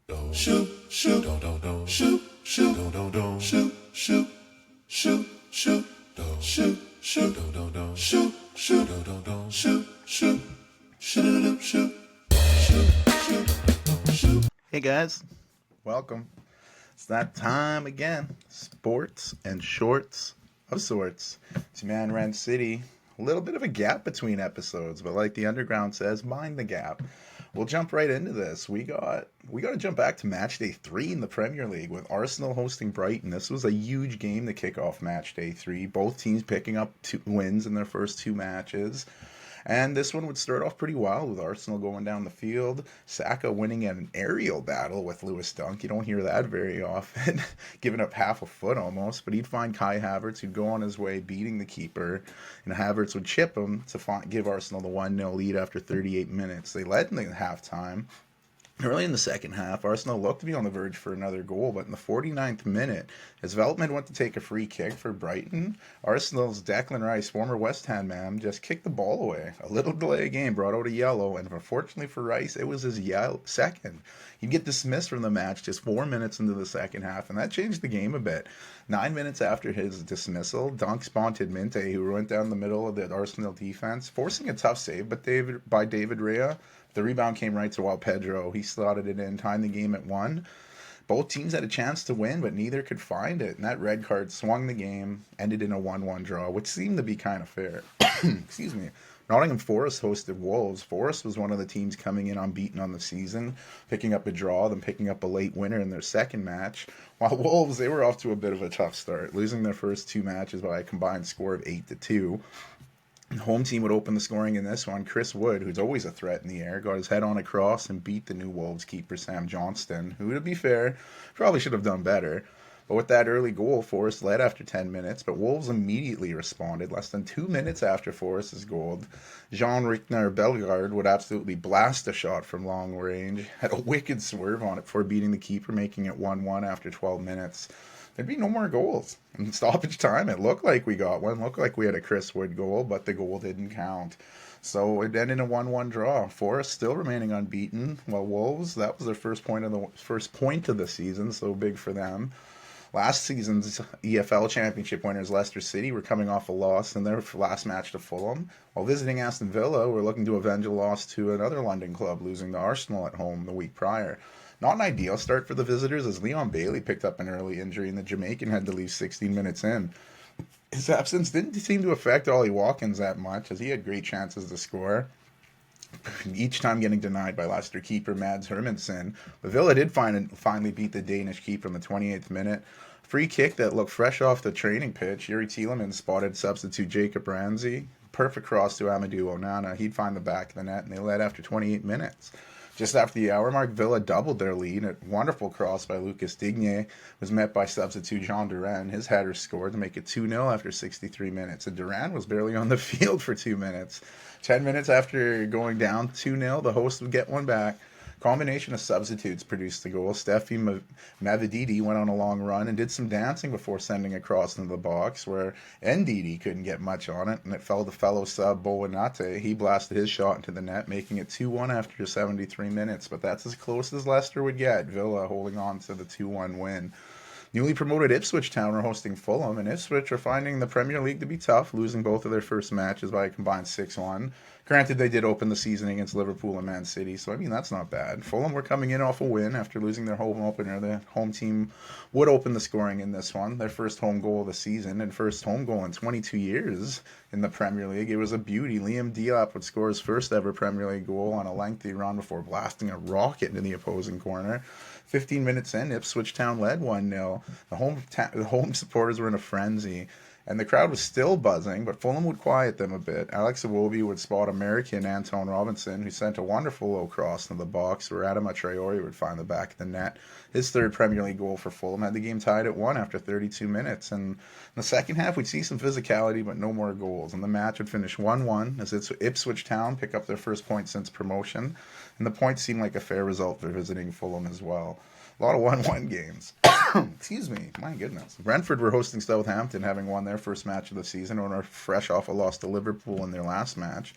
Shoot, shoot, shoot, shoot, shoot, shoot, shoot, shoot, shoot, shoot, shoot, shoot, shoot. Hey guys, welcome. It's that time again. Sports and shorts of sorts. It's Man Ran City. A little bit of a gap between episodes, but like the underground says, mind the gap. We'll jump right into this. We got to jump back to match day 3 in the Premier League with Arsenal hosting Brighton. This was a huge game to kick off match day 3. Both teams picking up 2 wins in their first 2 matches. And this one would start off pretty wild with Arsenal going down the field. Saka winning an aerial battle with Lewis Dunk. You don't hear that very often. Giving up half a foot almost. But he'd find Kai Havertz, who'd go on his way beating the keeper. And Havertz would chip him to give Arsenal the 1-0 lead after 38 minutes. They led in the halftime. Early in the second half, Arsenal looked to be on the verge for another goal, but in the 49th minute, as Veltman went to take a free kick for Brighton, Arsenal's Declan Rice, former West Ham man, just kicked the ball away. A little delay of game brought out a yellow, and unfortunately for Rice, it was his second. He'd get dismissed from the match just 4 minutes into the second half, and that changed the game a bit. 9 minutes after his dismissal, Dunk spotted Minte, who went down the middle of the Arsenal defense, forcing a tough save by David Rea. The rebound came right to Pedro. He slotted it in, tying the game at 1. Both teams had a chance to win, but neither could find it. And that red card swung the game, ended in a 1-1 draw, which seemed to be kind of fair. Excuse me. Nottingham Forest hosted Wolves. Forest was one of the teams coming in unbeaten on the season, picking up a draw, then picking up a late winner in their second match. While Wolves, they were off to a bit of a tough start, losing their first 2 matches by a combined score of 8-2. The home team would open the scoring in this one. Chris Wood, who's always a threat in the air, got his head on a cross and beat the new Wolves keeper Sam Johnston, who, to be fair, probably should have done better. But with that early goal, Forest led after 10 minutes, but Wolves immediately responded. Less than 2 minutes after Forest's goal, Jean-Rickner Bellegarde would absolutely blast a shot from long range, had a wicked swerve on it before beating the keeper, making it 1-1 after 12 minutes. There'd be no more goals. In stoppage time, it looked like we got one. Looked like we had a Chris Wood goal, but the goal didn't count. So it ended in a 1-1 draw. Forest still remaining unbeaten, while Wolves, that was their first point of the season, so big for them. Last season's EFL Championship winners Leicester City were coming off a loss in their last match to Fulham, while visiting Aston Villa were looking to avenge a loss to another London club, losing to Arsenal at home the week prior. Not an ideal start for the visitors, as Leon Bailey picked up an early injury and the Jamaican had to leave 16 minutes in. His absence didn't seem to affect Ollie Watkins that much, as he had great chances to score, each time getting denied by Leicester keeper Mads Hermansen. But Villa did finally beat the Danish keeper in the 28th minute. Free kick that looked fresh off the training pitch. Yuri Tielemans spotted substitute Jacob Ramsey. Perfect cross to Amadou Onana. He'd find the back of the net, and they led after 28 minutes. Just after the hour mark, Villa doubled their lead. A wonderful cross by Lucas Digne was met by substitute Jean Duran. His header scored to make it 2-0 after 63 minutes. And Duran was barely on the field for 2 minutes. 10 minutes after going down 2-0, the host would get one back. Combination of substitutes produced the goal. Steffi Mavididi went on a long run and did some dancing before sending a cross into the box, where Ndidi couldn't get much on it, and it fell to fellow sub Bowanate. He blasted his shot into the net, making it 2-1 after 73 minutes, but that's as close as Leicester would get. Villa holding on to the 2-1 win. Newly promoted Ipswich Town are hosting Fulham, and Ipswich are finding the Premier League to be tough, losing both of their first matches by a combined 6-1. Granted, they did open the season against Liverpool and Man City, so that's not bad. Fulham were coming in off a win after losing their home opener. The home team would open the scoring in this one, their first home goal of the season, and first home goal in 22 years in the Premier League. It was a beauty. Liam Delap would score his first ever Premier League goal on a lengthy run before blasting a rocket into the opposing corner. 15 minutes in, Ipswich Town led 1-0. The home supporters were in a frenzy, and the crowd was still buzzing, but Fulham would quiet them a bit. Alex Iwobi would spot American Anton Robinson, who sent a wonderful low cross into the box, where Adama Traore would find the back of the net. His third Premier League goal for Fulham had the game tied at 1 after 32 minutes. And in the second half, we'd see some physicality, but no more goals. And the match would finish 1-1 as Ipswich Town pick up their first point since promotion. And the points seemed like a fair result for visiting Fulham as well. A lot of 1-1 games. Excuse me, my goodness. Brentford were hosting Southampton, having won their first match of the season, and are fresh off a loss to Liverpool in their last match.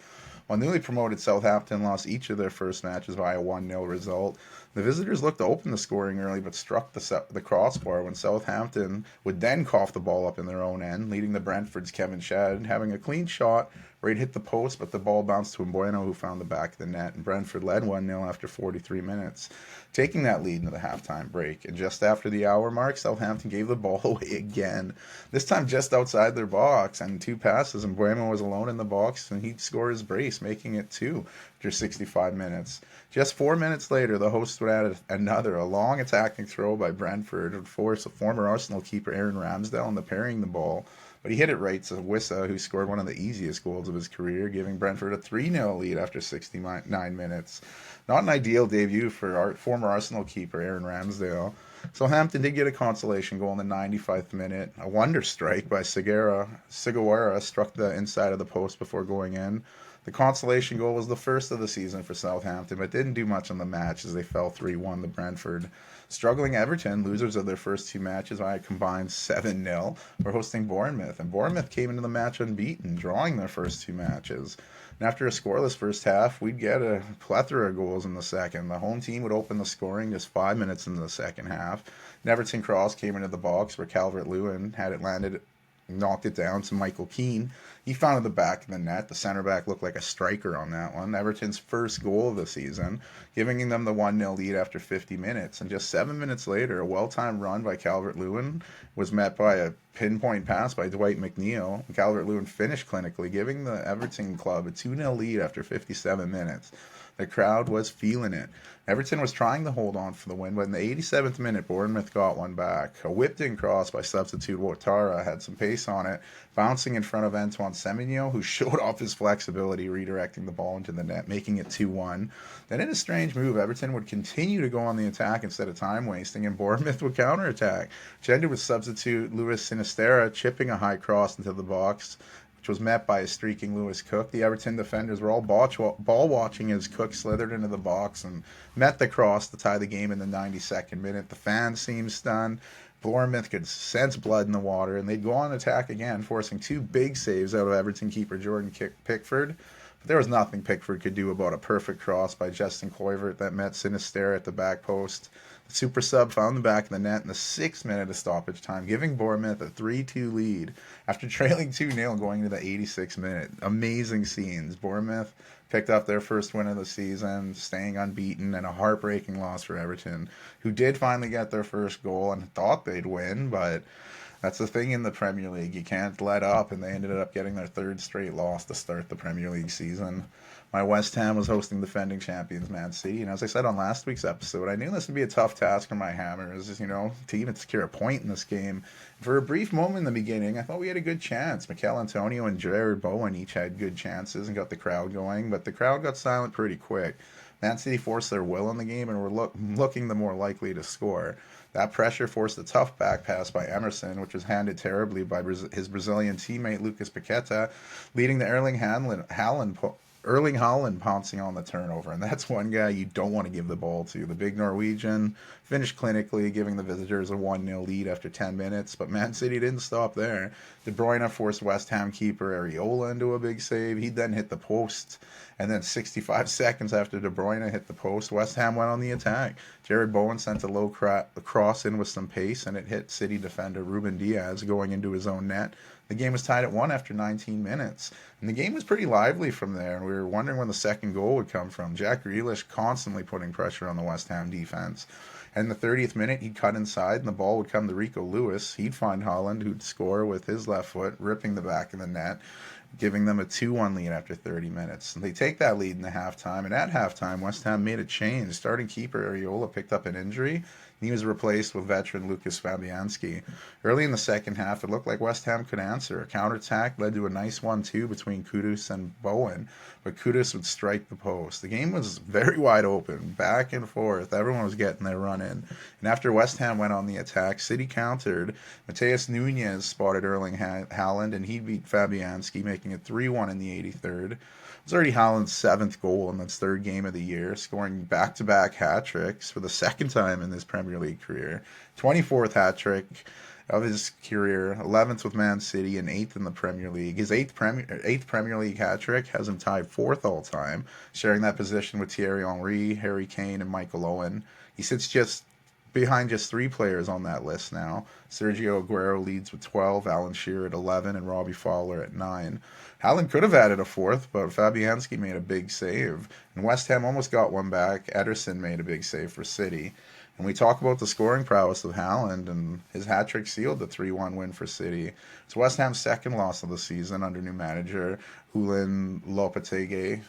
while newly promoted Southampton lost each of their first matches by a 1-0 result. The visitors looked to open the scoring early but struck the crossbar when Southampton would then cough the ball up in their own end, leading to Brentford's Kevin Shad having a clean shot where he'd hit the post, but the ball bounced to Mbueno, who found the back of the net, and Brentford led 1-0 after 43 minutes, taking that lead into the halftime break. And just after the hour mark, Southampton gave the ball away again, this time just outside their box, and 2 passes, and Mbueno was alone in the box, and he'd score his brace, making it 2 after 65 minutes. Just 4 minutes later, the hosts would add a long attacking throw by Brentford would force a former Arsenal keeper Aaron Ramsdale into parrying the ball, but he hit it right to Wissa, who scored one of the easiest goals of his career, giving Brentford a 3-0 lead after 69 minutes. Not an ideal debut for our former Arsenal keeper Aaron Ramsdale. Southampton did get a consolation goal in the 95th minute. A wonder strike by Sugawara struck the inside of the post before going in. The consolation goal was the first of the season for Southampton, but didn't do much on the match as they fell 3-1 to Brentford. Struggling Everton, losers of their first 2 matches by a combined 7-0, were hosting Bournemouth, and Bournemouth came into the match unbeaten, drawing their first 2 matches. And after a scoreless first half, we'd get a plethora of goals in the second. The home team would open the scoring just 5 minutes into the second half. An Everton cross came into the box where Calvert-Lewin had it landed, knocked it down to Michael Keane. He found the back of the net. The center back looked like a striker on that one. Everton's first goal of the season, giving them the 1-0 lead after 50 minutes. And just 7 minutes later, a well-timed run by Calvert-Lewin was met by a pinpoint pass by Dwight McNeil. Calvert-Lewin finished clinically, giving the Everton club a 2-0 lead after 57 minutes. The crowd was feeling it. Everton was trying to hold on for the win, but in the 87th minute, Bournemouth got one back. A whipped-in cross by substitute Ouattara had some pace on it, bouncing in front of Antoine Semenyo, who showed off his flexibility, redirecting the ball into the net, making it 2-1. Then in a strange move, Everton would continue to go on the attack instead of time wasting, and Bournemouth would counterattack, which ended with substitute Luis Sinisterra chipping a high cross into the box, which was met by a streaking Lewis Cook. The Everton defenders were all ball watching as Cook slithered into the box and met the cross to tie the game in the 92nd minute. The fans seemed stunned. Bournemouth could sense blood in the water, and they'd go on attack again, forcing 2 big saves out of Everton keeper Jordan Pickford. But there was nothing Pickford could do about a perfect cross by Justin Kluivert that met Sinisterra at the back post. The super sub found the back of the net in the 6th minute of stoppage time, giving Bournemouth a 3-2 lead after trailing 2-0 going into the 86th minute. Amazing scenes. Bournemouth picked up their first win of the season, staying unbeaten, and a heartbreaking loss for Everton, who did finally get their first goal and thought they'd win, but that's the thing in the Premier League. You can't let up, and they ended up getting their 3rd straight loss to start the Premier League season. My West Ham was hosting defending champions Man City, and as I said on last week's episode, I knew this would be a tough task for my Hammers, to even secure a point in this game. For a brief moment in the beginning, I thought we had a good chance. Mikel Antonio and Jared Bowen each had good chances and got the crowd going, but the crowd got silent pretty quick. Man City forced their will in the game and were looking the more likely to score. That pressure forced a tough back pass by Emerson, which was handed terribly by his Brazilian teammate Lucas Paqueta, leading to Erling Haaland pouncing on the turnover, and that's one guy you don't want to give the ball to. The big Norwegian finished clinically, giving the visitors a 1-0 lead after 10 minutes, but Man City didn't stop there. De Bruyne forced West Ham keeper Areola into a big save. He then hit the post, and then 65 seconds after De Bruyne hit the post, West Ham went on the attack. Jared Bowen sent a low cross in with some pace, and it hit City defender Ruben Diaz going into his own net. The game was tied at 1 after 19 minutes. And the game was pretty lively from there, and we were wondering when the second goal would come from. Jack Grealish constantly putting pressure on the West Ham defense. And in the 30th minute, he'd cut inside, and the ball would come to Rico Lewis. He'd find Haaland, who'd score with his left foot, ripping the back of the net, giving them a 2-1 lead after 30 minutes. And they take that lead in the halftime, and at halftime, West Ham made a change. Starting keeper Areola picked up an injury. He was replaced with veteran Lucas Fabianski. Early in the second half, it looked like West Ham could answer. A counterattack led to a nice 1-2 between Kudus and Bowen, but Kudus would strike the post. The game was very wide open, back and forth. Everyone was getting their run in. And after West Ham went on the attack, City countered. Mateus Nunes spotted Erling Haaland, and he beat Fabianski, making it 3-1 in the 83rd. It was already Haaland's 7th goal in his 3rd game of the year, scoring back-to-back hat-tricks for the 2nd time in his Premier League career. 24th hat-trick of his career, 11th with Man City and 8th in the Premier League. His eighth Premier League hat-trick has him tied 4th all-time, sharing that position with Thierry Henry, Harry Kane, and Michael Owen. He sits just behind just 3 players on that list now. Sergio Aguero leads with 12, Alan Shearer at 11, and Robbie Fowler at 9. Haaland could have added a 4th, but Fabianski made a big save, and West Ham almost got one back. Ederson made a big save for City. And we talk about the scoring prowess of Haaland, and his hat-trick sealed the 3-1 win for City. It's West Ham's second loss of the season under new manager Julen Lopetegui.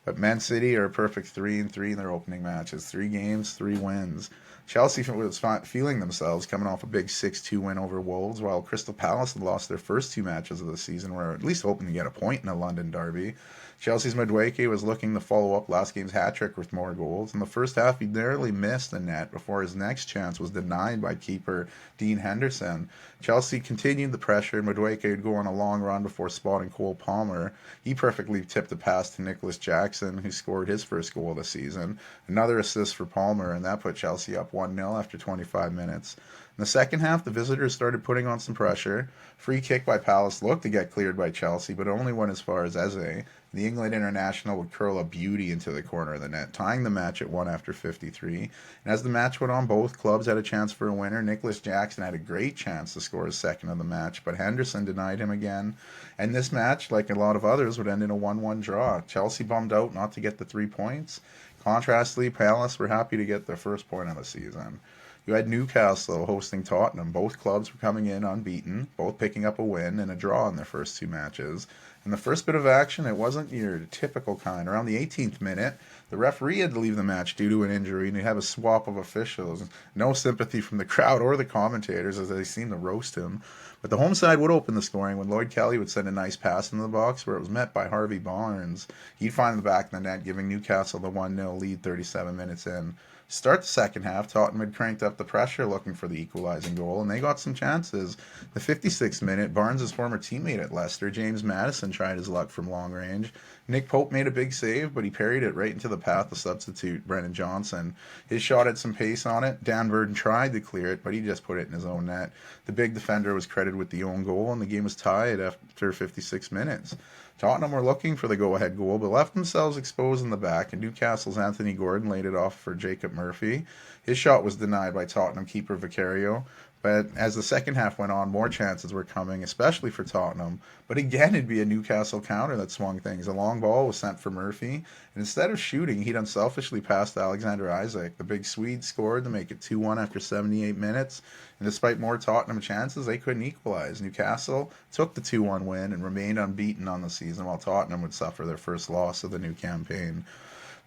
But Man City are a perfect 3-3 in their opening matches. 3 games, 3 wins. Chelsea was feeling themselves coming off a big 6-2 win over Wolves, while Crystal Palace had lost their first 2 matches of the season, were at least hoping to get a point in a London derby. Chelsea's Madueke was looking to follow up last game's hat-trick with more goals. In the first half, he narrowly missed the net before his next chance was denied by keeper Dean Henderson. Chelsea continued the pressure, and Madueke would go on a long run before spotting Cole Palmer. He perfectly tipped the pass to Nicholas Jackson, who scored his first goal of the season. Another assist for Palmer, and that put Chelsea up 1-0 after 25 minutes. In the second half, the visitors started putting on some pressure. Free kick by Palace looked to get cleared by Chelsea, but only went as far as Eze. The England international would curl a beauty into the corner of the net, tying the match at 1 after 53. And as the match went on, both clubs had a chance for a winner. Nicholas Jackson had a great chance to score his second of the match, but Henderson denied him again. And this match, like a lot of others, would end in a 1-1 draw. Chelsea bummed out not to get the 3 points. Contrastly, Palace were happy to get their first point of the season. You had Newcastle hosting Tottenham. Both clubs were coming in unbeaten, both picking up a win and a draw in their first 2 matches. In the first bit of action, it wasn't your typical kind. Around the 18th minute, the referee had to leave the match due to an injury, and you have a swap of officials. No sympathy from the crowd or the commentators as they seemed to roast him. But the home side would open the scoring when Lloyd Kelly would send a nice pass into the box where it was met by Harvey Barnes. He'd find the back of the net, giving Newcastle the 1-0 lead 37 minutes in. Start the second half, Tottenham had cranked up the pressure looking for the equalizing goal, and they got some chances. The 56th minute, Barnes' former teammate at Leicester, James Maddison, tried his luck from long range. Nick Pope made a big save, but he parried it right into the path of substitute Brennan Johnson. His shot had some pace on it. Dan Burden tried to clear it, but he just put it in his own net. The big defender was credited with the own goal, and the game was tied after 56 minutes. Tottenham were looking for the go-ahead goal, but left themselves exposed in the back, and Newcastle's Anthony Gordon laid it off for Jacob Murphy. His shot was denied by Tottenham keeper Vicario, but as the second half went on, more chances were coming, especially for Tottenham. But again, it'd be a Newcastle counter that swung things. A long ball was sent for Murphy, and instead of shooting, he'd unselfishly passed to Alexander Isak. The big Swede scored to make it 2-1 after 78 minutes, and despite more Tottenham chances, they couldn't equalize. Newcastle took the 2-1 win and remained unbeaten on the season, while Tottenham would suffer their first loss of the new campaign.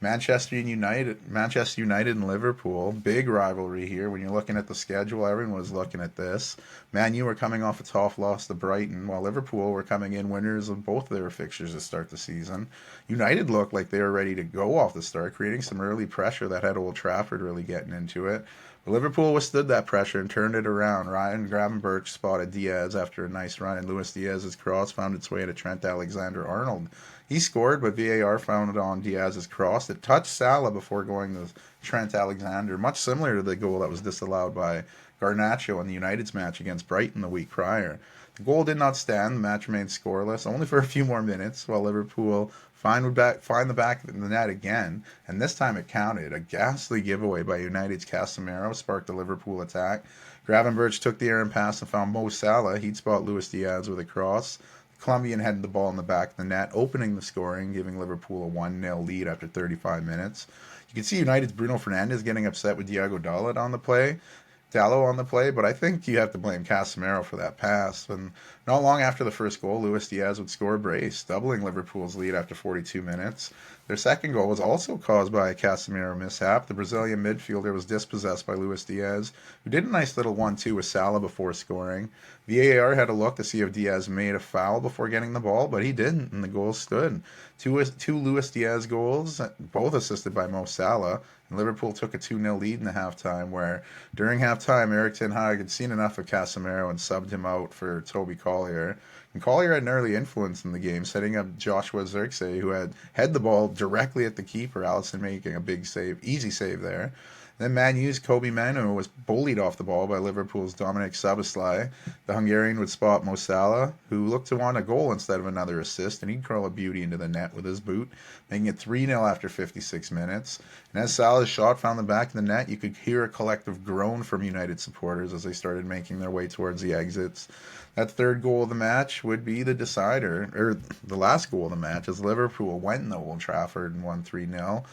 Manchester United and Liverpool, big rivalry here. When you're looking at the schedule, everyone was looking at this. Man U were coming off a tough loss to Brighton, while Liverpool were coming in winners of both of their fixtures to start the season. United looked like they were ready to go off the start, creating some early pressure that had Old Trafford really getting into it. But Liverpool withstood that pressure and turned it around. Ryan Gravenberch spotted Diaz after a nice run, and Luis Diaz's cross found its way to Trent Alexander-Arnold. He scored, but VAR found it on Diaz's cross. It touched Salah before going to Trent Alexander, much similar to the goal that was disallowed by Garnacho in the United's match against Brighton the week prior. The goal did not stand. The match remained scoreless, only for a few more minutes, while Liverpool find the back of the net again, and this time it counted. A ghastly giveaway by United's Casemiro sparked a Liverpool attack. Gravenberch took the errant pass and found Mo Salah. He'd spot Luis Diaz with a cross. Colombian headed the ball in the back of the net, opening the scoring, giving Liverpool a 1-0 lead after 35 minutes. You can see United's Bruno Fernandes getting upset with Diogo Dalot on the play, but I think you have to blame Casemiro for that pass. And not long after the first goal, Luis Diaz would score a brace, doubling Liverpool's lead after 42 minutes. Their second goal was also caused by a Casemiro mishap. The Brazilian midfielder was dispossessed by Luis Diaz, who did a nice little 1-2 with Salah before scoring. VAR had a look to see if Diaz made a foul before getting the ball, but he didn't, and the goal stood. Two Luis Diaz goals, both assisted by Mo Salah, and Liverpool took a 2-0 lead in the halftime, where during halftime, Erik ten Hag had seen enough of Casemiro and subbed him out for Toby Collier. And Collier had an early influence in the game, setting up Joshua Zirkzee, who had the ball directly at the keeper, Alisson making a big save, easy save there. Then Man U's Kobe Manu was bullied off the ball by Liverpool's Dominic Szoboszlai. The Hungarian would spot Mo Salah, who looked to want a goal instead of another assist, and he'd curl a beauty into the net with his boot, making it 3-0 after 56 minutes. And as Salah's shot found the back of the net, you could hear a collective groan from United supporters as they started making their way towards the exits. That third goal of the match would be the decider, or the last goal of the match, as Liverpool went in the Old Trafford and won 3-0.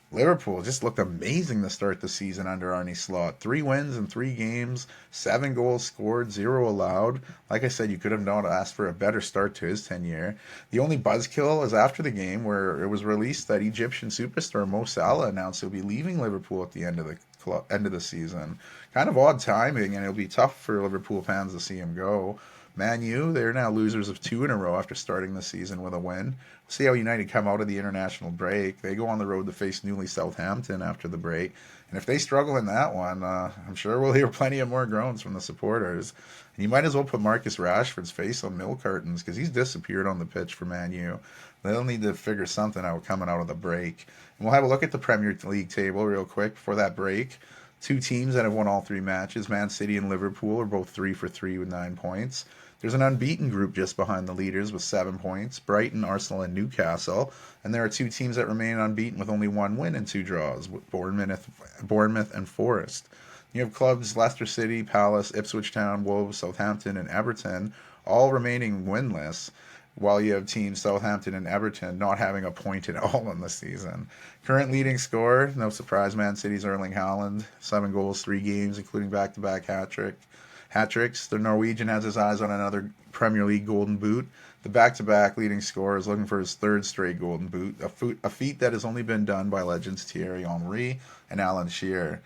Liverpool just looked amazing to start the season under Arne Slot. 3 wins in 3 games, 7 goals scored, 0 allowed. Like I said, you could have not asked for a better start to his tenure. The only buzzkill is after the game, where it was released that Egyptian superstar Mo Salah announced he'll be leaving Liverpool at the end of the season. Kind of odd timing, and it'll be tough for Liverpool fans to see him go. Man U, they're now losers of 2 in a row after starting the season with a win. See how United come out of the international break. They go on the road to face newly Southampton after the break. And if they struggle in that one, I'm sure we'll hear plenty of more groans from the supporters. And you might as well put Marcus Rashford's face on milk cartons because he's disappeared on the pitch for Man U. They'll need to figure something out coming out of the break. And we'll have a look at the Premier League table real quick before that break. 2 teams that have won all 3 matches, Man City and Liverpool, are both 3 for 3 with 9 points. There's an unbeaten group just behind the leaders with 7 points, Brighton, Arsenal, and Newcastle. And there are 2 teams that remain unbeaten with only 1 win and 2 draws, Bournemouth and Forest. You have clubs Leicester City, Palace, Ipswich Town, Wolves, Southampton, and Everton all remaining winless, while you have teams Southampton and Everton not having a point at all in the season. Current leading scorer, no surprise, Man City's Erling Haaland, 7 goals, 3 games, including back-to-back hat-tricks. The Norwegian has his eyes on another Premier League Golden Boot. The back-to-back leading scorer is looking for his 3rd straight Golden Boot, a feat that has only been done by legends Thierry Henry and Alan Shearer.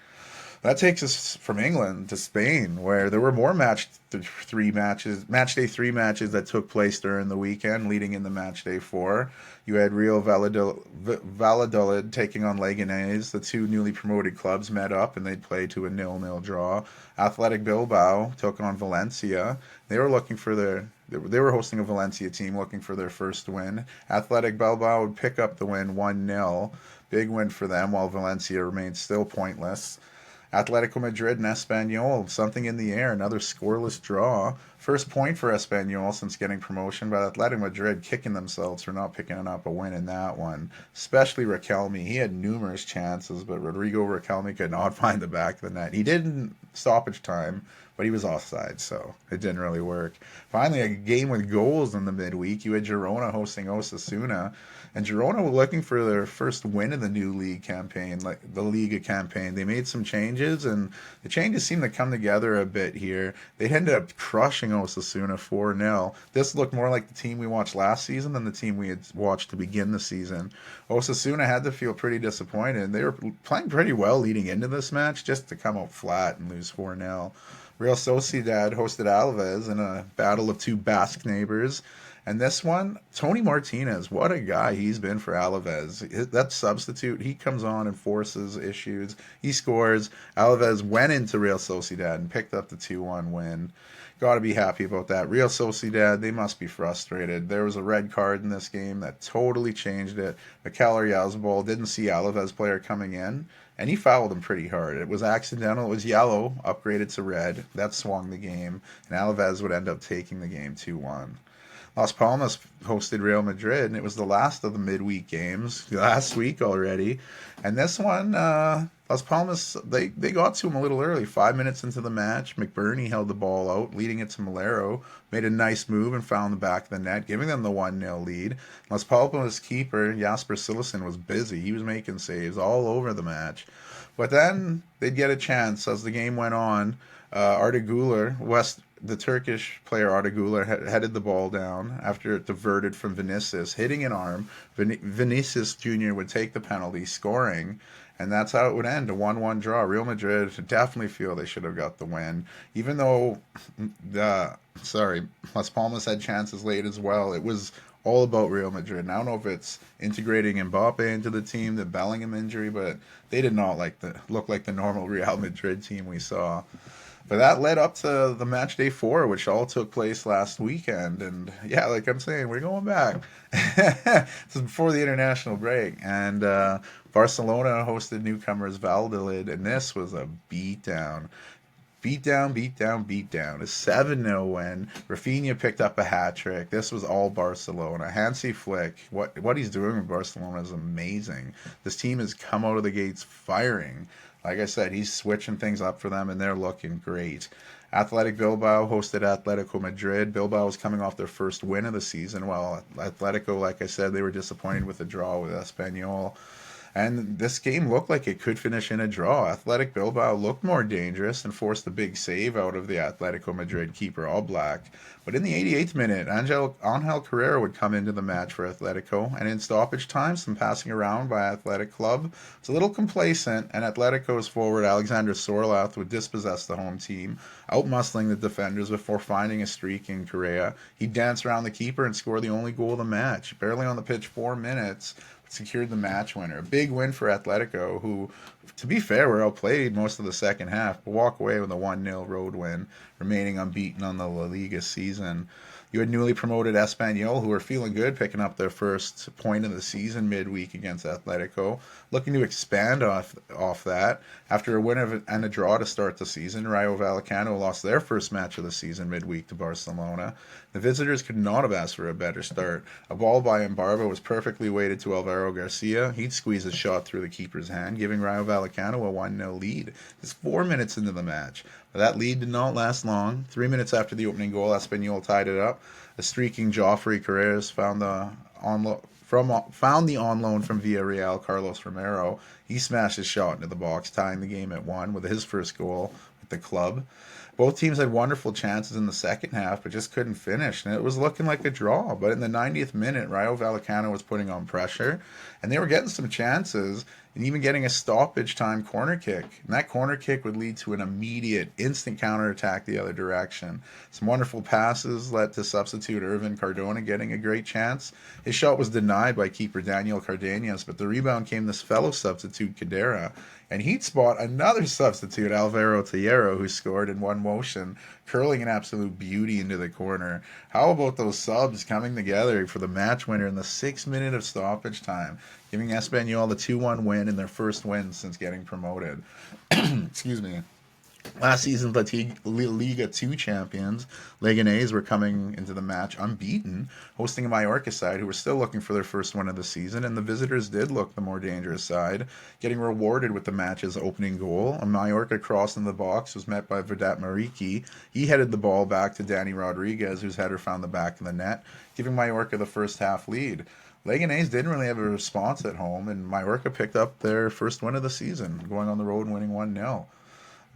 That takes us from England to Spain, where there were more Matchday 3 matches that took place during the weekend, leading into Matchday 4. You had Real Valladolid taking on Leganés. The 2 newly promoted clubs met up and they'd play to a 0-0 draw. Athletic Bilbao took on Valencia. They were hosting a Valencia team looking for their first win. Athletic Bilbao would pick up the win 1-0. Big win for them, while Valencia remained still pointless. Atletico Madrid and Espanyol, something in the air, another scoreless draw. First point for Espanyol since getting promotion, but Atletico Madrid kicking themselves for not picking up a win in that one. Especially Riquelme. He had numerous chances, but Rodrigo Riquelme could not find the back of the net. He did in stoppage time, but he was offside, so it didn't really work. Finally, a game with goals in the midweek. You had Girona hosting Osasuna, and Girona were looking for their first win in the new league campaign, like the Liga campaign. They made some changes, and the changes seemed to come together a bit here. They ended up crushing Osasuna 4-0. This looked more like the team we watched last season than the team we had watched to begin the season. Osasuna had to feel pretty disappointed. They were playing pretty well leading into this match, just to come out flat and lose 4-0. Real Sociedad hosted Alaves in a battle of 2 Basque neighbors. And this one, Tony Martinez, what a guy he's been for Alaves. That substitute, he comes on and forces issues. He scores. Alaves went into Real Sociedad and picked up the 2-1 win. Got to be happy about that. Real Sociedad, they must be frustrated. There was a red card in this game that totally changed it. Mikel Oyarzabal didn't see Alaves player coming in, and he fouled him pretty hard. It was accidental. It was yellow, upgraded to red. That swung the game, and Alaves would end up taking the game 2-1. Las Palmas hosted Real Madrid, and it was the last of the midweek games, last week already. And this one, Las Palmas, they got to him a little early. 5 minutes into the match, McBurney held the ball out, leading it to Malero, made a nice move and found the back of the net, giving them the 1-0 lead. Las Palmas' keeper, Jasper Cillessen, was busy. He was making saves all over the match. But then they'd get a chance as the game went on. Arda Güler, the Turkish player Arda Güler headed the ball down after it diverted from Vinicius, hitting an arm. Vinicius Jr. would take the penalty, scoring, and that's how it would end, a 1-1 draw. Real Madrid definitely feel they should have got the win. Even though, Las Palmas had chances late as well, it was all about Real Madrid. And I don't know if it's integrating Mbappe into the team, the Bellingham injury, but they did not look like the normal Real Madrid team we saw. But that led up to the match day 4, which all took place last weekend. And yeah, like I'm saying, we're going back. This is before the international break. And Barcelona hosted newcomers Valladolid, and this was a beatdown. Beatdown. A 7-0 win. Rafinha picked up a hat trick. This was all Barcelona. Hansi Flick, what he's doing with Barcelona is amazing. This team has come out of the gates firing. Like I said, he's switching things up for them, and they're looking great. Athletic Bilbao hosted Atletico Madrid. Bilbao was coming off their first win of the season, while Atletico, like I said, they were disappointed with the draw with Espanyol. And this game looked like it could finish in a draw. Athletic Bilbao looked more dangerous and forced a big save out of the Atletico Madrid keeper Oblak. But in the 88th minute, Angel Carrera would come into the match for Atletico, and in stoppage time, some passing around by Athletic Club was a little complacent, and Atletico's forward Alexander Sorloth would dispossess the home team, outmuscling the defenders before finding a streak in Correa. He'd dance around the keeper and score the only goal of the match. Barely on the pitch 4 minutes, secured the match winner. A big win for Atletico, who, to be fair, were outplayed most of the second half, but walk away with a 1-0 road win, remaining unbeaten on the La Liga season. You had newly promoted Espanyol, who were feeling good, picking up their first point of the season midweek against Atletico, looking to expand off that. After a win and a draw to start the season, Rayo Vallecano lost their first match of the season midweek to Barcelona. The visitors could not have asked for a better start. A ball by Mbarva was perfectly weighted to Alvaro Garcia. He'd squeeze a shot through the keeper's hand, giving Rayo Vallecano a 1-0 lead. It's 4 minutes into the match. But that lead did not last long. 3 minutes after the opening goal, Espanyol tied it up. A streaking Joffrey Carreras found the on loan from Villarreal, Carlos Romero. He smashed his shot into the box, tying the game at 1 with his first goal with the club. Both teams had wonderful chances in the second half, but just couldn't finish, and it was looking like a draw. But in the 90th minute, Rayo Vallecano was putting on pressure, and they were getting some chances, and even getting a stoppage time corner kick. And that corner kick would lead to an immediate, instant counterattack the other direction. Some wonderful passes led to substitute Irvin Cardona getting a great chance. His shot was denied by keeper Daniel Cardenas, but the rebound came this fellow substitute, Cadera, and he'd spot another substitute, Alvaro Tellero, who scored in one motion, curling an absolute beauty into the corner. How about those subs coming together for the match winner in the 6th minute of stoppage time, giving Espanyol the 2-1 win in their first win since getting promoted. Excuse me. Last season's Liga 2 champions, Leganés, were coming into the match unbeaten, hosting a Mallorca side who were still looking for their first win of the season, and the visitors did look the more dangerous side, getting rewarded with the match's opening goal. A Mallorca cross in the box was met by Vedat Mariki. He headed the ball back to Danny Rodriguez, whose header found the back of the net, giving Mallorca the first half lead. Leganés didn't really have a response at home, and Mallorca picked up their first win of the season, going on the road and winning 1-0.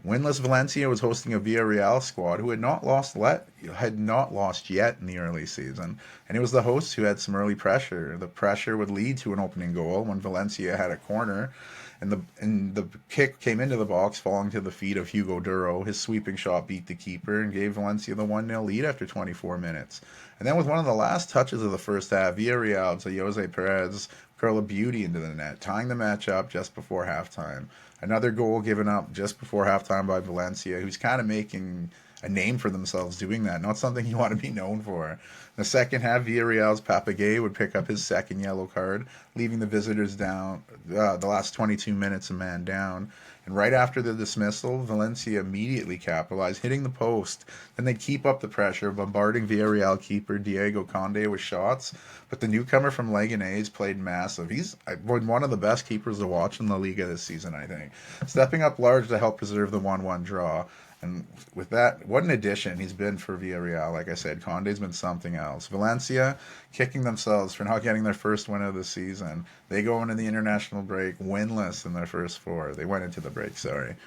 Winless Valencia was hosting a Villarreal squad who had not lost yet in the early season, and it was the hosts who had some early pressure. The pressure would lead to an opening goal when Valencia had a corner, and the kick came into the box, falling to the feet of Hugo Duro. His sweeping shot beat the keeper and gave Valencia the 1-0 lead after 24 minutes. And then with one of the last touches of the first half, Villarreal's Jose Perez curled a beauty into the net, tying the match up just before halftime. Another goal given up just before halftime by Valencia, who's kind of making a name for themselves doing that. Not something you want to be known for. In the second half, Villarreal's Papagay would pick up his second yellow card, leaving the visitors down the last 22 minutes a man down. And right after the dismissal, Valencia immediately capitalized, hitting the post. Then they'd keep up the pressure, bombarding Villarreal keeper Diego Conde with shots. But the newcomer from Leganés played massive. He's one of the best keepers to watch in La Liga this season, I think. Stepping up large to help preserve the 1-1 draw. And with that, what an addition he's been for Villarreal. Like I said, Conde's been something else. Valencia kicking themselves for not getting their first win of the season. They go into the international break winless in their first 4. They went into the break, sorry.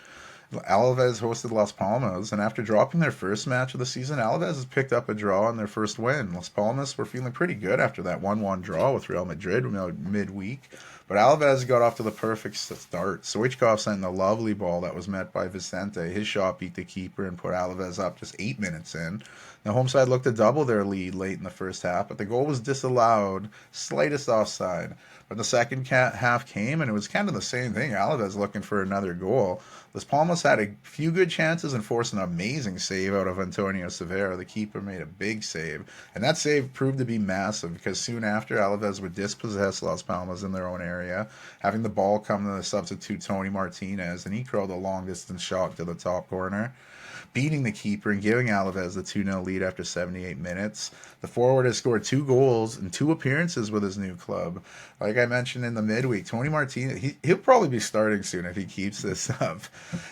Alaves hosted Las Palmas, and after dropping their first match of the season, Alaves has picked up a draw in their first win. Las Palmas were feeling pretty good after that 1-1 draw with Real Madrid midweek, But Alaves got off to the perfect start. Stoichkov sent a lovely ball that was met by Vicente. His shot beat the keeper and put Alaves up just 8 minutes in. The home side looked to double their lead late in the first half, but the goal was disallowed, slightest offside. But the second half came, and it was kind of the same thing. Alaves looking for another goal. Las Palmas had a few good chances and forced an amazing save out of Antonio Severa. The keeper made a big save, and that save proved to be massive because soon after, Alaves would dispossess Las Palmas in their own area, having the ball come to the substitute Tony Martinez, and he curled a long-distance shot to the top corner, beating the keeper and giving Alaves the 2-0 lead after 78 minutes. The forward has scored 2 goals in 2 appearances with his new club. Like I mentioned in the midweek, Tony Martinez, he'll probably be starting soon if he keeps this up.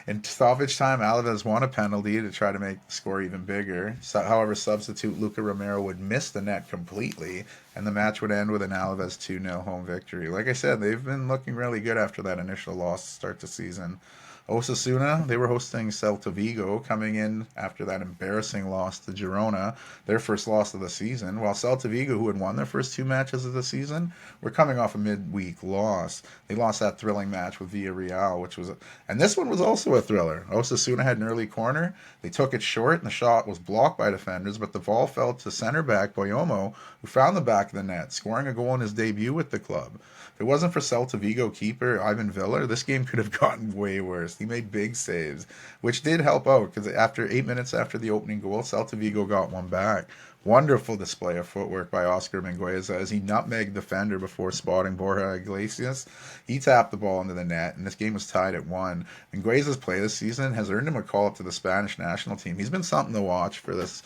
In stoppage time, Alaves won a penalty to try to make the score even bigger. However, substitute Luca Romero would miss the net completely, and the match would end with an Alaves 2-0 home victory. Like I said, they've been looking really good after that initial loss to start the season. Osasuna, they were hosting Celta Vigo, coming in after that embarrassing loss to Girona, their first loss of the season, while Celta Vigo, who had won their first 2 matches of the season, were coming off a midweek loss. They lost that thrilling match with Villarreal, and this one was also a thriller. Osasuna had an early corner, they took it short, and the shot was blocked by defenders, but the ball fell to center back Boyomo, who found the back of the net, scoring a goal in his debut with the club. If it wasn't for Celta Vigo keeper Ivan Villar, this game could have gotten way worse. He made big saves, which did help out because after 8 minutes after the opening goal, Celta Vigo got one back. Wonderful display of footwork by Oscar Mingueza as he nutmegged the defender before spotting Borja Iglesias. He tapped the ball into the net, and this game was tied at 1. Mingueza's play this season has earned him a call-up to the Spanish national team. He's been something to watch for this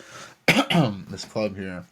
this club here.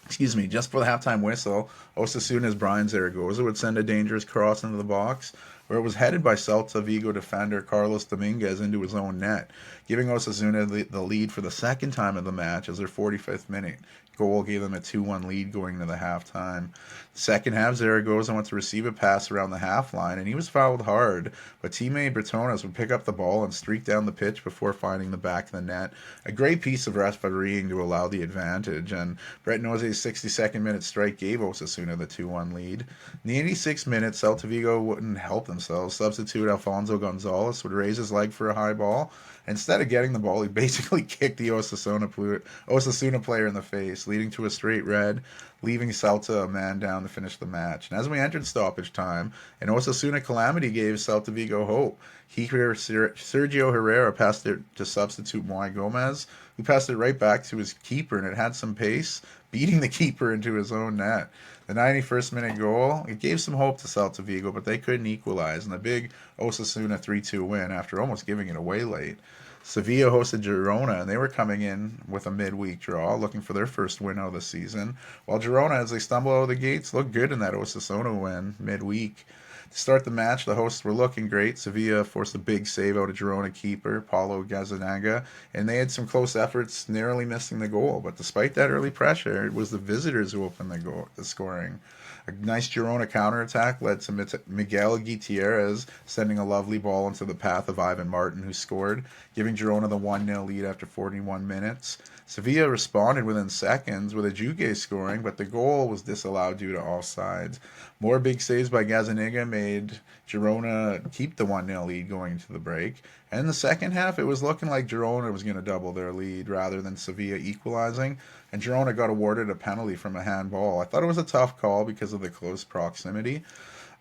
Excuse me, just for the halftime whistle, Osasuna's Brian Zaragoza would send a dangerous cross into the box, where it was headed by Celta Vigo defender Carlos Dominguez into his own net, giving Osasuna the lead for the second time of the match as their 45th minute goal gave them a 2-1 lead going into the halftime. Second half, Zaragoza went to receive a pass around the half line, and he was fouled hard, but teammate Bretones would pick up the ball and streak down the pitch before finding the back of the net. A great piece of refereeing to allow the advantage, and Brett Nose's 62nd minute strike gave Osasuna the 2-1 lead. In the 86th minute, Celta Vigo wouldn't help themselves. Substitute Alfonso Gonzalez would raise his leg for a high ball. Instead of getting the ball, he basically kicked the Osasuna player in the face, leading to a straight red, leaving Celta a man down to finish the match. And as we entered stoppage time, an Osasuna calamity gave Celta Vigo hope. Sergio Herrera passed it to substitute Moy Gomez, who passed it right back to his keeper, and it had some pace, beating the keeper into his own net. The 91st minute goal, it gave some hope to Celta Vigo, but they couldn't equalize, and a big Osasuna 3-2 win after almost giving it away late. Sevilla hosted Girona, and they were coming in with a midweek draw, looking for their first win of the season, while Girona, as they stumble out of the gates, looked good in that Osasuna win midweek. To start the match, the hosts were looking great. Sevilla forced a big save out of Girona keeper, Paulo Gazzanaga, and they had some close efforts, narrowly missing the goal. But despite that early pressure, it was the visitors who opened the scoring. A nice Girona counterattack led to Miguel Gutierrez sending a lovely ball into the path of Ivan Martin, who scored, giving Girona the 1-0 lead after 41 minutes. Sevilla responded within seconds with Ajuke scoring, but the goal was disallowed due to offsides. More big saves by Gazzaniga made Girona keep the 1-0 lead going into the break. And in the second half, it was looking like Girona was going to double their lead rather than Sevilla equalizing, and Girona got awarded a penalty from a handball. I thought it was a tough call because of the close proximity,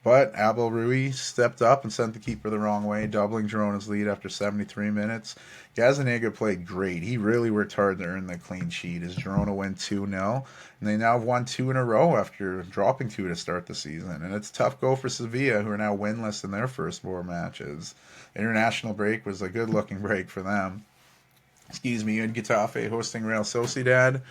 but Abel Rui stepped up and sent the keeper the wrong way, doubling Girona's lead after 73 minutes. Gazzaniga played great. He really worked hard to earn the clean sheet as Girona went 2-0, and they now have won 2 in a row after dropping 2 to start the season. And it's a tough go for Sevilla, who are now winless in their first 4 matches. International break was a good-looking break for them. And Getafe hosting Real Sociedad.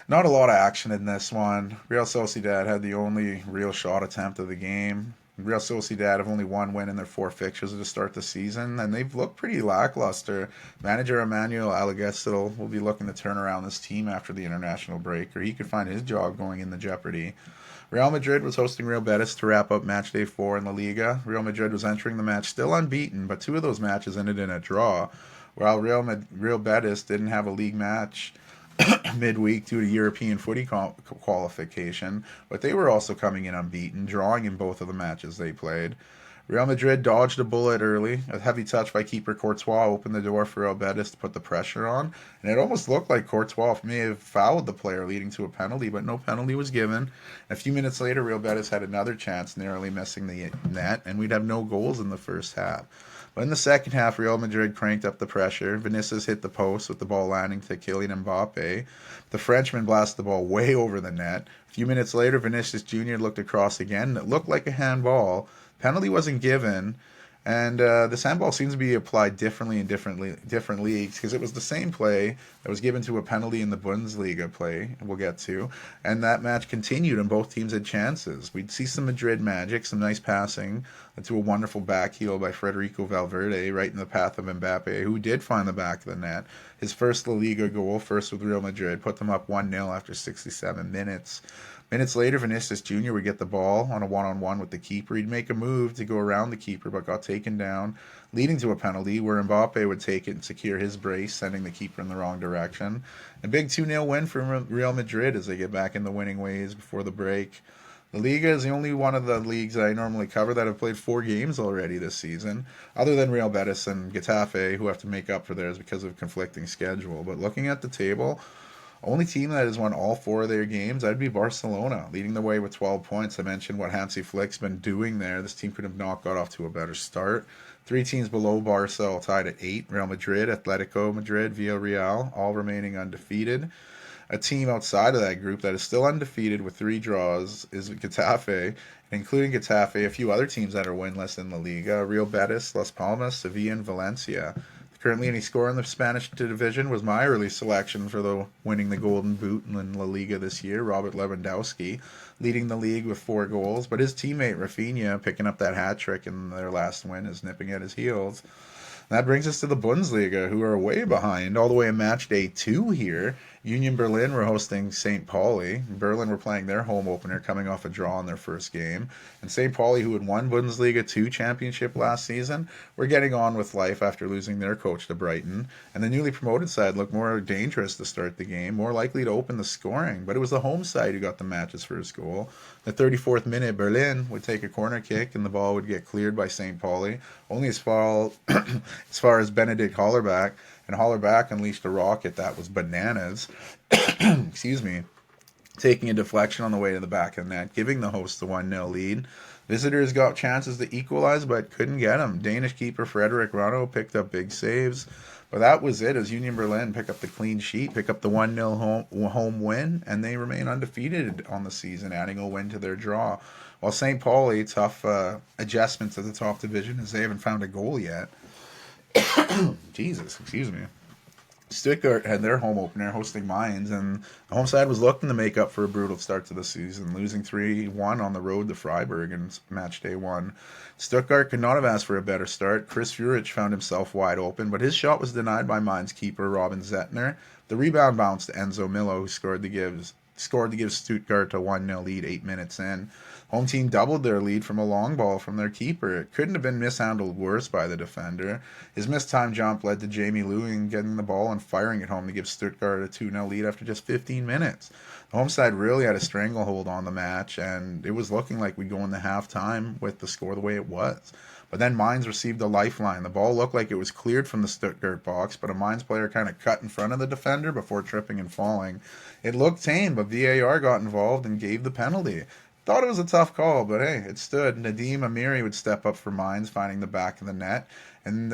Not a lot of action in this one. Real Sociedad had the only real shot attempt of the game. Real Sociedad have only 1 win in their 4 fixtures to start the season, and they've looked pretty lackluster. Manager Emmanuel Alagestil will be looking to turn around this team after the international break, or he could find his job going into jeopardy. Real Madrid was hosting Real Betis to wrap up Matchday 4 in the Liga. Real Madrid was entering the match still unbeaten, but 2 of those matches ended in a draw, while Real Betis didn't have a league match midweek due to European Footy qualification, but they were also coming in unbeaten, drawing in both of the matches they played. Real Madrid dodged a bullet early. A heavy touch by keeper Courtois opened the door for Real Betis to put the pressure on, and it almost looked like Courtois may have fouled the player, leading to a penalty, but no penalty was given. A few minutes later, Real Betis had another chance, narrowly missing the net, and we'd have no goals in the first half. But in the second half, Real Madrid cranked up the pressure. Vinicius hit the post with the ball landing to Kylian Mbappe. The Frenchman blasted the ball way over the net. A few minutes later, Vinicius Jr. looked across again, and it looked like a handball. Penalty wasn't given, and this handball seems to be applied differently in different leagues, because it was the same play that was given to a penalty in the Bundesliga play, we'll get to, and that match continued, and both teams had chances. We'd see some Madrid magic, some nice passing to a wonderful back heel by Federico Valverde right in the path of Mbappe, who did find the back of the net. His first La Liga goal, first with Real Madrid, put them up 1-0 after 67 minutes. Minutes later, Vinicius Jr. would get the ball on a one-on-one with the keeper. He'd make a move to go around the keeper, but got taken down, leading to a penalty where Mbappe would take it and secure his brace, sending the keeper in the wrong direction. A big 2-0 win for Real Madrid as they get back in the winning ways before the break. The Liga is the only one of the leagues that I normally cover that have played 4 games already this season, other than Real Betis and Getafe, who have to make up for theirs because of conflicting schedule. But looking at the table, only team that has won all 4 of their games, that'd be Barcelona, leading the way with 12 points. I mentioned what Hansi Flick's been doing there. This team could have not got off to a better start. 3 teams below Barca, all tied at 8. Real Madrid, Atletico Madrid, Villarreal, all remaining undefeated. A team outside of that group that is still undefeated with 3 draws is Getafe, including Getafe, a few other teams that are winless in La Liga, Real Betis, Las Palmas, Sevilla, and Valencia. Currently, any scorer in the Spanish division was my early selection for winning the Golden Boot in La Liga this year, Robert Lewandowski, leading the league with 4 goals. But his teammate Rafinha, picking up that hat trick in their last win, is nipping at his heels. That brings us to the Bundesliga, who are way behind, all the way in match day 2 here. Union Berlin were hosting St. Pauli. Berlin were playing their home opener, coming off a draw in their first game. And St. Pauli, who had won Bundesliga 2 championship last season, were getting on with life after losing their coach to Brighton. And the newly promoted side looked more dangerous to start the game, more likely to open the scoring. But it was the home side who got the match's first goal. The 34th minute, Berlin would take a corner kick, and the ball would get cleared by St. Pauli, only as far as Benedict Hollerbach. And Hollerbach unleashed a rocket that was bananas. Excuse me. Taking a deflection on the way to the back of the net, giving the hosts the 1-0 lead. Visitors got chances to equalize, but couldn't get them. Danish keeper Frederik Rano picked up big saves. But that was it, as Union Berlin pick up the clean sheet, pick up the 1-0 home win, and they remain undefeated on the season, adding a win to their draw. While St. Pauli, tough adjustments at the top division, as they haven't found a goal yet. Jesus, excuse me. Stuttgart had their home opener hosting Mainz, and the home side was looking to make up for a brutal start to the season, losing 3-1 on the road to Freiburg in match day 1. Stuttgart could not have asked for a better start. Chris Führich found himself wide open, but his shot was denied by Mainz keeper Robin Zettner. The rebound bounced to Enzo Millo, who scored to give Stuttgart a 1-0 lead 8 minutes in. Home team doubled their lead from a long ball from their keeper. It couldn't have been mishandled worse by the defender. His mistimed jump led to Jamie Lewin getting the ball and firing it home to give Stuttgart a 2-0 lead after just 15 minutes. The home side really had a stranglehold on the match, and it was looking like we'd go into halftime with the score the way it was. But then Mainz received a lifeline. The ball looked like it was cleared from the Stuttgart box, but a Mainz player kind of cut in front of the defender before tripping and falling. It looked tame, but VAR got involved and gave the penalty. Thought it was a tough call, but hey, it stood. Nadim Amiri would step up for Mainz, finding the back of the net. And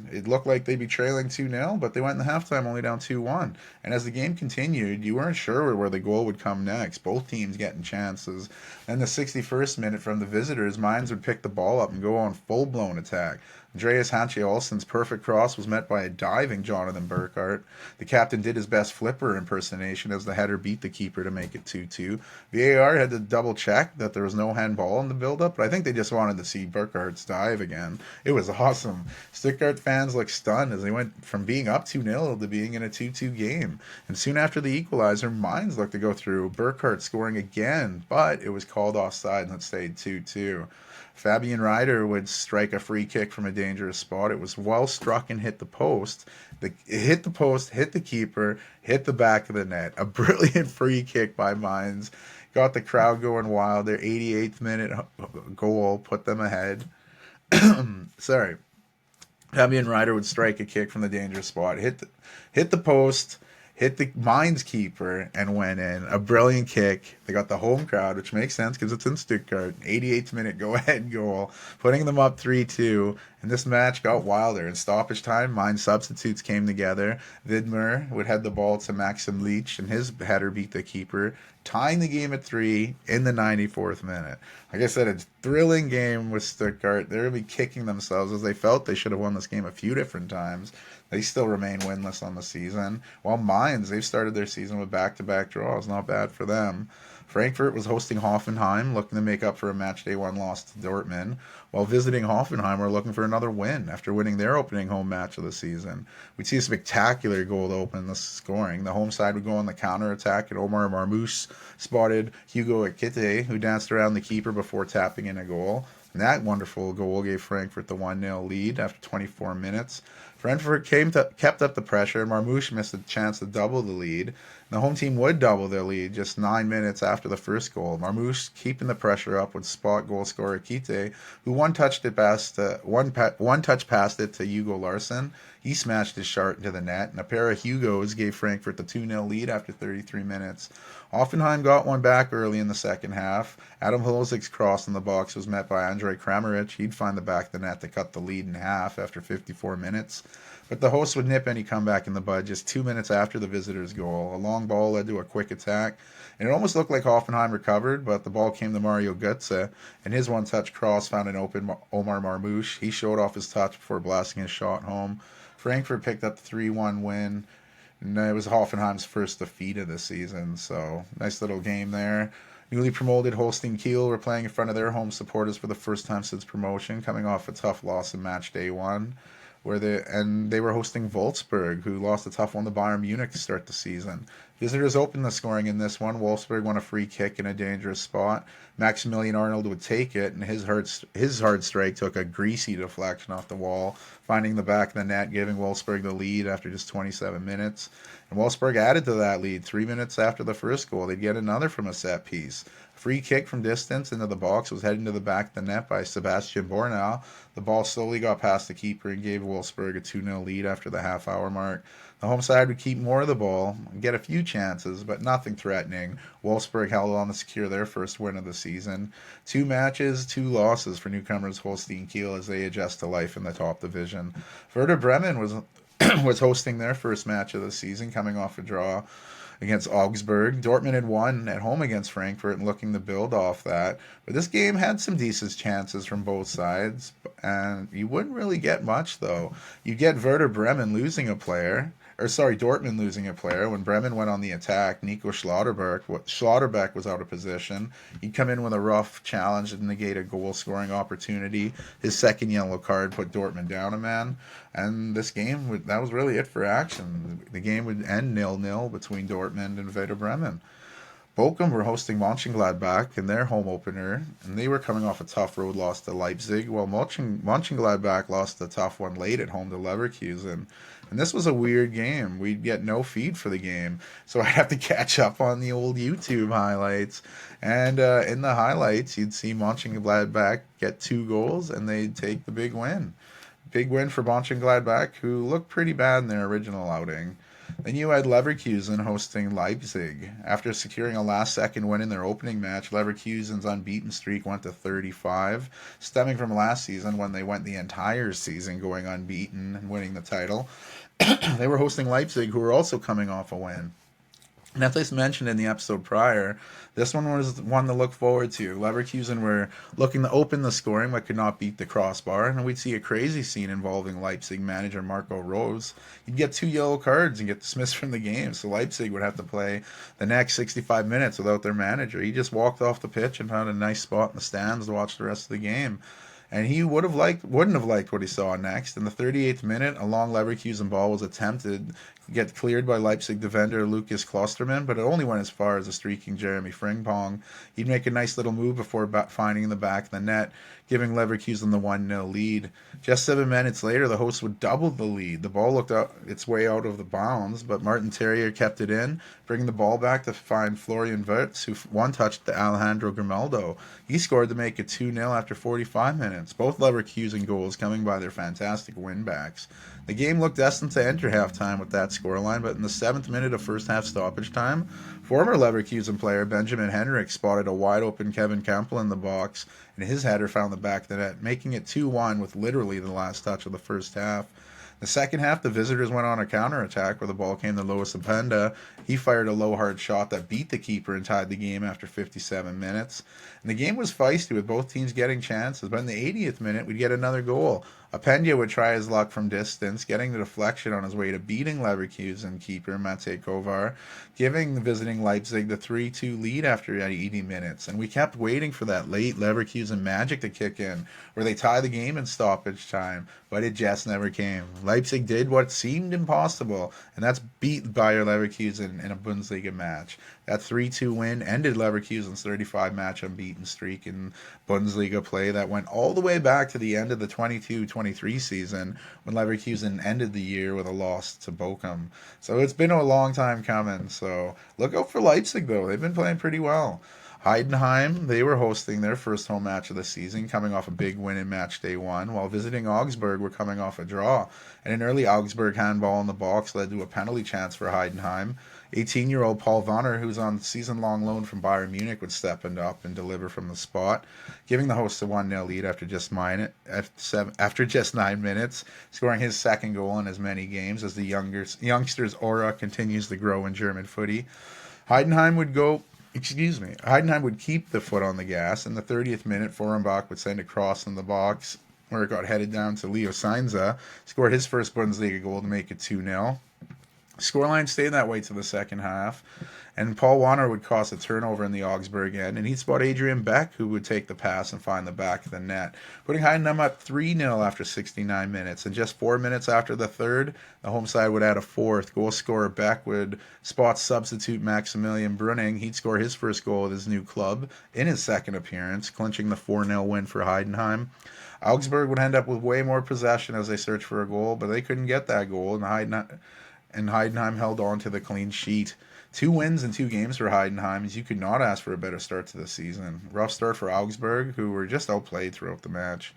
it looked like they'd be trailing 2-0, but they went in the halftime only down 2-1. And as the game continued, you weren't sure where the goal would come next. Both teams getting chances. And the 61st minute from the visitors, Mainz would pick the ball up and go on full-blown attack. Andreas Hanche Olsen's perfect cross was met by a diving Jonathan Burkhardt. The captain did his best flipper impersonation as the header beat the keeper to make it 2-2. VAR had to double check that there was no handball in the build-up, but I think they just wanted to see Burkhardt's dive again. It was awesome. Stuttgart fans looked stunned as they went from being up 2-0 to being in a 2-2 game. And soon after the equalizer, Mainz looked to go through, Burkhardt scoring again, but it was called offside and it stayed 2-2. Fabian Rieder would strike a free kick from a dangerous spot. It was well struck and hit the post. It hit the post, hit the keeper, hit the back of the net. A brilliant free kick by Mainz. Got the crowd going wild. Their 88th minute goal put them ahead. Sorry. Fabian Rieder would strike a kick from the dangerous spot, hit the post, hit the Mainz keeper, and went in. A brilliant kick. They got the home crowd, which makes sense because it's in Stuttgart. 88th minute go-ahead goal, putting them up 3-2. And this match got wilder. In stoppage time, Mainz substitutes came together. Widmer would head the ball to Maxim Leach, and his header beat the keeper, tying the game at 3 in the 94th minute. Like I said, it's a thrilling game with Stuttgart. They're going to be kicking themselves as they felt they should have won this game a few different times. They still remain winless on the season. While Mainz, they've started their season with back-to-back draws. Not bad for them. Frankfurt was hosting Hoffenheim, looking to make up for a matchday 1 loss to Dortmund, while visiting Hoffenheim were looking for another win after winning their opening home match of the season. We'd see a spectacular goal to open the scoring. The home side would go on the counter-attack, and Omar Marmoush spotted Hugo Ekitike, who danced around the keeper before tapping in a goal. And that wonderful goal gave Frankfurt the 1-0 lead after 24 minutes. Frankfurt kept up the pressure. Marmoush missed a chance to double the lead. The home team would double their lead just 9 minutes after the first goal. Marmoush, keeping the pressure up, would spot goal scorer Ekitike, who one touch passed it to Hugo Larsson. He smashed his shot into the net, and a pair of Hugos gave Frankfurt the 2-0 lead after 33 minutes. Hoffenheim got one back early in the second half. Adam Holzig's cross in the box was met by Andrej Kramaric. He'd find the back of the net to cut the lead in half after 54 minutes. But the hosts would nip any comeback in the bud just 2 minutes after the visitors' goal. A long ball led to a quick attack, and it almost looked like Hoffenheim recovered, but the ball came to Mario Götze, and his one-touch cross found an open Omar Marmoush. He showed off his touch before blasting his shot home. Frankfurt picked up the 3-1 win. And it was Hoffenheim's first defeat of the season, so nice little game there. Newly promoted Holstein Kiel were playing in front of their home supporters for the first time since promotion, coming off a tough loss in match day 1. They were hosting Wolfsburg, who lost a tough one to Bayern Munich to start the season. Visitors opened the scoring in this one. Wolfsburg won a free kick in a dangerous spot. Maximilian Arnold would take it, and his hard strike took a greasy deflection off the wall, finding the back of the net, giving Wolfsburg the lead after just 27 minutes. And Wolfsburg added to that lead 3 minutes after the first goal. They'd get another from a set piece. Free kick from distance into the box was heading to the back of the net by Sebastian Bornau. The ball slowly got past the keeper and gave Wolfsburg a 2-0 lead after the half-hour mark. The home side would keep more of the ball and get a few chances, but nothing threatening. Wolfsburg held on to secure their first win of the season. 2 matches, 2 losses for newcomers Holstein Kiel as they adjust to life in the top division. Werder Bremen was hosting their first match of the season, coming off a draw against Augsburg. Dortmund had won at home against Frankfurt and looking to build off that. But this game had some decent chances from both sides, and you wouldn't really get much, though. You get Dortmund losing a player when Bremen went on the attack. Nico Schlotterbeck was out of position. He'd come in with a rough challenge to negate a goal-scoring opportunity. His second yellow card put Dortmund down a man. And this game, that was really it for action. The game would end 0-0 between Dortmund and Werder Bremen. Bochum were hosting Mönchengladbach in their home opener, and they were coming off a tough road loss to Leipzig, while Mönchengladbach lost a tough one late at home to Leverkusen. And this was a weird game. We'd get no feed for the game, so I'd have to catch up on the old YouTube highlights. And in the highlights, you'd see Mönchengladbach get 2 goals, and they'd take the big win. Big win for Mönchengladbach, who looked pretty bad in their original outing. Then you had Leverkusen hosting Leipzig. After securing a last-second win in their opening match, Leverkusen's unbeaten streak went to 35, stemming from last season when they went the entire season going unbeaten and winning the title. They were hosting Leipzig, who were also coming off a win. And as I mentioned in the episode prior, this one was one to look forward to. Leverkusen were looking to open the scoring but could not beat the crossbar, and we'd see a crazy scene involving Leipzig manager Marco Rose. He'd get 2 yellow cards and get dismissed from the game, so Leipzig would have to play the next 65 minutes without their manager. He just walked off the pitch and found a nice spot in the stands to watch the rest of the game. and he wouldn't have liked what he saw next. In the 38th minute, a long Leverkusen ball was attempted to get cleared by Leipzig defender Lucas Klosterman, but it only went as far as a streaking Jeremy Frimpong. He'd make a nice little move before finding in the back of the net, giving Leverkusen the 1-0 lead. Just 7 minutes later, the hosts would double the lead. The ball looked its way out of the bounds, but Martin Terrier kept it in, bringing the ball back to find Florian Wirtz, who one-touched to Alejandro Grimaldo. He scored to make it 2-0 after 45 minutes, both Leverkusen goals coming by their fantastic win-backs. The game looked destined to enter halftime with that scoreline, but in the 7th minute of first-half stoppage time, former Leverkusen player Benjamin Henrik spotted a wide-open Kevin Campbell in the box, and his header found the back of the net, making it 2-1 with literally the last touch of the first half. The second half, the visitors went on a counterattack where the ball came to Lois Openda. He fired a low, hard shot that beat the keeper and tied the game after 57 minutes. And the game was feisty with both teams getting chances, but in the 80th minute, we'd get another goal. Openda would try his luck from distance, getting the deflection on his way to beating Leverkusen keeper Matej Kovar, giving the visiting Leipzig the 3-2 lead after 80 minutes. And we kept waiting for that late Leverkusen magic to kick in, where they tie the game in stoppage time, but it just never came. Leipzig did what seemed impossible, and that's beat Bayer Leverkusen in a Bundesliga match. That 3-2 win ended Leverkusen's 35-match unbeaten streak in Bundesliga play that went all the way back to the end of the 22-23 season when Leverkusen ended the year with a loss to Bochum. So it's been a long time coming. So look out for Leipzig, though. They've been playing pretty well. Heidenheim, they were hosting their first home match of the season, coming off a big win in match day 1, while visiting Augsburg were coming off a draw. And an early Augsburg handball in the box led to a penalty chance for Heidenheim. 18-year-old Paul Wanner, who's on season-long loan from Bayern Munich, would step up and deliver from the spot, giving the hosts a 1-0 lead after just 9 minutes, scoring his second goal in as many games as the youngster's aura continues to grow in German footy. Heidenheim would keep the foot on the gas. In the 30th minute, Forenbach would send a cross in the box where it got headed down to Leo Sainza, scored his first Bundesliga goal to make it 2-0. Scoreline stayed that way to the second half, and Paul Wanner would cause a turnover in the Augsburg end, and he'd spot Adrian Beck, who would take the pass and find the back of the net, putting Heidenheim up 3-0 after 69 minutes. And just 4 minutes after the third, the home side would add a fourth. Goal scorer Beck would spot substitute Maximilian Brunning. He'd score his first goal with his new club in his second appearance, clinching the 4-0 win for Heidenheim. Augsburg would end up with way more possession as they searched for a goal, but they couldn't get that goal, and Heidenheim held on to the clean sheet. 2 wins in 2 games for Heidenheim, as you could not ask for a better start to the season. Rough start for Augsburg, who were just outplayed throughout the match.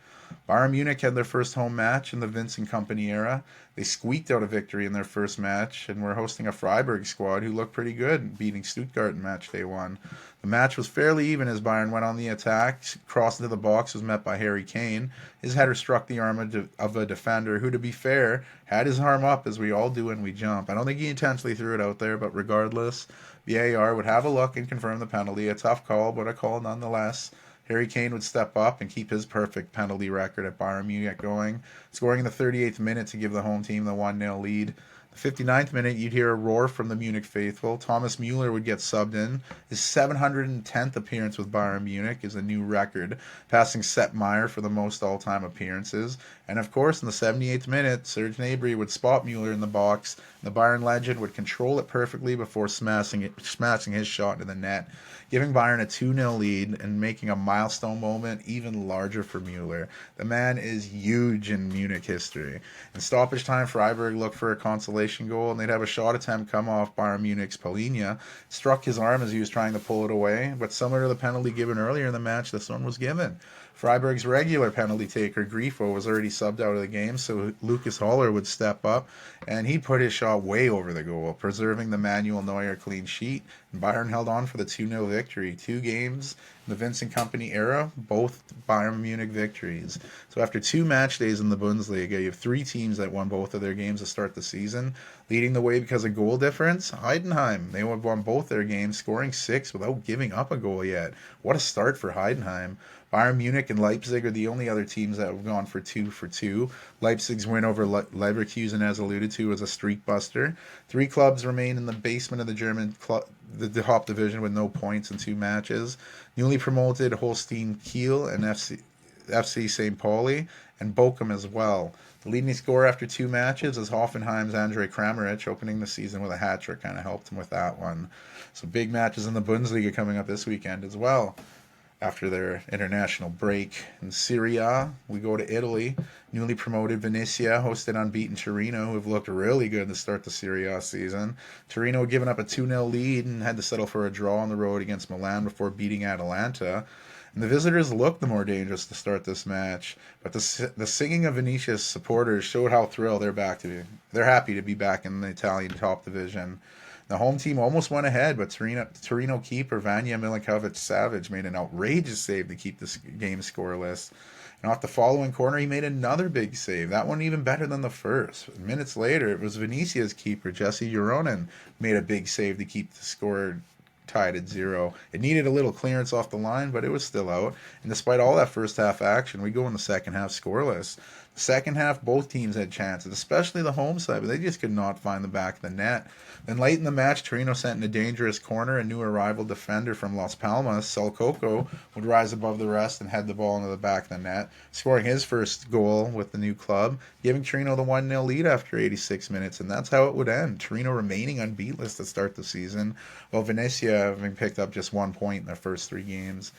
Bayern Munich had their first home match in the Vincent Kompany era. They squeaked out a victory in their first match and were hosting a Freiburg squad who looked pretty good, beating Stuttgart in match day 1. The match was fairly even as Bayern went on the attack. Crossed into the box was met by Harry Kane. His header struck the arm of a defender who, to be fair, had his arm up as we all do when we jump. I don't think he intentionally threw it out there, but regardless, VAR would have a look and confirm the penalty. A tough call, but a call nonetheless. Harry Kane would step up and keep his perfect penalty record at Bayern Munich going, scoring in the 38th minute to give the home team the 1-0 lead. The 59th minute, you'd hear a roar from the Munich faithful. Thomas Müller would get subbed in. His 710th appearance with Bayern Munich is a new record, passing Sepp Maier for the most all-time appearances. And of course, in the 78th minute, Serge Gnabry would spot Müller in the box. The Bayern legend would control it perfectly before smashing his shot into the net, giving Bayern a 2-0 lead and making a milestone moment even larger for Müller. The man is huge in Munich history. In stoppage time, Freiburg looked for a consolation goal, and they'd have a shot attempt come off Bayern Munich's Palhinha. Struck his arm as he was trying to pull it away, but similar to the penalty given earlier in the match, this one was given. Freiburg's regular penalty taker, Grifo, was already subbed out of the game, so Lucas Haller would step up, and he put his shot way over the goal, preserving the Manuel Neuer clean sheet. And Bayern held on for the 2-0 victory. 2 games in the Vincent Kompany era, both Bayern Munich victories. So after 2 match days in the Bundesliga, you have 3 teams that won both of their games to start the season. Leading the way because of goal difference, Heidenheim. They have won both their games, scoring 6 without giving up a goal yet. What a start for Heidenheim. Bayern Munich and Leipzig are the only other teams that have gone for 2. Leipzig's win over Leverkusen, as alluded to, was a streak buster. 3 clubs remain in the basement of the German the top division with no points in 2 matches. Newly promoted Holstein Kiel and FC St. Pauli, and Bochum as well. The leading scorer after 2 matches is Hoffenheim's Andre Kramaric, opening the season with a hat-trick. Kind of helped him with that one. So big matches in the Bundesliga coming up this weekend as well. After their international break. In Serie A, we go to Italy. Newly promoted Venezia hosted unbeaten Torino, who have looked really good to start the Serie A season. Torino had given up a 2-0 lead and had to settle for a draw on the road against Milan before beating Atalanta. And the visitors looked the more dangerous to start this match, but the singing of Venetia's supporters showed how thrilled they're happy to be back in the Italian top division. The home team almost went ahead, but Torino keeper Vanja Milinkovic-Savic made an outrageous save to keep this game scoreless. And off the following corner, he made another big save. That one even better than the first. Minutes later, it was Venetia's keeper, Jesse Joronen, made a big save to keep the score tied at 0. It needed a little clearance off the line, but it was still out. And despite all that first half action, we go in the second half scoreless. The second half, both teams had chances, especially the home side, but they just could not find the back of the net. Then late in the match, Torino sent in a dangerous corner. A new arrival defender from Las Palmas, Sol Coco, would rise above the rest and head the ball into the back of the net, scoring his first goal with the new club, giving Torino the 1-0 lead after 86 minutes, and that's how it would end. Torino remaining unbeatless to start the season, while Venezia having picked up just 1 point in their first 3 games.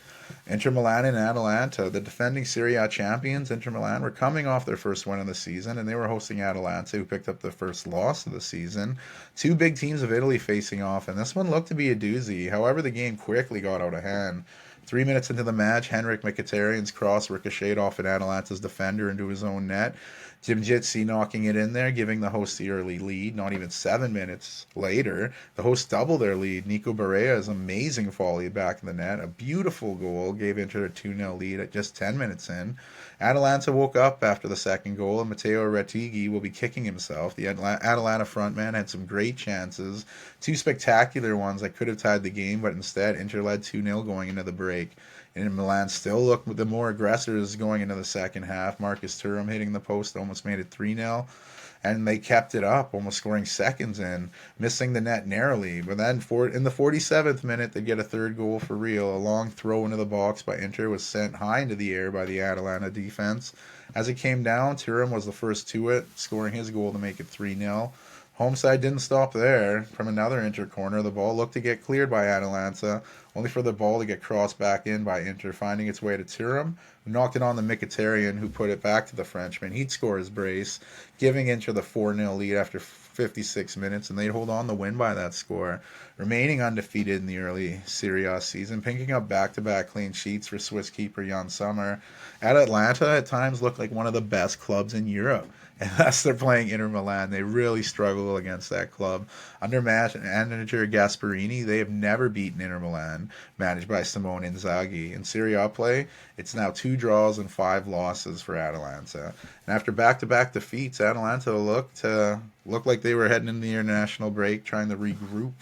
Inter Milan and Atalanta, the defending Serie A champions, Inter Milan, were coming off their first win of the season, and they were hosting Atalanta, who picked up their first loss of the season. 2 big teams of Italy facing off, and this one looked to be a doozy. However, the game quickly got out of hand. 3 minutes into the match, Henrik Mkhitaryan's cross ricocheted off an Atalanta's defender into his own net. Jimjitsi knocking it in there, giving the hosts the early lead. Not even 7 minutes later, the hosts double their lead. Nico Barrea's amazing volley back in the net. A beautiful goal gave Inter a 2-0 lead at just 10 minutes in. Atalanta woke up after the second goal, and Matteo Retigui will be kicking himself. The Atalanta frontman had some great chances, 2 spectacular ones that could have tied the game, but instead Inter led 2-0 going into the break. And Milan still looked the more aggressors going into the second half. Marcus Thuram hitting the post almost made it 3-0. And they kept it up, almost scoring seconds in, missing the net narrowly. But then in the 47th minute, they get a third goal for real. A long throw into the box by Inter was sent high into the air by the Atalanta defense. As it came down, Thuram was the first to it, scoring his goal to make it 3-0. Home side didn't stop there. From another Inter corner, the ball looked to get cleared by Atalanta, only for the ball to get crossed back in by Inter, finding its way to Thuram, who knocked it on the Mkhitaryan, who put it back to the Frenchman. He'd score his brace, giving Inter the 4-0 lead after 56 minutes, and they'd hold on to win by that score, remaining undefeated in the early Serie A season, picking up back-to-back clean sheets for Swiss keeper Jan Sommer. Atalanta at times looked like one of the best clubs in Europe. Unless they're playing Inter Milan, they really struggle against that club. Under manager Gasperini, they have never beaten Inter Milan, managed by Simone Inzaghi. In Serie A play, it's now 2 draws and 5 losses for Atalanta. And after back-to-back defeats, Atalanta looked like they were heading into the international break, trying to regroup,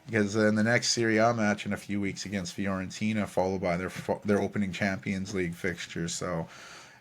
because in the next Serie A match in a few weeks against Fiorentina, followed by their opening Champions League fixture. So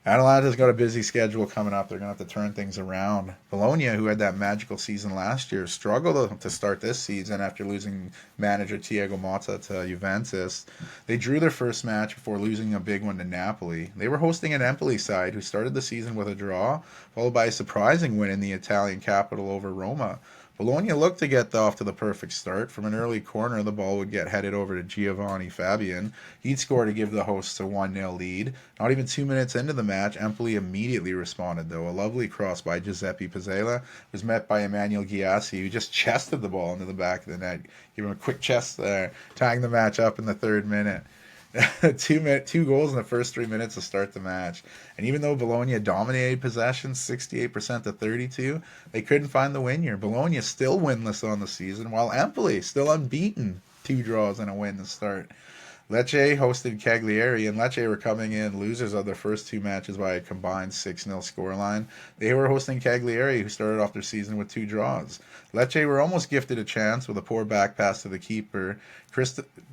Atalanta's got a busy schedule coming up. They're going to have to turn things around. Bologna, who had that magical season last year, struggled to start this season after losing manager Thiago Motta to Juventus. They drew their first match before losing a big one to Napoli. They were hosting an Empoli side who started the season with a draw, followed by a surprising win in the Italian capital over Roma. Bologna looked to get off to the perfect start. From an early corner, the ball would get headed over to Giovanni Fabian. He'd score to give the hosts a 1-0 lead. Not even 2 minutes into the match, Empoli immediately responded, though. A lovely cross by Giuseppe Pizzella was met by Emmanuel Giassi, who just chested the ball into the back of the net. Give him a quick chest there, tying the match up in the 3rd minute. 2 goals in the first 3 minutes to start the match. And even though Bologna dominated possession 68% to 32%, they couldn't find the win here. Bologna still winless on the season, while Empoli still unbeaten. 2 draws and a win to start. Lecce hosted Cagliari, and Lecce were coming in losers of their first 2 matches by a combined 6-0 scoreline. They were hosting Cagliari, who started off their season with 2 draws. Lecce were almost gifted a chance with a poor back pass to the keeper.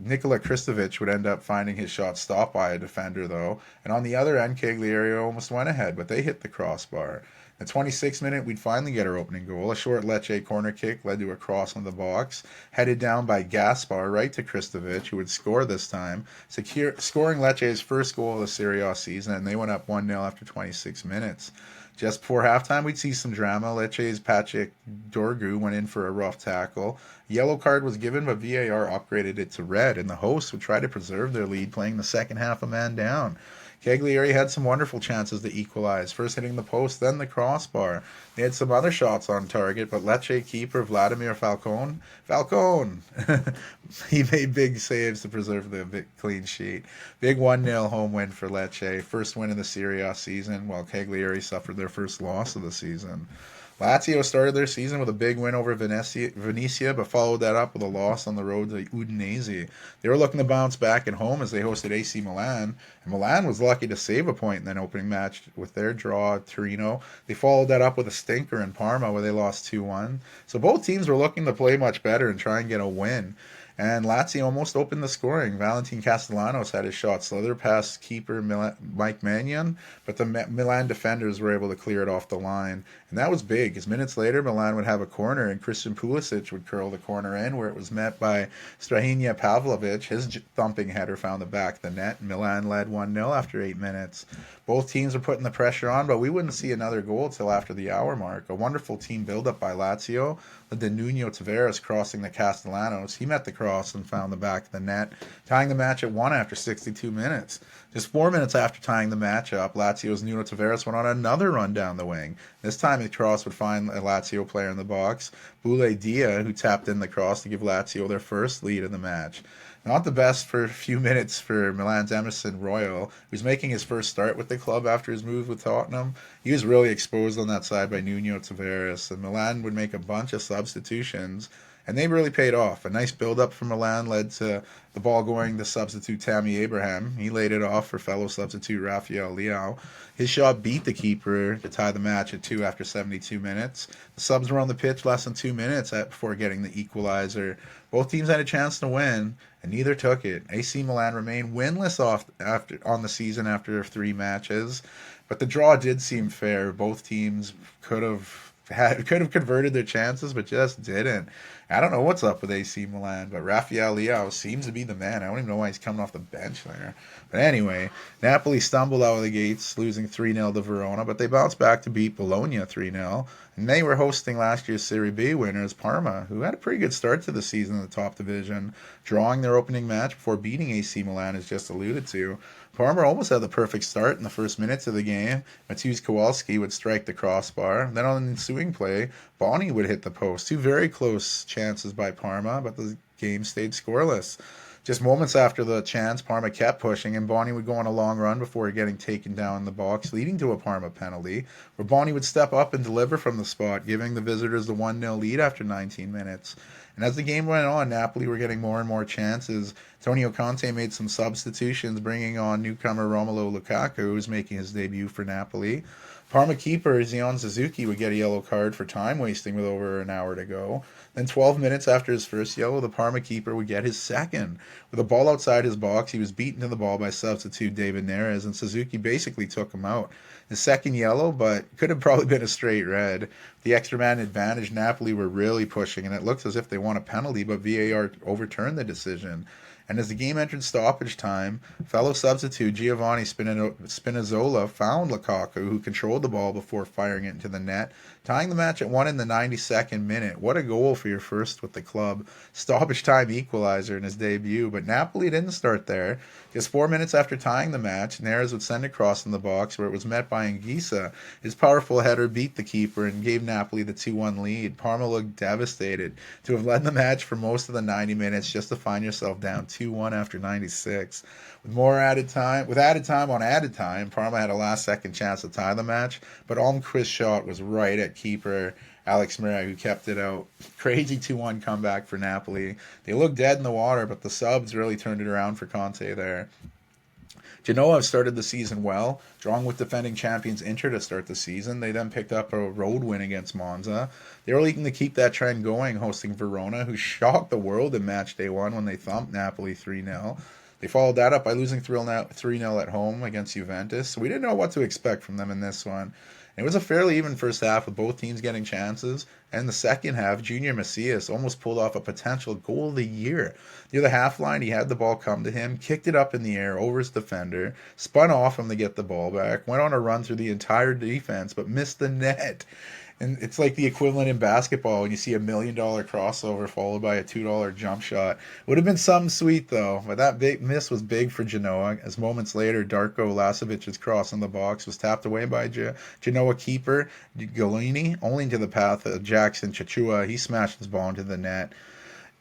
Nikola Kristovic would end up finding his shot stopped by a defender, though. And on the other end, Cagliari almost went ahead, but they hit the crossbar. The 26th minute, we'd finally get our opening goal. A short Lecce corner kick led to a cross on the box, headed down by Gaspar right to Kristovic, who would score this time, scoring Lecce's first goal of the Serie A season, and they went up 1-0 after 26 minutes. Just before halftime, we'd see some drama. Lecce's Patrick Dorgu went in for a rough tackle. Yellow card was given, but VAR upgraded it to red, and the hosts would try to preserve their lead, playing the second half a man down. Cagliari had some wonderful chances to equalize, first hitting the post, then the crossbar. They had some other shots on target, but Lecce keeper Vladimir Falcone, he made big saves to preserve the clean sheet. Big 1-0 home win for Lecce, first win in the Serie A season, while Cagliari suffered their first loss of the season. Lazio started their season with a big win over Venezia, but followed that up with a loss on the road to Udinese. They were looking to bounce back at home as they hosted AC Milan, and Milan was lucky to save a point in that opening match with their draw at Torino. They followed that up with a stinker in Parma where they lost 2-1. So both teams were looking to play much better and try and get a win. And Lazio almost opened the scoring. Valentin Castellanos had his shot slither past keeper Mike Mannion, but the Milan defenders were able to clear it off the line. And that was big, as minutes later, Milan would have a corner, and Christian Pulisic would curl the corner in, where it was met by Strahinja Pavlovic. His thumping header found the back of the net, and Milan led 1-0 after 8 minutes. Both teams were putting the pressure on, but we wouldn't see another goal till after the hour mark. A wonderful team build-up by Lazio, led to Nuno Tavares crossing the Castellanos. He met the cross and found the back of the net, tying the match at 1 after 62 minutes. Just 4 minutes after tying the match up, Lazio's Nuno Tavares went on another run down the wing. This time the cross would find a Lazio player in the box, Boulaye Dia, who tapped in the cross to give Lazio their first lead in the match. Not the best for a few minutes for Milan's Emerson Royal, who's making his first start with the club after his move with Tottenham. He was really exposed on that side by Nuno Tavares, and Milan would make a bunch of substitutions, and they really paid off. A nice build-up from Milan led to the ball going to substitute Tammy Abraham. He laid it off for fellow substitute Rafael Leao. His shot beat the keeper to tie the match at 2 after 72 minutes. The subs were on the pitch less than 2 minutes before getting the equalizer. Both teams had a chance to win, and neither took it. AC Milan remained winless on the season after 3 matches, but the draw did seem fair. Both teams could have converted their chances, but just didn't. I don't know what's up with AC Milan, but Rafael Leao seems to be the man. I don't even know why he's coming off the bench there. But anyway, Napoli stumbled out of the gates, losing 3-0 to Verona, but they bounced back to beat Bologna 3-0. And they were hosting last year's Serie B winners, Parma, who had a pretty good start to the season in the top division, drawing their opening match before beating AC Milan, as just alluded to. Parma almost had the perfect start in the first minutes of the game. Mateusz Kowalski would strike the crossbar. Then on the ensuing play, Boni would hit the post. 2 very close chances by Parma, but the game stayed scoreless. Just moments after the chance, Parma kept pushing, and Boni would go on a long run before getting taken down in the box, leading to a Parma penalty, where Boni would step up and deliver from the spot, giving the visitors the 1-0 lead after 19 minutes. And as the game went on, Napoli were getting more and more chances. Antonio Conte made some substitutions, bringing on newcomer Romelu Lukaku, who was making his debut for Napoli. Parma keeper Zion Suzuki would get a yellow card for time wasting with over an hour to go. Then 12 minutes after his first yellow, the Parma keeper would get his second. With a ball outside his box, he was beaten to the ball by substitute David Neres, and Suzuki basically took him out. His second yellow, but could have probably been a straight red. The extra man advantage, Napoli were really pushing, and it looks as if they won a penalty, but VAR overturned the decision. And as the game entered stoppage time, fellow substitute Giovanni Spinazzola found Lukaku, who controlled the ball before firing it into the net, tying the match at 1 in the 92nd minute. What a goal for your first with the club. Stoppage time equalizer in his debut, but Napoli didn't start there. Just 4 minutes after tying the match, Neres would send a cross in the box where it was met by Anguissa. His powerful header beat the keeper and gave Napoli the 2-1 lead. Parma looked devastated to have led the match for most of the 90 minutes just to find yourself down 2-1 after 96. With added time, Parma had a last-second chance to tie the match, but Almquist's shot was right at keeper Alex Murray, who kept it out. Crazy 2-1 comeback for Napoli. They looked dead in the water, but the subs really turned it around for Conte there. Genoa started the season well, drawing with defending champions Inter to start the season. They then picked up a road win against Monza. They were looking to keep that trend going, hosting Verona, who shocked the world in match day 1 when they thumped Napoli 3-0. They followed that up by losing 3-0 at home against Juventus. So we didn't know what to expect from them in this one. And it was a fairly even first half with both teams getting chances. And in the second half, Junior Macias almost pulled off a potential goal of the year. Near the half line, he had the ball come to him, kicked it up in the air over his defender, spun off him to get the ball back, went on a run through the entire defense, but missed the net. And it's like the equivalent in basketball when you see $1 million crossover followed by a $2 jump shot. Would have been something sweet though, but that big miss was big for Genoa. As moments later, Darko Lasovic's cross in the box was tapped away by Genoa keeper Galini, only to the path of Jackson Chachua. He smashed his ball into the net,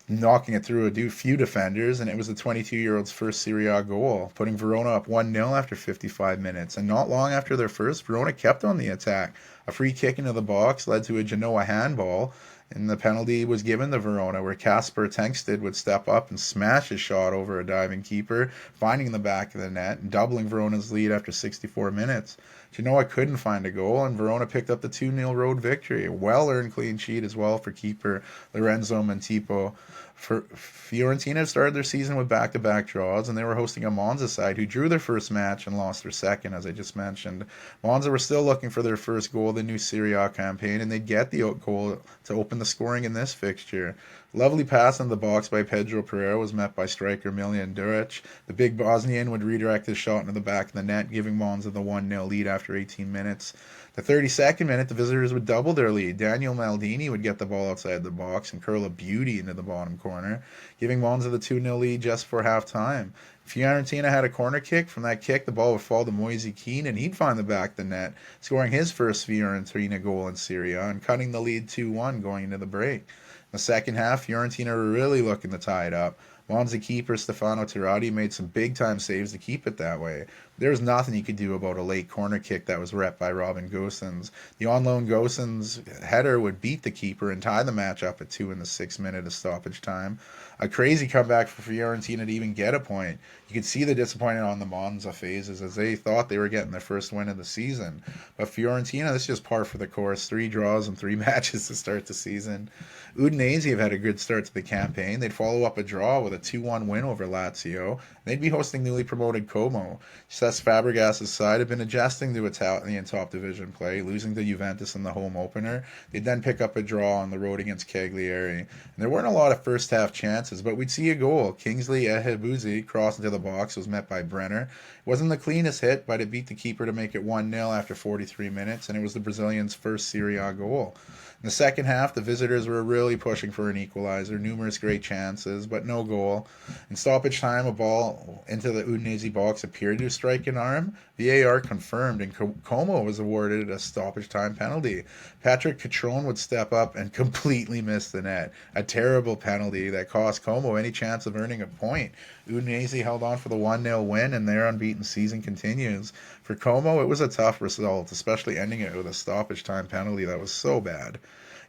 knocking it through a few defenders, and it was the 22-year-old's first Serie A goal, putting Verona up 1-0 after 55 minutes. And not long after their first, Verona kept on the attack. A free kick into the box led to a Genoa handball, and the penalty was given to Verona, where Kasper Tengsted would step up and smash his shot over a diving keeper, finding the back of the net and doubling Verona's lead after 64 minutes. Genoa couldn't find a goal, and Verona picked up the 2-0 road victory. A well-earned clean sheet as well for keeper Lorenzo Mantipo. Fiorentina started their season with back-to-back draws, and they were hosting a Monza side who drew their first match and lost their second, as I just mentioned. Monza were still looking for their first goal of the new Serie A campaign, and they'd get the goal to open the scoring in this fixture. Lovely pass in the box by Pedro Pereira was met by striker Miljan Duric. The big Bosnian would redirect his shot into the back of the net, giving Monza the 1-0 lead after 18 minutes. The 32nd minute, the visitors would double their lead. Daniel Maldini would get the ball outside the box and curl a beauty into the bottom corner, giving Monza the 2-0 lead just for half-time. Fiorentina had a corner kick. From that kick, the ball would fall to Moise Keane, and he'd find the back of the net, scoring his first Fiorentina goal in Serie A and cutting the lead 2-1 going into the break. In the second half, Fiorentina were really looking to tie it up. Monza keeper Stefano Tirati made some big-time saves to keep it that way. There was nothing you could do about a late corner kick that was repped by Robin Gosens. The on-loan Gosens header would beat the keeper and tie the match up at 2 in the 6th minute of stoppage time. A crazy comeback for Fiorentina to even get a point. You could see the disappointment on the Monza phases as they thought they were getting their first win of the season. But Fiorentina, this is just par for the course. 3 draws and 3 matches to start the season. Udinese have had a good start to the campaign. They'd follow up a draw with a 2-1 win over Lazio. They'd be hosting newly promoted Como. Cesc Fabregas' side had been adjusting to Italian top division play, losing to Juventus in the home opener. They'd then pick up a draw on the road against Cagliari. And there weren't a lot of first half chances, but we'd see a goal. Kingsley Ehebuzi crossed into the box, was met by Brenner. It wasn't the cleanest hit, but it beat the keeper to make it 1-0 after 43 minutes, and it was the Brazilian's first Serie A goal. In the second half, the visitors were really pushing for an equalizer, numerous great chances, but no goal. In stoppage time, a ball into the Udinese box appeared to strike an arm. VAR confirmed, and Como was awarded a stoppage time penalty. Patrick Catrone would step up and completely miss the net. A terrible penalty that cost Como any chance of earning a point. Udinese held on for the 1-0 win, and their unbeaten season continues. For Como, it was a tough result, especially ending it with a stoppage time penalty that was so bad.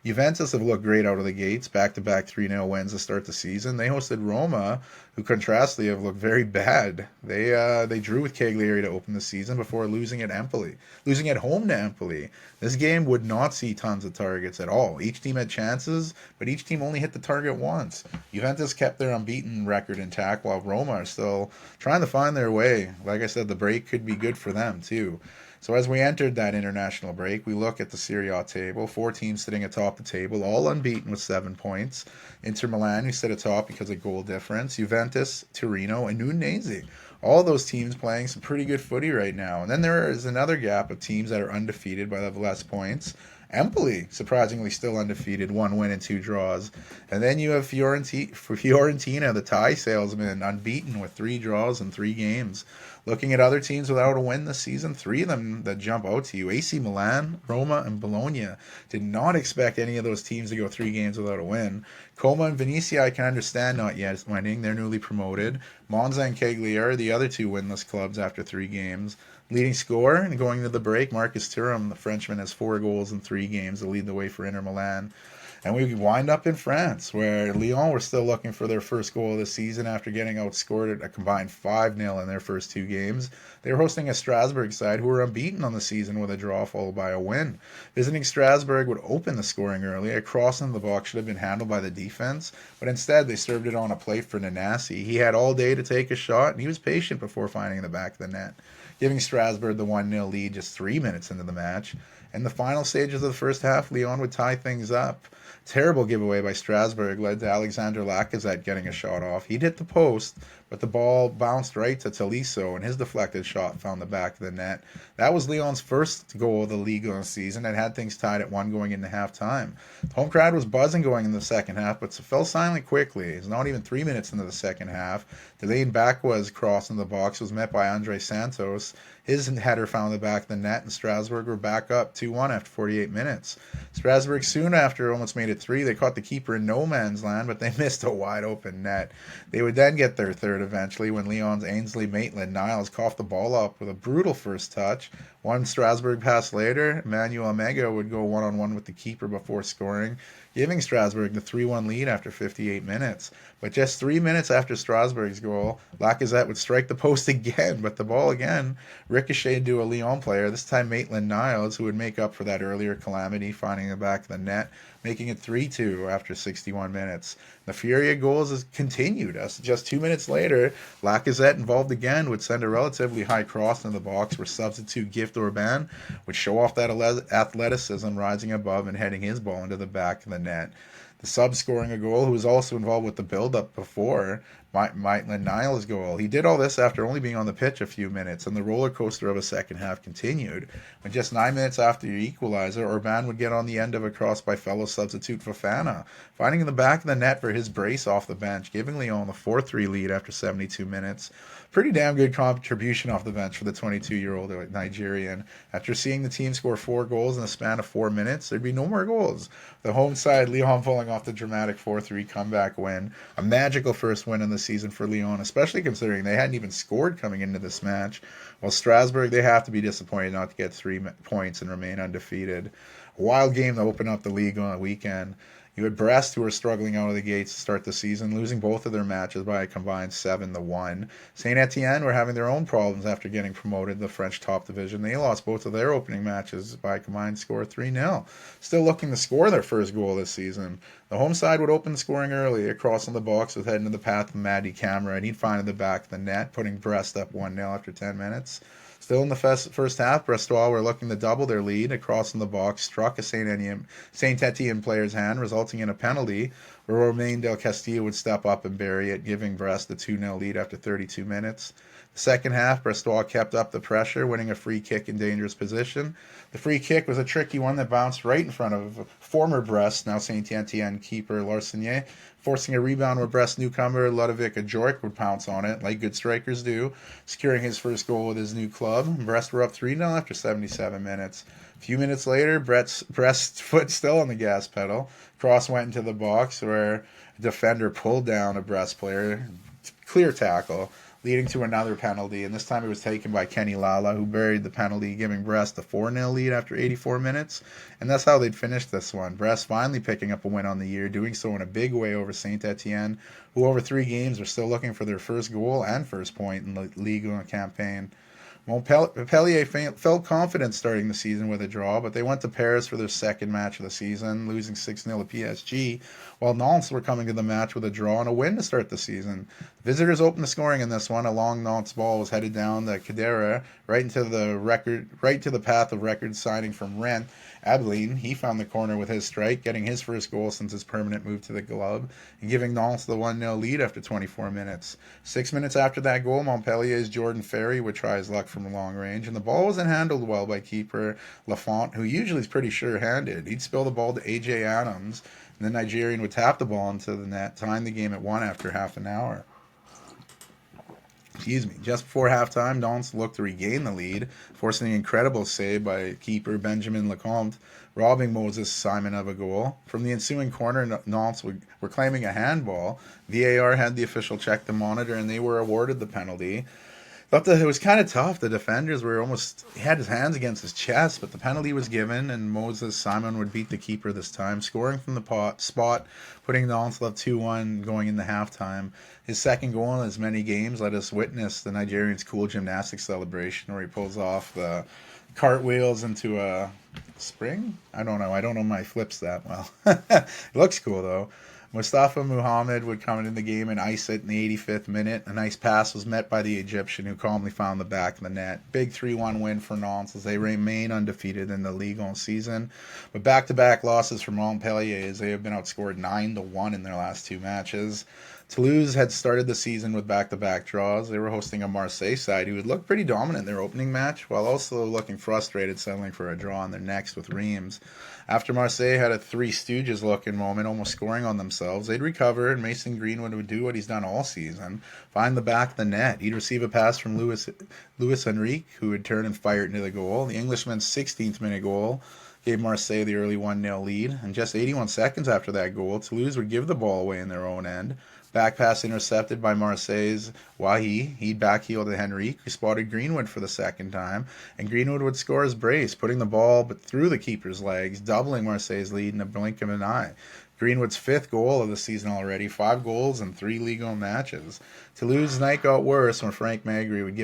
Juventus have looked great out of the gates, back-to-back 3-0 wins to start the season. They hosted Roma, who contrastly have looked very bad. They drew with Cagliari to open the season before losing at home to Empoli. This game would not see tons of targets at all. Each team had chances, but each team only hit the target once. Juventus kept their unbeaten record intact, while Roma are still trying to find their way. Like I said, the break could be good for them, too. So as we entered that international break, we look at the Serie A table. 4 teams sitting atop the table, all unbeaten with 7 points. Inter Milan, who sit atop because of goal difference. Juventus, Torino, and Udinese. All those teams playing some pretty good footy right now. And then there is another gap of teams that are undefeated but have less points. Empoli, surprisingly still undefeated, 1 win and 2 draws. And then you have Fiorentina, the tie salesman, unbeaten with 3 draws and 3 games. Looking at other teams without a win this season, 3 of them that jump out to you. AC Milan, Roma, and Bologna. Did not expect any of those teams to go 3 games without a win. Como and Venezia, I can understand not yet winning. They're newly promoted. Monza and Cagliari, the other 2 winless clubs after 3 games. Leading scorer, and going to the break, Marcus Thuram, the Frenchman, has 4 goals in 3 games to lead the way for Inter Milan. And we wind up in France, where Lyon were still looking for their first goal of the season after getting outscored at a combined 5-0 in their first 2 games. They were hosting a Strasbourg side who were unbeaten on the season with a draw followed by a win. Visiting Strasbourg would open the scoring early. A cross into the box should have been handled by the defense, but instead they served it on a plate for Nanasi. He had all day to take a shot, and he was patient before finding the back of the net, giving Strasbourg the 1-0 lead just 3 minutes into the match. In the final stages of the first half, Lyon would tie things up. Terrible giveaway by Strasbourg led to Alexander Lacazette getting a shot off. He'd hit the post, but the ball bounced right to Tolisso, and his deflected shot found the back of the net. That was Lyon's first goal of the Ligue season and had things tied at 1 going into halftime. The home crowd was buzzing going in the second half, but fell silent quickly. It's not even 3 minutes into the second half. Delayed Baku's cross in the box was met by Andre Santos. His header found the back of the net, and Strasbourg were back up 2-1 after 48 minutes. Strasbourg soon after almost made it 3. They caught the keeper in no man's land, but they missed a wide-open net. They would then get their third eventually when Lyon's Ainsley Maitland-Niles coughed the ball up with a brutal first touch. One Strasbourg pass later, Emmanuel Omega would go one-on-one with the keeper before scoring, giving Strasbourg the 3-1 lead after 58 minutes. But just 3 minutes after Strasbourg's goal, Lacazette would strike the post again, but the ball again ricocheted to a Lyon player, this time Maitland-Niles, who would make up for that earlier calamity, finding the back of the net, making it 3-2 after 61 minutes. The fury of goals has continued as just 2 minutes later, Lacazette, involved again, would send a relatively high cross into the box where substitute Gift Orban would show off that athleticism, rising above and heading his ball into the back of the net. The sub scoring a goal, who was also involved with the build-up before Maitland-Niles' goal. He did all this after only being on the pitch a few minutes, and the roller coaster of a second half continued. When just 9 minutes after your equalizer, Orban would get on the end of a cross by fellow substitute Fofana, finding in the back of the net for his brace off the bench, giving Lyon the 4-3 lead after 72 minutes. Pretty damn good contribution off the bench for the 22-year-old Nigerian. After seeing the team score 4 goals in a span of 4 minutes, there'd be no more goals. The home side, Lyon, pulling off the dramatic 4-3 comeback win. A magical first win in the season for Lyon, especially considering they hadn't even scored coming into this match. While Strasbourg, they have to be disappointed not to get 3 points and remain undefeated. A wild game to open up the league on a weekend. You had Brest, who were struggling out of the gates to start the season, losing both of their matches by a combined 7-1. Saint Etienne were having their own problems after getting promoted to the French top division. They lost both of their opening matches by a combined score 3-0. Still looking to score their first goal this season. The home side would open scoring early. A cross on the box was heading to the path of Mady Camara, and he'd find in the back of the net, putting Brest up 1-0 after 10 minutes. Still in the first half, Brestois were looking to double their lead. A cross in the box struck a Saint Etienne player's hand, resulting in a penalty, where Romain Del Castillo would step up and bury it, giving Brest a 2-0 lead after 32 minutes. The second half, Brestois kept up the pressure, winning a free kick in dangerous position. The free kick was a tricky one that bounced right in front of former Brest, now Saint Etienne keeper Larsonnier, forcing a rebound where Brest newcomer Ludovic Ajorc would pounce on it, like good strikers do, securing his first goal with his new club. Brest were up 3-0 after 77 minutes. A few minutes later, Brest's foot still on the gas pedal. Cross went into the box where a defender pulled down a Brest player. Clear tackle, leading to another penalty, and this time it was taken by Kenny Lala, who buried the penalty, giving Brest a 4-0 lead after 84 minutes. And that's how they'd finished this one. Brest finally picking up a win on the year, doing so in a big way over Saint Etienne, who over 3 games are still looking for their first goal and first point in the Ligue campaign. Montpellier felt confident starting the season with a draw, but they went to Paris for their second match of the season, losing 6-0 to PSG, while Nantes were coming to the match with a draw and a win to start the season. Visitors opened the scoring in this one. A long Nantes ball was headed down the Cadera, right to the path of record signing from Rennes. Abilene, he found the corner with his strike, getting his first goal since his permanent move to the club, and giving Nantes the 1-0 lead after 24 minutes. 6 minutes after that goal, Montpellier's Jordan Ferry would try his luck from long range, and the ball wasn't handled well by keeper Lafont, who usually is pretty sure-handed. He'd spill the ball to A.J. Adams, and the Nigerian would tap the ball into the net, tying the game at 1 after half an hour. Just before halftime, Nantes looked to regain the lead, forcing an incredible save by keeper Benjamin Lecomte, robbing Moses Simon of a goal. From the ensuing corner, Nantes were claiming a handball. VAR had the official check the monitor, and they were awarded the penalty. Thought that it was kind of tough. The defenders he had his hands against his chest, but the penalty was given, and Moses Simon would beat the keeper this time, scoring from the spot, putting Nantes up 2-1 going into halftime. His second goal in as many games let us witness the Nigerian's cool gymnastics celebration, where he pulls off the cartwheels into a spring? I don't know my flips that well. It looks cool, though. Mustafa Muhammad would come into the game and ice it in the 85th minute. A nice pass was met by the Egyptian, who calmly found the back of the net. Big 3-1 win for Nantes as they remain undefeated in the Ligue all season. But back-to-back losses for Montpellier as they have been outscored 9-1 in their last 2 matches. Toulouse had started the season with back-to-back draws. They were hosting a Marseille side who had looked pretty dominant in their opening match, while also looking frustrated, settling for a draw in their next with Reims. After Marseille had a Three Stooges-looking moment, almost scoring on themselves, they'd recover, and Mason Greenwood would do what he's done all season, find the back of the net. He'd receive a pass from Luis Enrique, who would turn and fire it into the goal. The Englishman's 16th-minute goal gave Marseille the early 1-0 lead, and just 81 seconds after that goal, Toulouse would give the ball away in their own end. Back pass intercepted by Marseille's Wahi. He'd backheel to Henrique, who spotted Greenwood for the second time, and Greenwood would score his brace, putting the ball but through the keeper's legs, doubling Marseille's lead in a blink of an eye. Greenwood's 5th goal of the season already, 5 goals in 3 Ligue matches. Toulouse's night got worse when Frank Magri would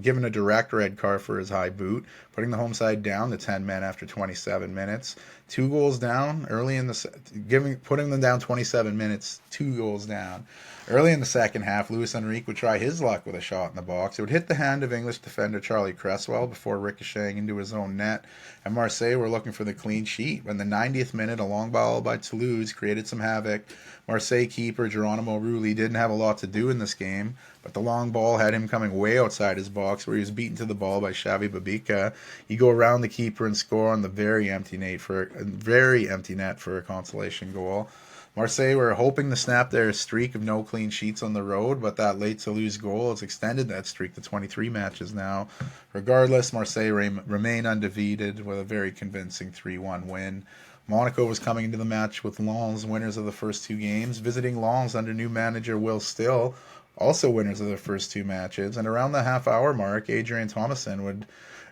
given a direct red card for his high boot, putting the home side down to 10 men after 27 minutes. 2 goals down early in the putting them down 27 minutes, 2 goals down. Early in the second half, Luis Enrique would try his luck with a shot in the box. It would hit the hand of English defender Charlie Cresswell before ricocheting into his own net, and Marseille were looking for the clean sheet. When the 90th minute, a long ball by Toulouse created some havoc. Marseille keeper Geronimo Rulli didn't have a lot to do in this game, but the long ball had him coming way outside his box, where he was beaten to the ball by Xavi Babica. He'd go around the keeper and score on the very empty net for a consolation goal. Marseille were hoping to snap their streak of no clean sheets on the road, but that late Toulouse goal has extended that streak to 23 matches now. Regardless, Marseille remain undefeated with a very convincing 3-1 win. Monaco was coming into the match with Lens, winners of the first 2 games, visiting Lens under new manager Will Still, also winners of their first 2 matches, and around the half-hour mark, Adrian Thomason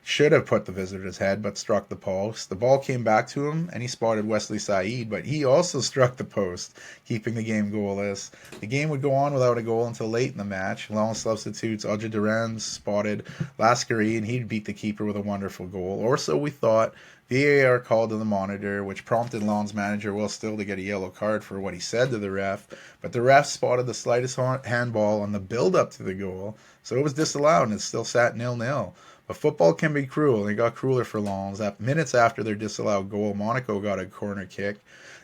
should have put the visitor's head, but struck the post. The ball came back to him, and he spotted Wesley Said, but he also struck the post, keeping the game goalless. The game would go on without a goal until late in the match. Lens substitutes Audrey Durand spotted Lascari, and he'd beat the keeper with a wonderful goal. Or so we thought. VAR called to the monitor, which prompted Lens manager Will Still to get a yellow card for what he said to the ref, but the ref spotted the slightest handball on the build-up to the goal, so it was disallowed, and it still sat 0-0. But football can be cruel, and it got crueler for Lens. Minutes after their disallowed goal, Monaco got a corner kick,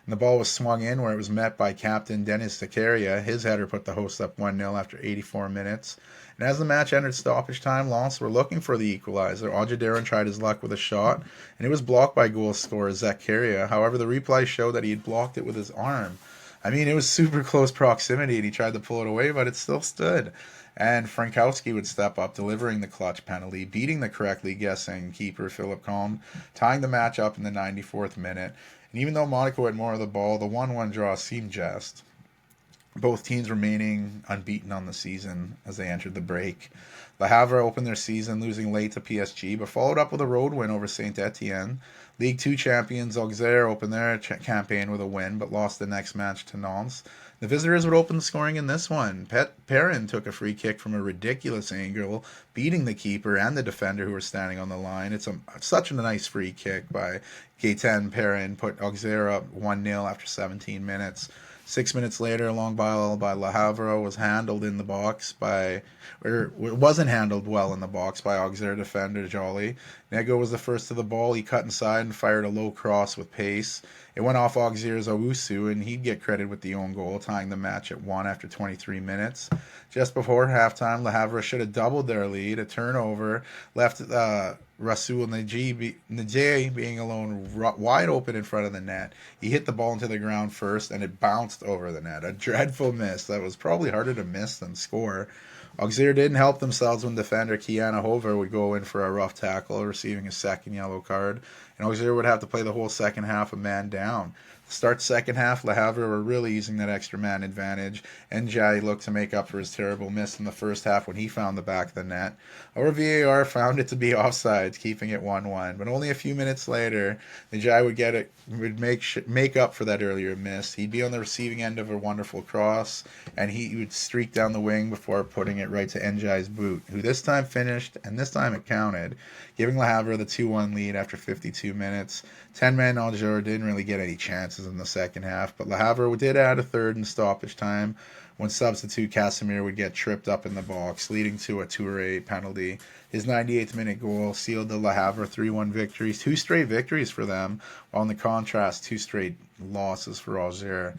and the ball was swung in where it was met by captain Denis Zakaria. His header put the hosts up 1-0 after 84 minutes. And as the match entered stoppage time, Lens were looking for the equalizer. Audrey tried his luck with a shot, and it was blocked by goal scorer Zakaria. However, the replay showed that he had blocked it with his arm. I mean, it was super close proximity, and he tried to pull it away, but it still stood. And Frankowski would step up, delivering the clutch penalty, beating the correctly guessing keeper Philip Combe, tying the match up in the 94th minute. And even though Monaco had more of the ball, the 1-1 draw seemed just. Both teams remaining unbeaten on the season as they entered the break. Le Havre opened their season losing late to PSG, but followed up with a road win over Saint Etienne. Ligue 2 champions Auxerre opened their campaign with a win, but lost the next match to Nantes. The visitors would open the scoring in this one. Perrin took a free kick from a ridiculous angle, beating the keeper and the defender who were standing on the line. It's such a nice free kick by Gaëtan Perrin, put Auxerre up 1-0 after 17 minutes. 6 minutes later, a long ball by Le Havre was handled in the box it wasn't handled well in the box by Auxerre defender Joly. Nego was the first to the ball. He cut inside and fired a low cross with pace. It went off Auxerre's Owusu, and he'd get credit with the own goal, tying the match at 1 after 23 minutes. Just before halftime, Le Havre should have doubled their lead. A turnover left Rasoul Nadji being alone wide open in front of the net. He hit the ball into the ground first, and it bounced over the net. A dreadful miss that was probably harder to miss than score. Auxerre didn't help themselves when defender Kiana Hover would go in for a rough tackle, receiving a second yellow card, and Auxerre would have to play the whole second half a man down. To start second half, Le Havre were really using that extra man advantage, and Ndiaye looked to make up for his terrible miss in the first half when he found the back of the net. Our VAR found it to be offside, keeping it 1-1, but only a few minutes later, Ndiaye would make up for that earlier miss. He'd be on the receiving end of a wonderful cross, and he would streak down the wing before putting it right to Ndiaye's boot, who this time finished, and this time it counted, giving Le Havre the 2-1 lead after 52 minutes. 10-man Auxerre didn't really get any chance chances in the second half. But Le Havre did add a third in stoppage time when substitute Casimir would get tripped up in the box, leading to a Touré penalty. His 98th minute goal sealed the Le Havre 3-1 victories. 2 straight victories for them, while in the contrast, 2 straight losses for Angers.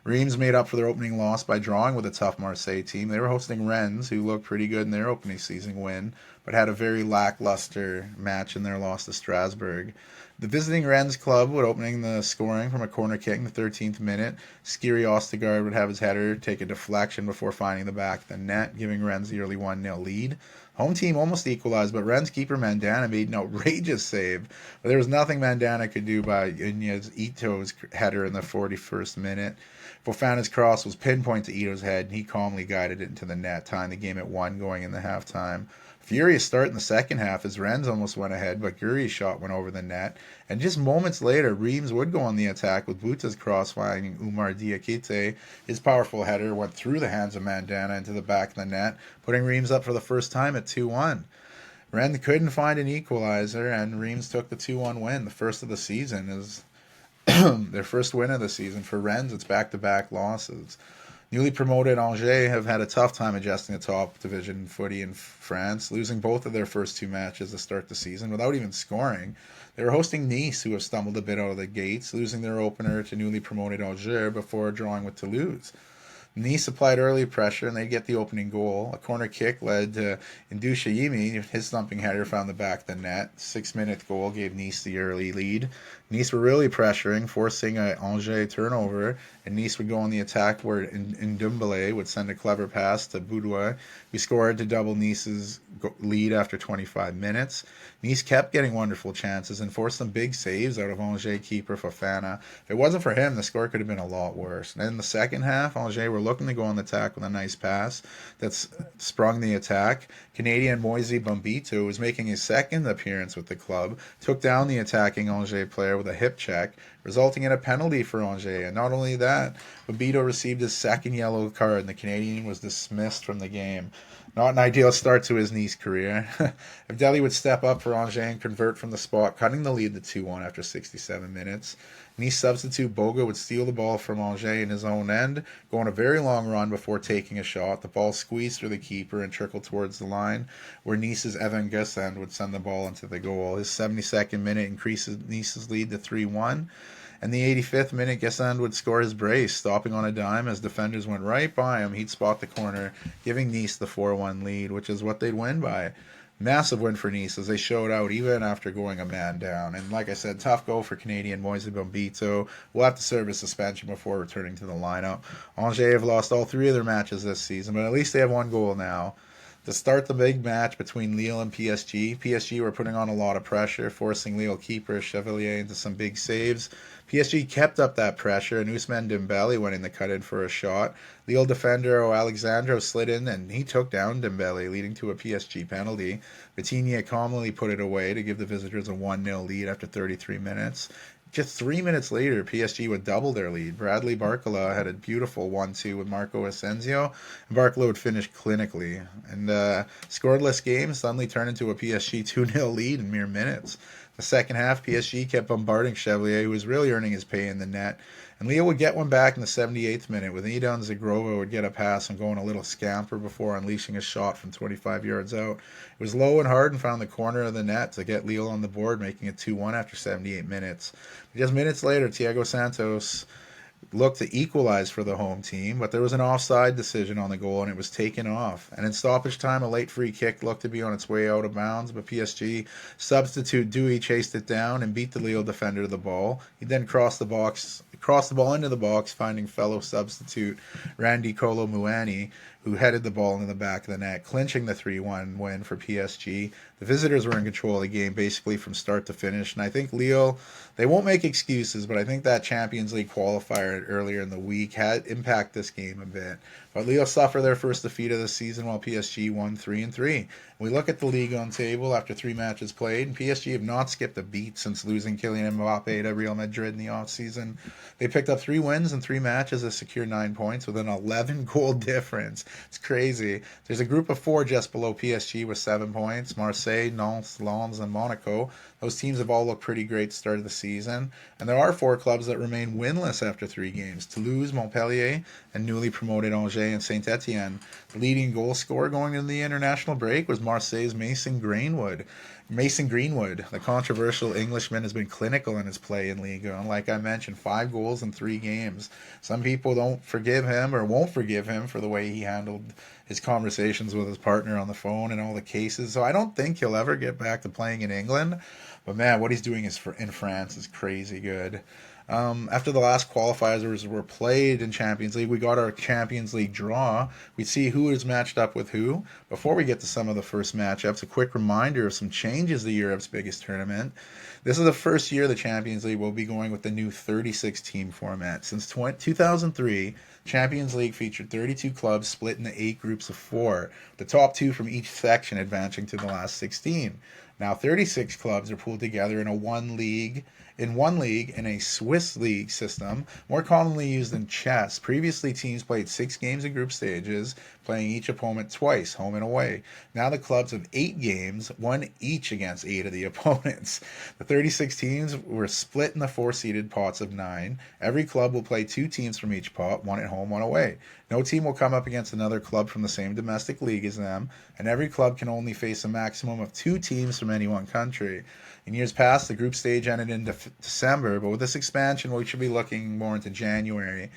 Reims made up for their opening loss by drawing with a tough Marseille team. They were hosting Rennes, who looked pretty good in their opening season win, but had a very lackluster match in their loss to Strasbourg. The visiting Rennes club would opening the scoring from a corner kick in the 13th minute. Skiri Ostergaard would have his header take a deflection before finding the back of the net, giving Rennes the early 1-0 lead. Home team almost equalized, but Rennes keeper Mandana made an outrageous save. But there was nothing Mandana could do by Iñaz Ito's header in the 41st minute. Fofana's cross was pinpoint to Ito's head, and he calmly guided it into the net, tying the game at 1 going into halftime. Furious start in the second half as Rennes almost went ahead, but Guri's shot went over the net. And just moments later, Reims would go on the attack with Bouta's cross finding Oumar Diakite. His powerful header went through the hands of Mandana into the back of the net, putting Reims up for the first time at 2-1. Rennes couldn't find an equalizer, and Reims took the 2-1 win. The first of the season is their first win of the season. For Rennes, it's back-to-back losses. Newly promoted Angers have had a tough time adjusting to top division footy in France, losing both of their first 2 matches to start the season without even scoring. They were hosting Nice, who have stumbled a bit out of the gates, losing their opener to newly promoted Angers before drawing with Toulouse. Nice applied early pressure, and they get the opening goal. A corner kick led to Indusha Yimi. His thumping header found the back of the net. 6-minute goal gave Nice the early lead. Nice were really pressuring, forcing an Angers turnover, and Nice would go on the attack where Ndumbele would send a clever pass to Boudoir, who scored to double Nice's lead after 25 minutes. Nice kept getting wonderful chances and forced some big saves out of Angers keeper Fofana. If it wasn't for him, the score could have been a lot worse. And in the second half, Angers were looking to go on the attack with a nice pass that sprung the attack. Canadian Moise Bombito, who was making his second appearance with the club, took down the attacking Angers player with a hip check, resulting in a penalty for Angers. And not only that, Bombito received his second yellow card, and the Canadian was dismissed from the game. Not an ideal start to his Nice career. If Delhi would step up for Angers and convert from the spot, cutting the lead to 2-1 after 67 minutes. Nice substitute Boga would steal the ball from Angers in his own end, go on a very long run before taking a shot. The ball squeezed through the keeper and trickled towards the line, where Nice's Evan Gussand would send the ball into the goal. His 72nd minute increases Nice's lead to 3-1. And the 85th minute, Guessand would score his brace, stopping on a dime as defenders went right by him. He'd spot the corner, giving Nice the 4-1 lead, which is what they'd win by. Massive win for Nice as they showed out even after going a man down. And like I said, tough go for Canadian Moise Bombito. Will have to serve a suspension before returning to the lineup. Angers have lost all 3 of their matches this season, but at least they have 1 goal now. To start the big match between Lille and PSG, PSG were putting on a lot of pressure, forcing Lille keeper Chevalier into some big saves. PSG kept up that pressure, and Ousmane Dembele went in the cut-in for a shot. Lille defender Alexandro slid in, and he took down Dembele, leading to a PSG penalty. Vitinha calmly put it away to give the visitors a 1-0 lead after 33 minutes. Just 3 minutes later, PSG would double their lead. Bradley Barcola had a beautiful 1-2 with Marco Asensio, and Barcola would finish clinically. And scoreless game suddenly turned into a PSG 2-0 lead in mere minutes. The second half, PSG kept bombarding Chevalier, who was really earning his pay in the net. And Leo would get one back in the 78th minute, with Idan Zagrova would get a pass and go on a little scamper before unleashing a shot from 25 yards out. It was low and hard and found the corner of the net to get Lille on the board, making it 2-1 after 78 minutes. Just minutes later, Thiago Santos looked to equalize for the home team, but there was an offside decision on the goal and it was taken off. And in stoppage time, a late free kick looked to be on its way out of bounds, but PSG substitute Dewey chased it down and beat the Lille defender to the ball. He then crossed the ball into the box, finding fellow substitute Randy Kolo Muani, who headed the ball into the back of the net, clinching the 3-1 win for PSG. The visitors were in control of the game basically from start to finish, and I think Lille, they won't make excuses, but I think that Champions League qualifier earlier in the week had impacted this game a bit. But Lille suffered their first defeat of the season while PSG won 3-3. We look at the Ligue on table after 3 matches played, and PSG have not skipped a beat since losing Kylian Mbappe to Real Madrid in the offseason. They picked up 3 wins in 3 matches to secure 9 points with an 11-goal difference. It's crazy. There's a group of 4 just below PSG with 7 points. Marseille, Nantes, Lens, and Monaco. Those teams have all looked pretty great start of the season. And there are 4 clubs that remain winless after 3 games. Toulouse, Montpellier, and newly promoted Angers and Saint-Etienne. The leading goal scorer going into the international break was Marseille's Mason Greenwood. The controversial Englishman, has been clinical in his play in Ligue. And like I mentioned, 5 goals in 3 games. Some people don't forgive him or won't forgive him for the way he handled his conversations with his partner on the phone and all the cases. So I don't think he'll ever get back to playing in England. But man, what he's doing in France is crazy good. After the last qualifiers were played in Champions League, we got our Champions League draw. We see who is matched up with who. Before we get to some of the first matchups, a quick reminder of some changes to Europe's biggest tournament. This is the first year the Champions League will be going with the new 36-team format. Since 2003, Champions League featured 32 clubs split into 8 groups of 4, the top 2 from each section advancing to the last 16. Now 36 clubs are pooled together in one league in a Swiss league system, more commonly used in chess. Previously, teams played 6 games in group stages, playing each opponent twice, home and away. Now the clubs have 8 games, 1 each against 8 of the opponents. The 36 teams were split in the 4-seeded pots of 9. Every club will play 2 teams from each pot, 1 at home, 1 away. No team will come up against another club from the same domestic league as them, and every club can only face a maximum of 2 teams from any one country. In years past, the group stage ended in December, but with this expansion, we should be looking more into January.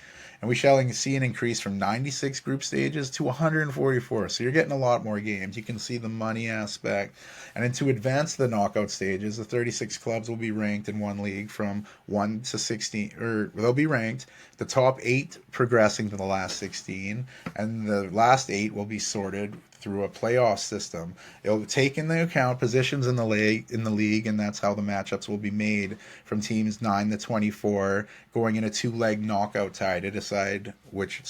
And we shall see an increase from 96 group stages to 144. So you're getting a lot more games. You can see the money aspect. And then to advance the knockout stages, the 36 clubs will be ranked in one league from 1 to 16, or they'll be ranked, the top 8 progressing to the last 16, and the last 8 will be sorted through a playoff system. It'll take into account positions in the league, and that's how the matchups will be made from teams 9 to 24, going in a 2-leg knockout tie to decide which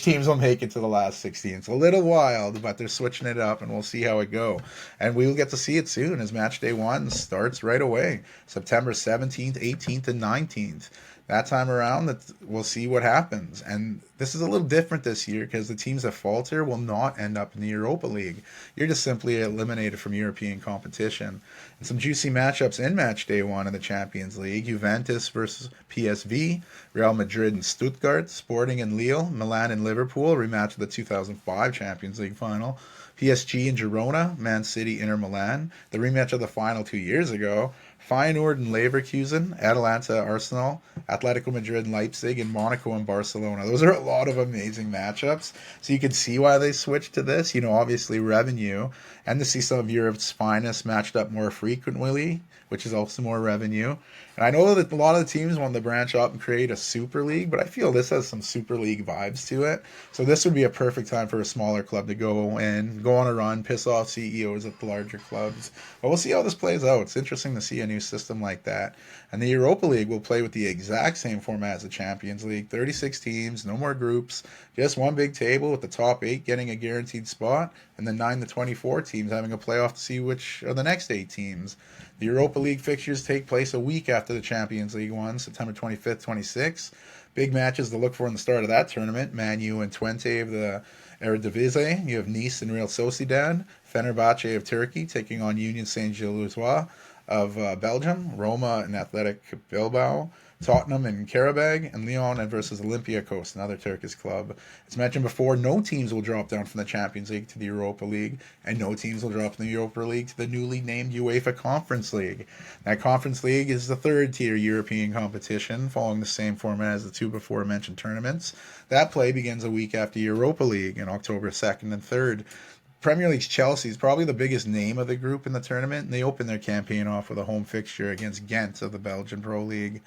teams will make it to the last 16. It's a little wild, but they're switching it up, and we'll see how it go. And we will get to see it soon as Match Day 1 starts right away, September 17th, 18th, and 19th. That time around, we'll see what happens. And this is a little different this year because the teams that falter will not end up in the Europa League. You're just simply eliminated from European competition. And some juicy matchups in Match Day 1 of the Champions League. Juventus versus PSV, Real Madrid and Stuttgart, Sporting and Lille, Milan and Liverpool, rematch of the 2005 Champions League final. PSG and Girona, Man City, Inter Milan, the rematch of the final 2 years ago. Feyenoord and Leverkusen, Atalanta, Arsenal, Atletico Madrid and Leipzig, and Monaco and Barcelona. Those are a lot of amazing matchups. So you can see why they switched to this. Obviously revenue, and to see some of Europe's finest matched up more frequently, which is also more revenue. And I know that a lot of the teams want to branch out and create a Super League, but I feel this has some Super League vibes to it. So this would be a perfect time for a smaller club to go in, go on a run, piss off CEOs at the larger clubs. But we'll see how this plays out. It's interesting to see a new system like that. And the Europa League will play with the exact same format as the Champions League. 36 teams, no more groups, just one big table with the top 8 getting a guaranteed spot, and then 9 to 24 teams having a playoff to see which are the next 8 teams. The Europa League fixtures take place a week after the Champions League one, September 25th, 26th. Big matches to look for in the start of that tournament. Man U and Twente of the Eredivisie. You have Nice and Real Sociedad. Fenerbahce of Turkey taking on Union Saint-Gilloise of Belgium. Roma and Athletic Bilbao. Tottenham and Karabag, and Lyon versus Olympiacos, another Turkish club. As mentioned before, no teams will drop down from the Champions League to the Europa League, and no teams will drop from the Europa League to the newly named UEFA Conference League. That Conference League is the third-tier European competition, following the same format as the 2 before-mentioned tournaments. That play begins a week after Europa League on October 2nd and 3rd. Premier League's Chelsea is probably the biggest name of the group in the tournament, and they open their campaign off with a home fixture against Ghent of the Belgian Pro League.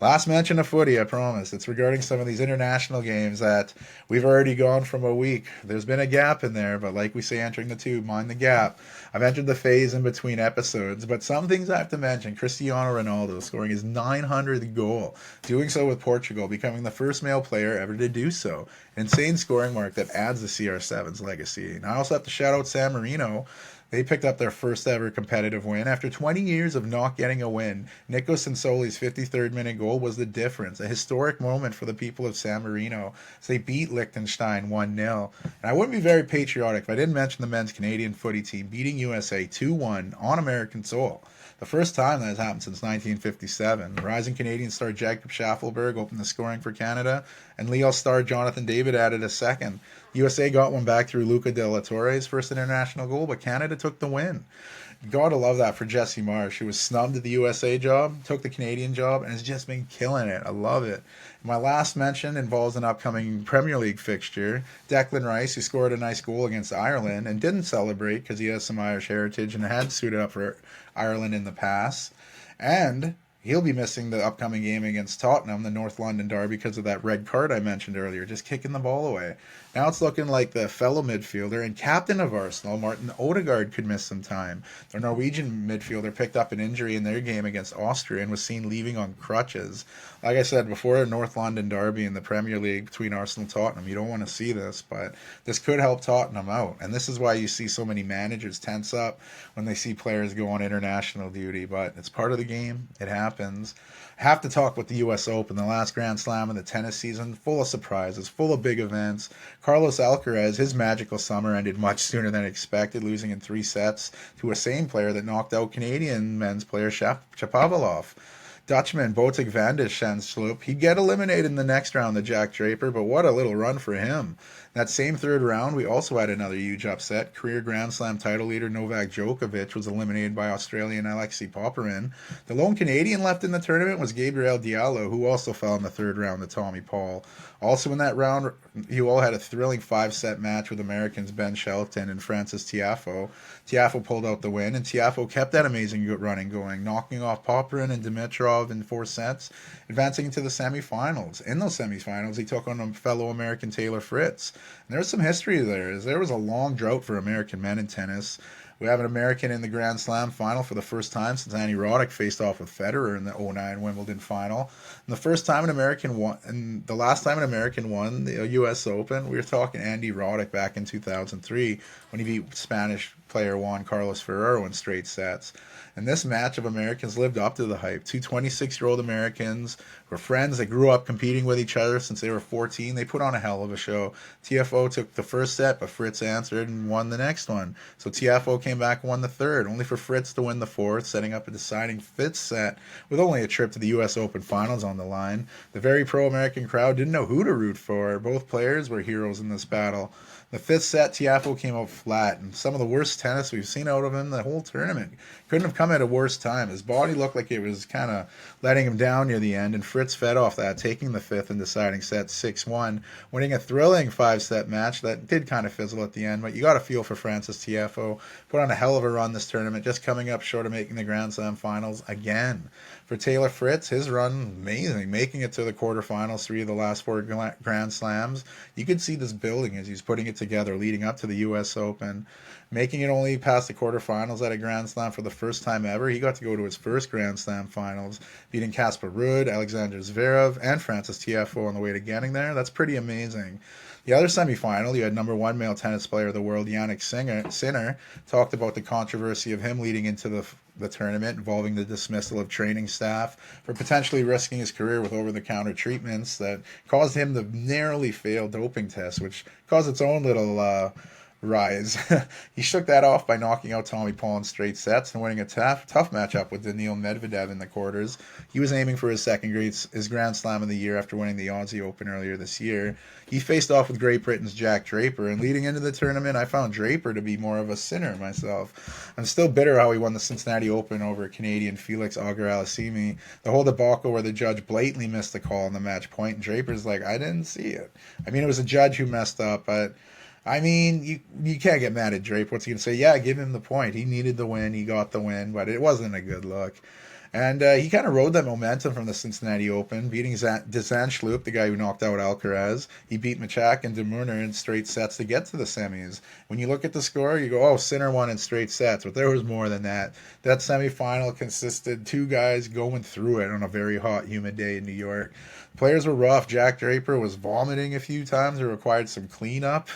Last mention of footy, I promise. It's regarding some of these international games that we've already gone from a week. There's been a gap in there, but like we say, entering the tube, mind the gap. I've entered the phase in between episodes, but some things I have to mention. Cristiano Ronaldo scoring his 900th goal, doing so with Portugal, becoming the first male player ever to do so. An insane scoring mark that adds to CR7's legacy. And I also have to shout out San Marino, They picked up their first ever competitive win. After 20 years of not getting a win, Nico Sansoli's 53rd minute goal was the difference. A historic moment for the people of San Marino as they beat Liechtenstein 1-0. And I wouldn't be very patriotic if I didn't mention the men's Canadian footy team beating USA 2-1 on American soil. The first time that has happened since 1957. Rising Canadian star Jacob Schaffelberg opened the scoring for Canada, and Lille star Jonathan David added a second. USA got one back through Luca De La Torre's first international goal, but Canada took the win. Gotta love that for Jesse Marsh, who was snubbed at the USA job, took the Canadian job, and has just been killing it. I love it. My last mention involves an upcoming Premier League fixture. Declan Rice, who scored a nice goal against Ireland and didn't celebrate because he has some Irish heritage and had suited up for Ireland in the past. And he'll be missing the upcoming game against Tottenham, the North London derby, because of that red card I mentioned earlier, just kicking the ball away. Now it's looking like the fellow midfielder and captain of Arsenal, Martin Odegaard, could miss some time. The Norwegian midfielder picked up an injury in their game against Austria and was seen leaving on crutches. Like I said before, North London derby in the Premier League between Arsenal and Tottenham. You don't want to see this, but this could help Tottenham out. And this is why you see so many managers tense up when they see players go on international duty. But it's part of the game. It happens. I have to talk with the US Open, the last Grand Slam of the tennis season, full of surprises, full of big events. Carlos Alcaraz, his magical summer ended much sooner than expected, losing in 3 sets to a same player that knocked out Canadian men's player Shapovalov. Dutchman Botic van der Zandschulp, he'd get eliminated in the next round to Jack Draper, but what a little run for him. That same third round, we also had another huge upset. Career Grand Slam title leader Novak Djokovic was eliminated by Australian Alexei Popyrin. The lone Canadian left in the tournament was Gabriel Diallo, who also fell in the third round to Tommy Paul. Also in that round, you all had a thrilling 5-set match with Americans Ben Shelton and Francis Tiafoe. Tiafoe pulled out the win, and Tiafoe kept that amazing running going, knocking off Popyrin and Dimitrov in 4 sets, advancing into the semifinals. In those semifinals, he took on a fellow American Taylor Fritz. And there's some history there. There was a long drought for American men in tennis. We have an American in the Grand Slam final for the first time since Andy Roddick faced off with Federer in the 2009 Wimbledon final. And the first time an American won, and the last time an American won the U.S. Open, we were talking Andy Roddick back in 2003 when he beat Spanish player Juan Carlos Ferrero in straight sets. And this match of Americans lived up to the hype. 2 26-year-old Americans were friends that grew up competing with each other since they were 14. They put on a hell of a show. Tiafoe took the first set, but Fritz answered and won the next one. So Tiafoe came back and won the third, only for Fritz to win the fourth, setting up a deciding 5th set with only a trip to the U.S. Open Finals on the line. The very pro-American crowd didn't know who to root for. Both players were heroes in this battle. The 5th set, Tiafoe came out flat, and some of the worst tennis we've seen out of him the whole tournament. Couldn't have come at a worse time. His body looked like it was kind of letting him down near the end, and Fritz fed off that, taking the 5th and deciding set 6-1, winning a thrilling 5-set match that did kind of fizzle at the end, but you got to feel for Francis Tiafoe. Put on a hell of a run this tournament, just coming up short of making the Grand Slam finals again. For Taylor Fritz, his run, amazing, making it to the quarterfinals, 3 of the last 4 Grand Slams. You could see this building as he's putting it together leading up to the U.S. Open. Making it only past the quarterfinals at a Grand Slam for the first time ever. He got to go to his first Grand Slam finals, beating Casper Ruud, Alexander Zverev, and Francis Tiafoe on the way to getting there. That's pretty amazing. The other semifinal, you had number 1 male tennis player of the world, Jannik Sinner, talked about the controversy of him leading into the tournament involving the dismissal of training staff for potentially risking his career with over-the-counter treatments that caused him to narrowly fail doping tests, which caused its own little rise. He shook that off by knocking out Tommy Paul in straight sets and winning a tough matchup with Daniil Medvedev in the quarters. He was aiming for his his Grand Slam of the year after winning the Aussie Open earlier this year. He faced off with Great Britain's Jack Draper, and leading into the tournament, I found Draper to be more of a sinner myself. I'm still bitter how he won the Cincinnati Open over Canadian Felix Auger-Aliassime. The whole debacle where the judge blatantly missed the call on the match point, and Draper's like, I didn't see it. I mean, it was a judge who messed up, but I mean, you can't get mad at Draper. What's he going to say? Yeah, give him the point. He needed the win. He got the win, but it wasn't a good look. And he kind of rode that momentum from the Cincinnati Open, beating de Zandschulp, the guy who knocked out Alcaraz. He beat Machak and De Murner in straight sets to get to the semis. When you look at the score, you go, oh, Sinner won in straight sets. But there was more than that. That semifinal consisted 2 guys going through it on a very hot, humid day in New York. Players were rough. Jack Draper was vomiting a few times. It required some cleanup.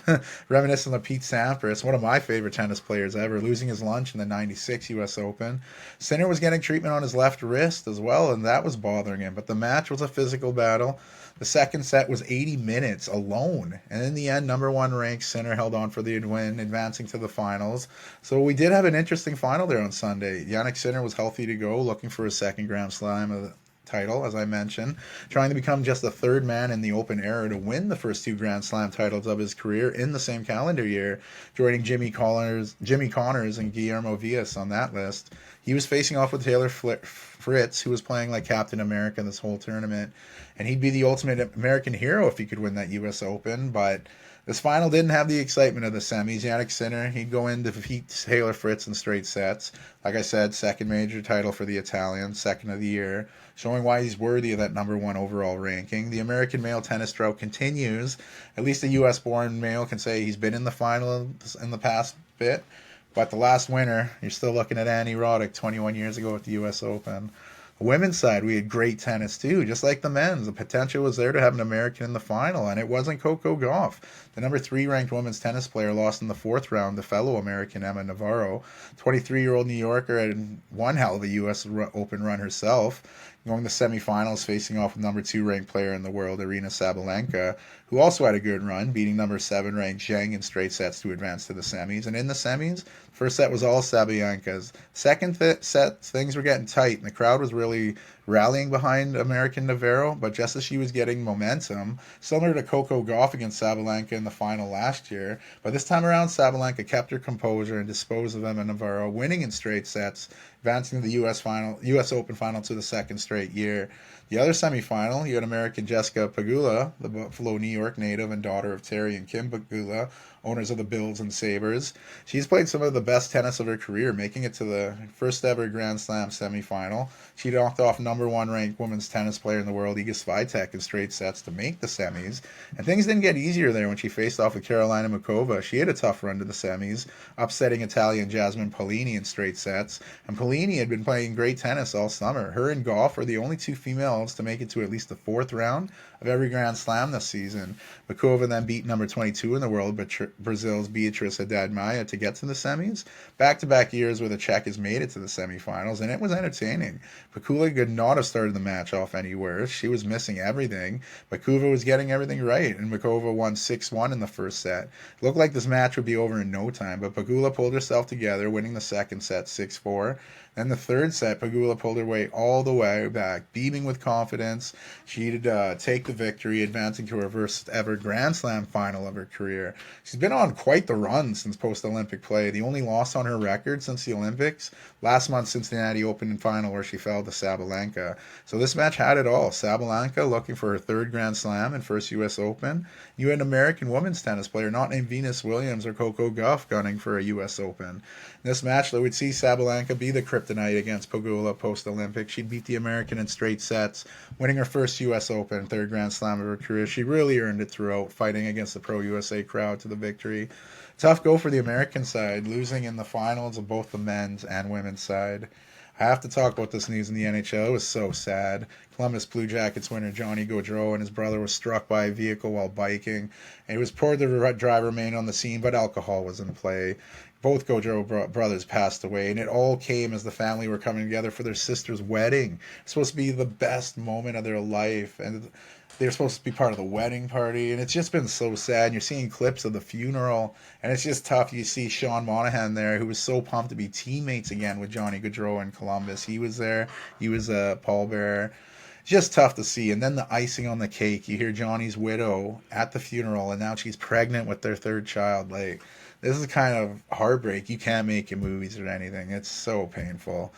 Reminiscent of Pete Sampras, one of my favorite tennis players ever, losing his lunch in the 96 U.S. Open. Sinner was getting treatment on his left wrist as well, and that was bothering him. But the match was a physical battle. The second set was 80 minutes alone. And in the end, number one ranked Sinner held on for the win, advancing to the finals. So we did have an interesting final there on Sunday. Jannik Sinner was healthy to go, looking for his second Grand Slam title, as I mentioned, trying to become just the third man in the Open era to win the first two Grand Slam titles of his career in the same calendar year, joining Jimmy Connors and Guillermo Villas on that list. He was facing off with Taylor Fritz, who was playing like Captain America this whole tournament, and he'd be the ultimate American hero if he could win that U.S. Open, but this final didn't have the excitement of the semis. Jannik Sinner, he'd go in to defeat Taylor Fritz in straight sets. Like I said, second major title for the Italian, second of the year, showing why he's worthy of that number one overall ranking. The American male tennis drought continues. At least a U.S.-born male can say he's been in the final in the past bit. But the last winner, you're still looking at Annie Roddick 21 years ago at the U.S. Open. The women's side, we had great tennis too, just like the men's. The potential was there to have an American in the final, and it wasn't Coco Gauff. The number 3 ranked women's tennis player lost in the fourth round to fellow American Emma Navarro. 23-year-old New Yorker had one hell of a U.S. Open run herself, going to semifinals facing off with number 2 ranked player in the world, Aryna Sabalenka, who also had a good run, beating number 7 ranked Zheng in straight sets to advance to the semis. And in the semis, first set was all Sabalenka's. Second set, things were getting tight, and the crowd was really rallying behind American Navarro, but just as she was getting momentum, similar to Coco Gauff against Sabalenka in the final last year, but this time around Sabalenka kept her composure and disposed of Emma Navarro, winning in straight sets, advancing to the U.S. Open final to the second straight year. The other semifinal, you had American Jessica Pegula, the Buffalo, New York native and daughter of Terry and Kim Pegula, owners of the Bills and Sabres. She's played some of the best tennis of her career, making it to the first ever Grand Slam semifinal. She knocked off number 1 ranked women's tennis player in the world, Iga Swiatek, in straight sets to make the semis. And things didn't get easier there when she faced off with Carolina Muchova. She had a tough run to the semis, upsetting Italian Jasmine Polini in straight sets. And Polini had been playing great tennis all summer. Her and Gauff are the only two females to make it to at least the fourth round of every Grand Slam this season. Muchova then beat number 22 in the world, Brazil's Beatriz Haddad Maia, to get to the semis. Back-to-back years where the Czech has made it to the semifinals, and it was entertaining. Pegula could not have started the match off any worse. She was missing everything. Muchova was getting everything right, and Muchova won 6-1 in the first set. It looked like this match would be over in no time, but Pegula pulled herself together, winning the second set 6-4. Then the third set, Pegula pulled her way all the way back, beaming with confidence. She'd take the victory, advancing to her first ever Grand Slam final of her career. She's been on quite the run since post-Olympic play. The only loss on her record since the Olympics, last month's Cincinnati Open final where she fell to Sabalenka. So this match had it all. Sabalenka looking for her third Grand Slam and first U.S. Open. You had an American women's tennis player not named Venus Williams or Coco Gauff gunning for a U.S. Open. In this match, they would see Sabalenka be the kryptonite against Pegula post-Olympic. She'd beat the American in straight sets, winning her first U.S. Open, third Grand Slam of her career. She really earned it throughout, fighting against the pro-USA crowd to the victory. Tough go for the American side, losing in the finals of both the men's and women's side. I have to talk about this news in the NHL. It was so sad. Columbus Blue Jackets winner Johnny Gaudreau and his brother were struck by a vehicle while biking. And it was reported the driver remained on the scene, but alcohol was in play. Both Gaudreau brothers passed away, and it all came as the family were coming together for their sister's wedding. It's supposed to be the best moment of their life, and they were supposed to be part of the wedding party, and it's just been so sad. And you're seeing clips of the funeral, and it's just tough. You see Sean Monahan there, who was so pumped to be teammates again with Johnny Gaudreau in Columbus. He was there. He was a pallbearer. Just tough to see. And then the icing on the cake, you hear Johnny's widow at the funeral, and now she's pregnant with their third child. Like, this is kind of heartbreak you can't make in movies or anything. It's so painful.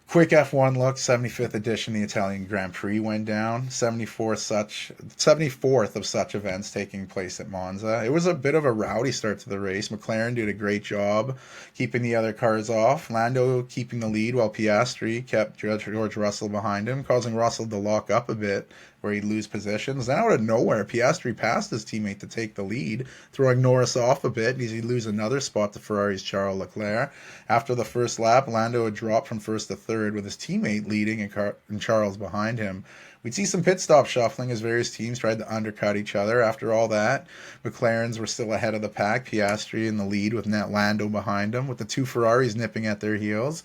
Quick F1 look, 75th edition, the Italian Grand Prix went down. 74th of such events taking place at Monza. It was a bit of a rowdy start to the race. McLaren did a great job keeping the other cars off. Lando keeping the lead while Piastri kept George Russell behind him, causing Russell to lock up a bit where he'd lose positions. Then out of nowhere, Piastri passed his teammate to take the lead, throwing Norris off a bit, and he'd lose another spot to Ferrari's Charles Leclerc. After the first lap, Lando had dropped from first to third, third with his teammate leading and Charles behind him. We'd see some pit stop shuffling as various teams tried to undercut each other. After all that, McLarens were still ahead of the pack, Piastri in the lead with Lando behind him, with the two Ferraris nipping at their heels.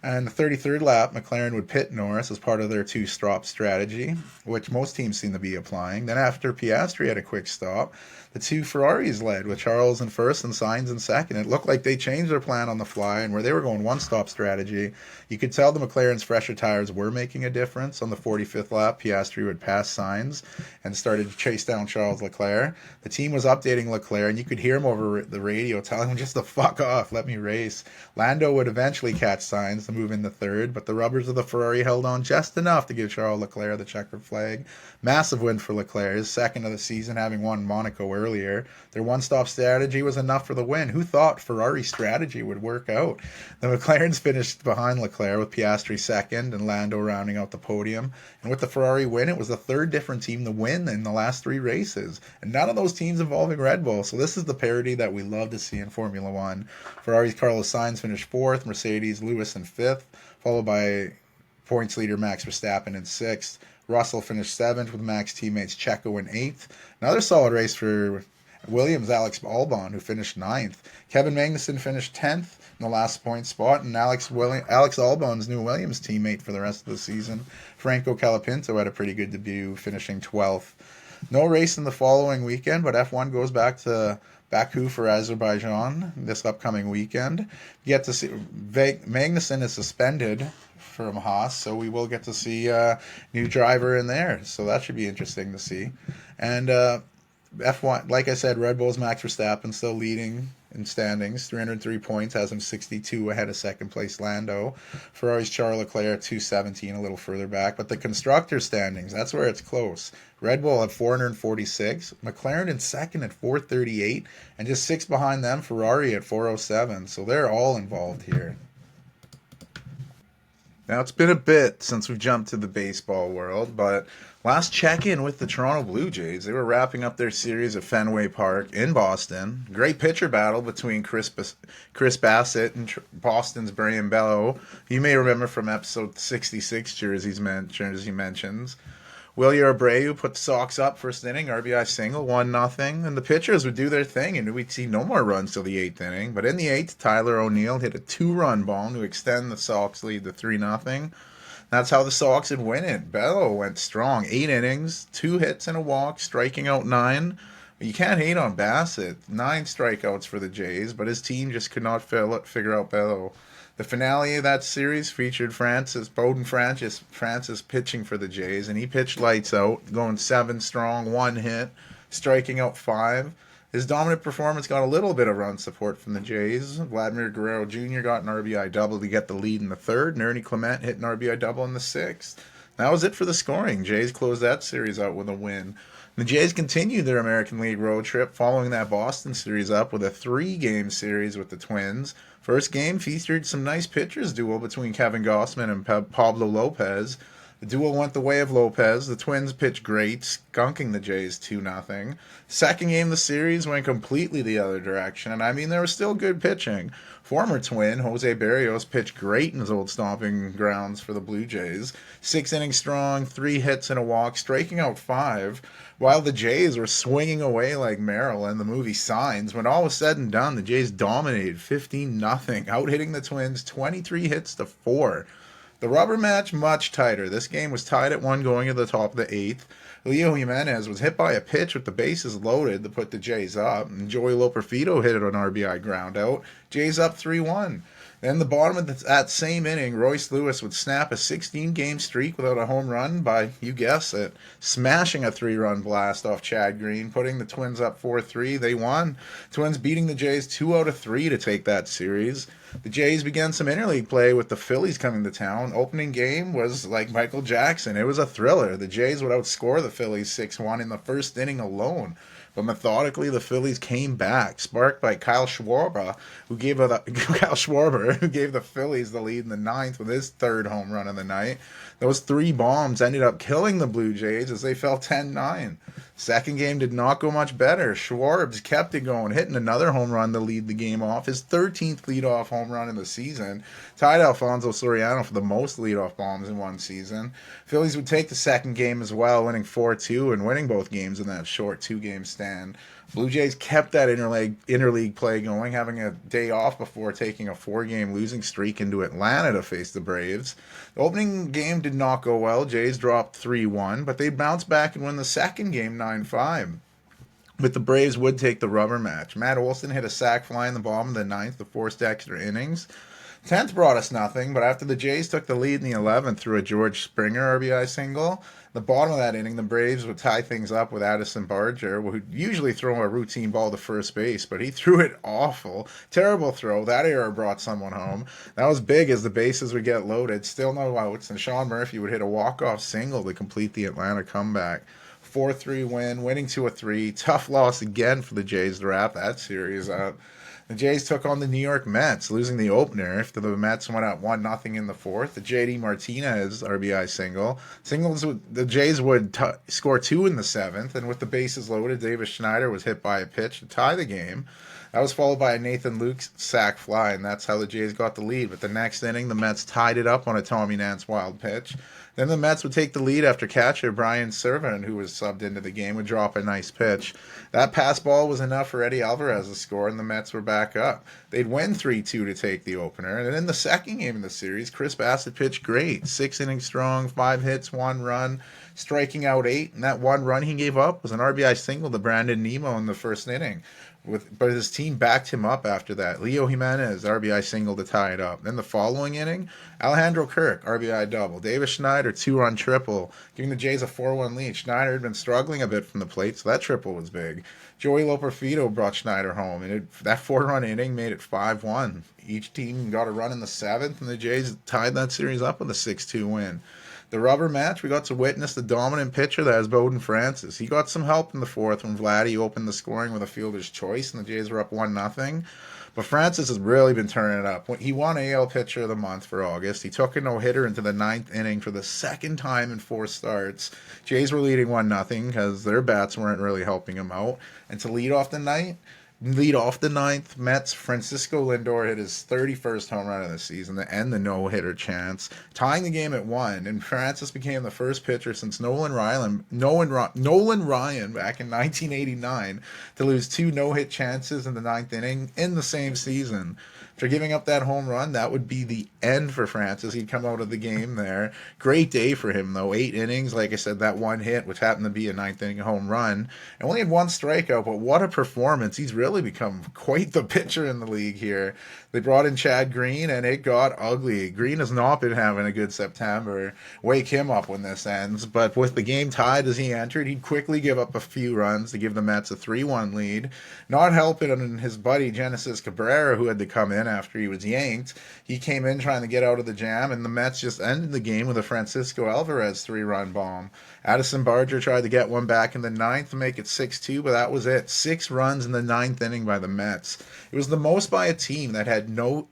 And the 33rd lap, McLaren would pit Norris as part of their two-stop strategy, which most teams seem to be applying. Then after Piastri had a quick stop, the two Ferraris led, with Charles in first and Sainz in second. It looked like they changed their plan on the fly, and where they were going one-stop strategy, you could tell the McLaren's fresher tires were making a difference. On the 45th lap, Piastri would pass Sainz and started to chase down Charles Leclerc. The team was updating Leclerc, and you could hear him over the radio telling him just to fuck off, let me race. Lando would eventually catch Sainz to move into third, but the rubbers of the Ferrari held on just enough to give Charles Leclerc the checkered flag. Massive win for Leclerc, his second of the season, having won Monaco earlier. Their one-stop strategy was enough for the win. Who thought Ferrari's strategy would work out? The McLarens finished behind Leclerc with Piastri second and Lando rounding out the podium. And with the Ferrari win, it was the third different team to win in the last three races. And none of those teams involving Red Bull. So this is the parity that we love to see in Formula One. Ferrari's Carlos Sainz finished fourth, Mercedes Lewis in fifth, followed by points leader Max Verstappen in sixth. Russell finished seventh with Max teammates Checo in eighth. Another solid race for Williams' Alex Albon, who finished ninth. Kevin Magnussen finished 10th in the last point spot, and Alex Albon's new Williams teammate for the rest of the season, Franco Colapinto, had a pretty good debut, finishing 12th. No race in the following weekend, but F1 goes back to Baku for Azerbaijan this upcoming weekend. You get to see Magnussen is suspended from Haas, so we will get to see a new driver in there. So that should be interesting to see. And F1, like I said, Red Bull's Max Verstappen still leading in standings, 303 points, has him 62 ahead of second place Lando. Ferrari's Charles Leclerc 217, a little further back. But the constructor standings, that's where it's close. Red Bull at 446, McLaren in second at 438, and just six behind them, Ferrari at 407. So they're all involved here. Now, it's been a bit since we've jumped to the baseball world, but last check-in with the Toronto Blue Jays, they were wrapping up their series at Fenway Park in Boston. Great pitcher battle between Chris Bassett and Boston's Brian Bello. You may remember from episode 66, Jersey mentions. Willie Abreu put the Sox up first inning, RBI single, 1-0, and the pitchers would do their thing, and we'd see no more runs till the eighth inning. But in the eighth, Tyler O'Neill hit a 2-run bomb to extend the Sox lead to 3-0. That's how the Sox would win it. Bello went strong, 8 innings, 2 hits and a walk, striking out 9. You can't hate on Bassett, 9 strikeouts for the Jays, but his team just could not figure out Bello. The finale of that series featured Bowden Francis pitching for the Jays, and he pitched lights out, going 7 strong, 1 hit, striking out 5. His dominant performance got a little bit of run support from the Jays. Vladimir Guerrero Jr. got an RBI double to get the lead in the third, and Ernie Clement hit an RBI double in the sixth. That was it for the scoring. Jays closed that series out with a win. The Jays continued their American League road trip, following that Boston series up with a 3-game series with the Twins. First game featured some nice pitchers duel between Kevin Gausman and Pablo Lopez. The duel went the way of Lopez. The Twins pitched great, skunking the Jays 2-0. Second game of the series went completely the other direction, and I mean, there was still good pitching. Former Twin, Jose Berrios, pitched great in his old stomping grounds for the Blue Jays. 6 innings strong, 3 hits and a walk, striking out 5, while the Jays were swinging away like Merrill in the movie Signs. When all was said and done, the Jays dominated 15-0, out-hitting the Twins 23 hits to 4. The rubber match much tighter. This game was tied at 1 going to the top of the 8th. Leo Jimenez was hit by a pitch with the bases loaded to put the Jays up, and Joey Loperfido hit it on RBI ground out. Jays up 3-1. Then the bottom of that same inning, Royce Lewis would snap a 16-game streak without a home run by, you guess it, smashing a 3-run blast off Chad Green, putting the Twins up 4-3. They won. Twins beating the Jays 2 out of 3 to take that series. The Jays began some interleague play with the Phillies coming to town. Opening game was like Michael Jackson. It was a thriller. The Jays would outscore the Phillies 6-1 in the first inning alone. But methodically, the Phillies came back, sparked by Kyle Schwarber, who gave the Phillies the lead in the 9th with his 3rd home run of the night. Those 3 bombs ended up killing the Blue Jays as they fell 10-9. Second game did not go much better. Schwarbs kept it going, hitting another home run to lead the game off. His 13th leadoff home run in the season. Tied Alfonso Soriano for the most leadoff bombs in one season. Phillies would take the second game as well, winning 4-2 and winning both games in that short 2-game stand. Blue Jays kept that interleague play going, having a day off before taking a 4-game losing streak into Atlanta to face the Braves. The opening game did not go well. Jays dropped 3-1, but they bounced back and won the second game 9-5. But the Braves would take the rubber match. Matt Olson hit a sac fly in the bottom of the ninth to force extra innings. 10th brought us nothing, but after the Jays took the lead in the 11th through a George Springer RBI single, the bottom of that inning, the Braves would tie things up with Addison Barger, who would usually throw a routine ball to first base, but he threw it awful. Terrible throw. That error brought someone home. That was big as the bases would get loaded. Still no outs, and Sean Murphy would hit a walk-off single to complete the Atlanta comeback. 4-3 win, winning 2-3. Tough loss again for the Jays to wrap that series up. The Jays took on the New York Mets, losing the opener after the Mets went up 1-0 in the fourth. The J.D. Martinez RBI single. The Jays would score 2 in the seventh, and with the bases loaded, Davis Schneider was hit by a pitch to tie the game. That was followed by a Nathan Luke sac fly, and that's how the Jays got the lead. But the next inning, the Mets tied it up on a Tommy Nance wild pitch. Then the Mets would take the lead after catcher Brian Servan, who was subbed into the game, would drop a nice pitch. That pass ball was enough for Eddie Alvarez to score, and the Mets were back up. They'd win 3-2 to take the opener. And in the second game of the series, Chris Bassett pitched great. 6 innings strong, 5 hits, 1 run, striking out 8. And that 1 run he gave up was an RBI single to Brandon Nimmo in the first inning. But his team backed him up after that. Leo Jimenez, RBI single to tie it up. Then the following inning, Alejandro Kirk, RBI double. Davis Schneider, 2-run triple, giving the Jays a 4-1 lead. Schneider had been struggling a bit from the plate, so that triple was big. Joey Loperfido brought Schneider home, and that 4-run inning made it 5-1. Each team got a run in the seventh, and the Jays tied that series up with a 6-2 win. The rubber match, we got to witness the dominant pitcher that is Bowden Francis. He got some help in the fourth when Vladdy opened the scoring with a fielder's choice, and the Jays were up 1-0. But Francis has really been turning it up. He won AL Pitcher of the Month for August. He took a no-hitter into the ninth inning for the second time in 4 starts. Jays were leading 1-0 because their bats weren't really helping him out. And to lead off the ninth, Mets Francisco Lindor hit his 31st home run of the season to end the no-hitter chance, tying the game at 1. And Francis became the first pitcher since Nolan Ryan back in 1989 to lose 2 no-hit chances in the ninth inning in the same season. After giving up that home run, that would be the end for Francis. He'd come out of the game there. Great day for him, though. 8 innings, like I said, that 1 hit, which happened to be a ninth inning home run. And only had 1 strikeout, but what a performance. He's really become quite the pitcher in the league here. They brought in Chad Green, and it got ugly. Green has not been having a good September. Wake him up when this ends. But with the game tied as he entered, he'd quickly give up a few runs to give the Mets a 3-1 lead. Not helping his buddy Genesis Cabrera, who had to come in after he was yanked. He came in trying to get out of the jam, and the Mets just ended the game with a Francisco Alvarez 3-run bomb. Addison Barger tried to get one back in the ninth to make it 6-2, but that was it. 6 runs in the ninth inning by the Mets. It was the most by a team that had no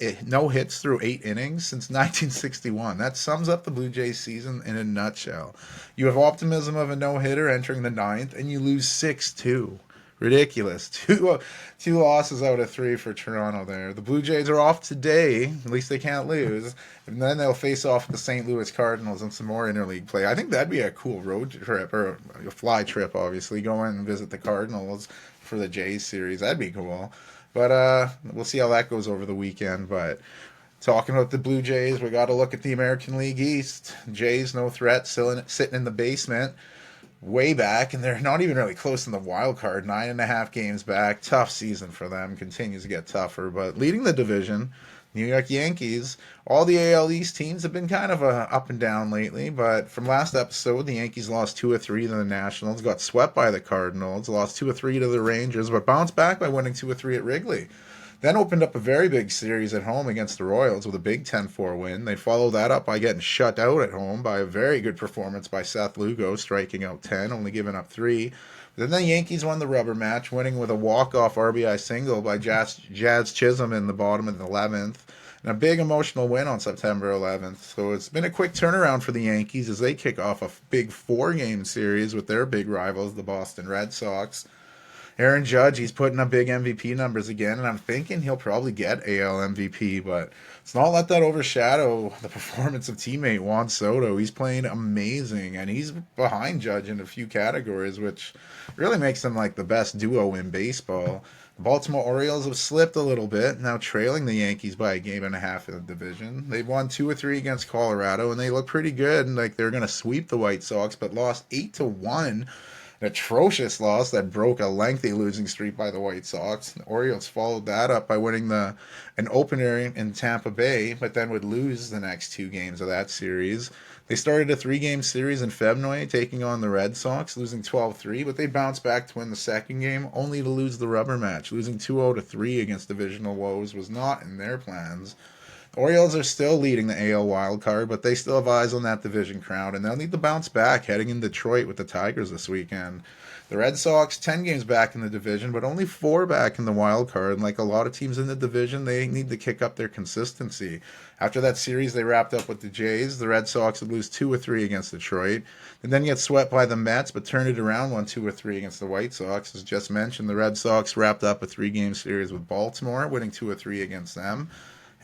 hits through 8 innings since 1961. That sums up the Blue Jays season in a nutshell. You have optimism of a no-hitter entering the ninth, and you lose 6-2. Ridiculous. Two losses out of 3 for Toronto there. The Blue Jays are off today. At least they can't lose. And then they'll face off the St. Louis Cardinals in some more interleague play. I think that'd be a cool road trip, or a fly trip, obviously. Go in and visit the Cardinals for the Jays series. That'd be cool. But we'll see how that goes over the weekend. But talking about the Blue Jays, we got to look at the American League East. Jays, no threat, sitting in the basement. Way back, and they're not even really close in the wild card. 9.5 games back. Tough season for them. Continues to get tougher. But leading the division, New York Yankees. All the AL East teams have been kind of up and down lately. But from last episode, the Yankees lost 2 of 3 to the Nationals. Got swept by the Cardinals. Lost 2 of 3 to the Rangers. But bounced back by winning 2 of 3 at Wrigley. Then opened up a very big series at home against the Royals with a big 10-4 win. They followed that up by getting shut out at home by a very good performance by Seth Lugo, striking out 10, only giving up 3. Then the Yankees won the rubber match, winning with a walk-off RBI single by Jazz Chisholm in the bottom of the 11th. and a big emotional win on September 11th. So it's been a quick turnaround for the Yankees as they kick off a big 4-game series with their big rivals, the Boston Red Sox. Aaron Judge, he's putting up big MVP numbers again, and I'm thinking he'll probably get AL MVP, but let's not let that overshadow the performance of teammate Juan Soto. He's playing amazing, and he's behind Judge in a few categories, which really makes them like the best duo in baseball. The Baltimore Orioles have slipped a little bit, now trailing the Yankees by a game and a half in the division. They've won 2 or 3 against Colorado, and they look pretty good, and like they're going to sweep the White Sox, but lost 8-1. An atrocious loss that broke a lengthy losing streak by the White Sox. The Orioles followed that up by winning an opener in Tampa Bay, but then would lose the next 2 games of that series. They started a 3-game series in February, taking on the Red Sox, losing 12-3, but they bounced back to win the second game, only to lose the rubber match. Losing 2-3 against divisional woes was not in their plans. Orioles are still leading the AL wildcard, but they still have eyes on that division crown, and they'll need to bounce back heading in Detroit with the Tigers this weekend. The Red Sox, 10 games back in the division, but only 4 back in the wildcard, and like a lot of teams in the division, they need to kick up their consistency. After that series they wrapped up with the Jays, the Red Sox would lose 2-3 against Detroit, and then get swept by the Mets, but turned it around, won 2-3 against the White Sox. As just mentioned, the Red Sox wrapped up a 3-game series with Baltimore, winning 2-3 against them.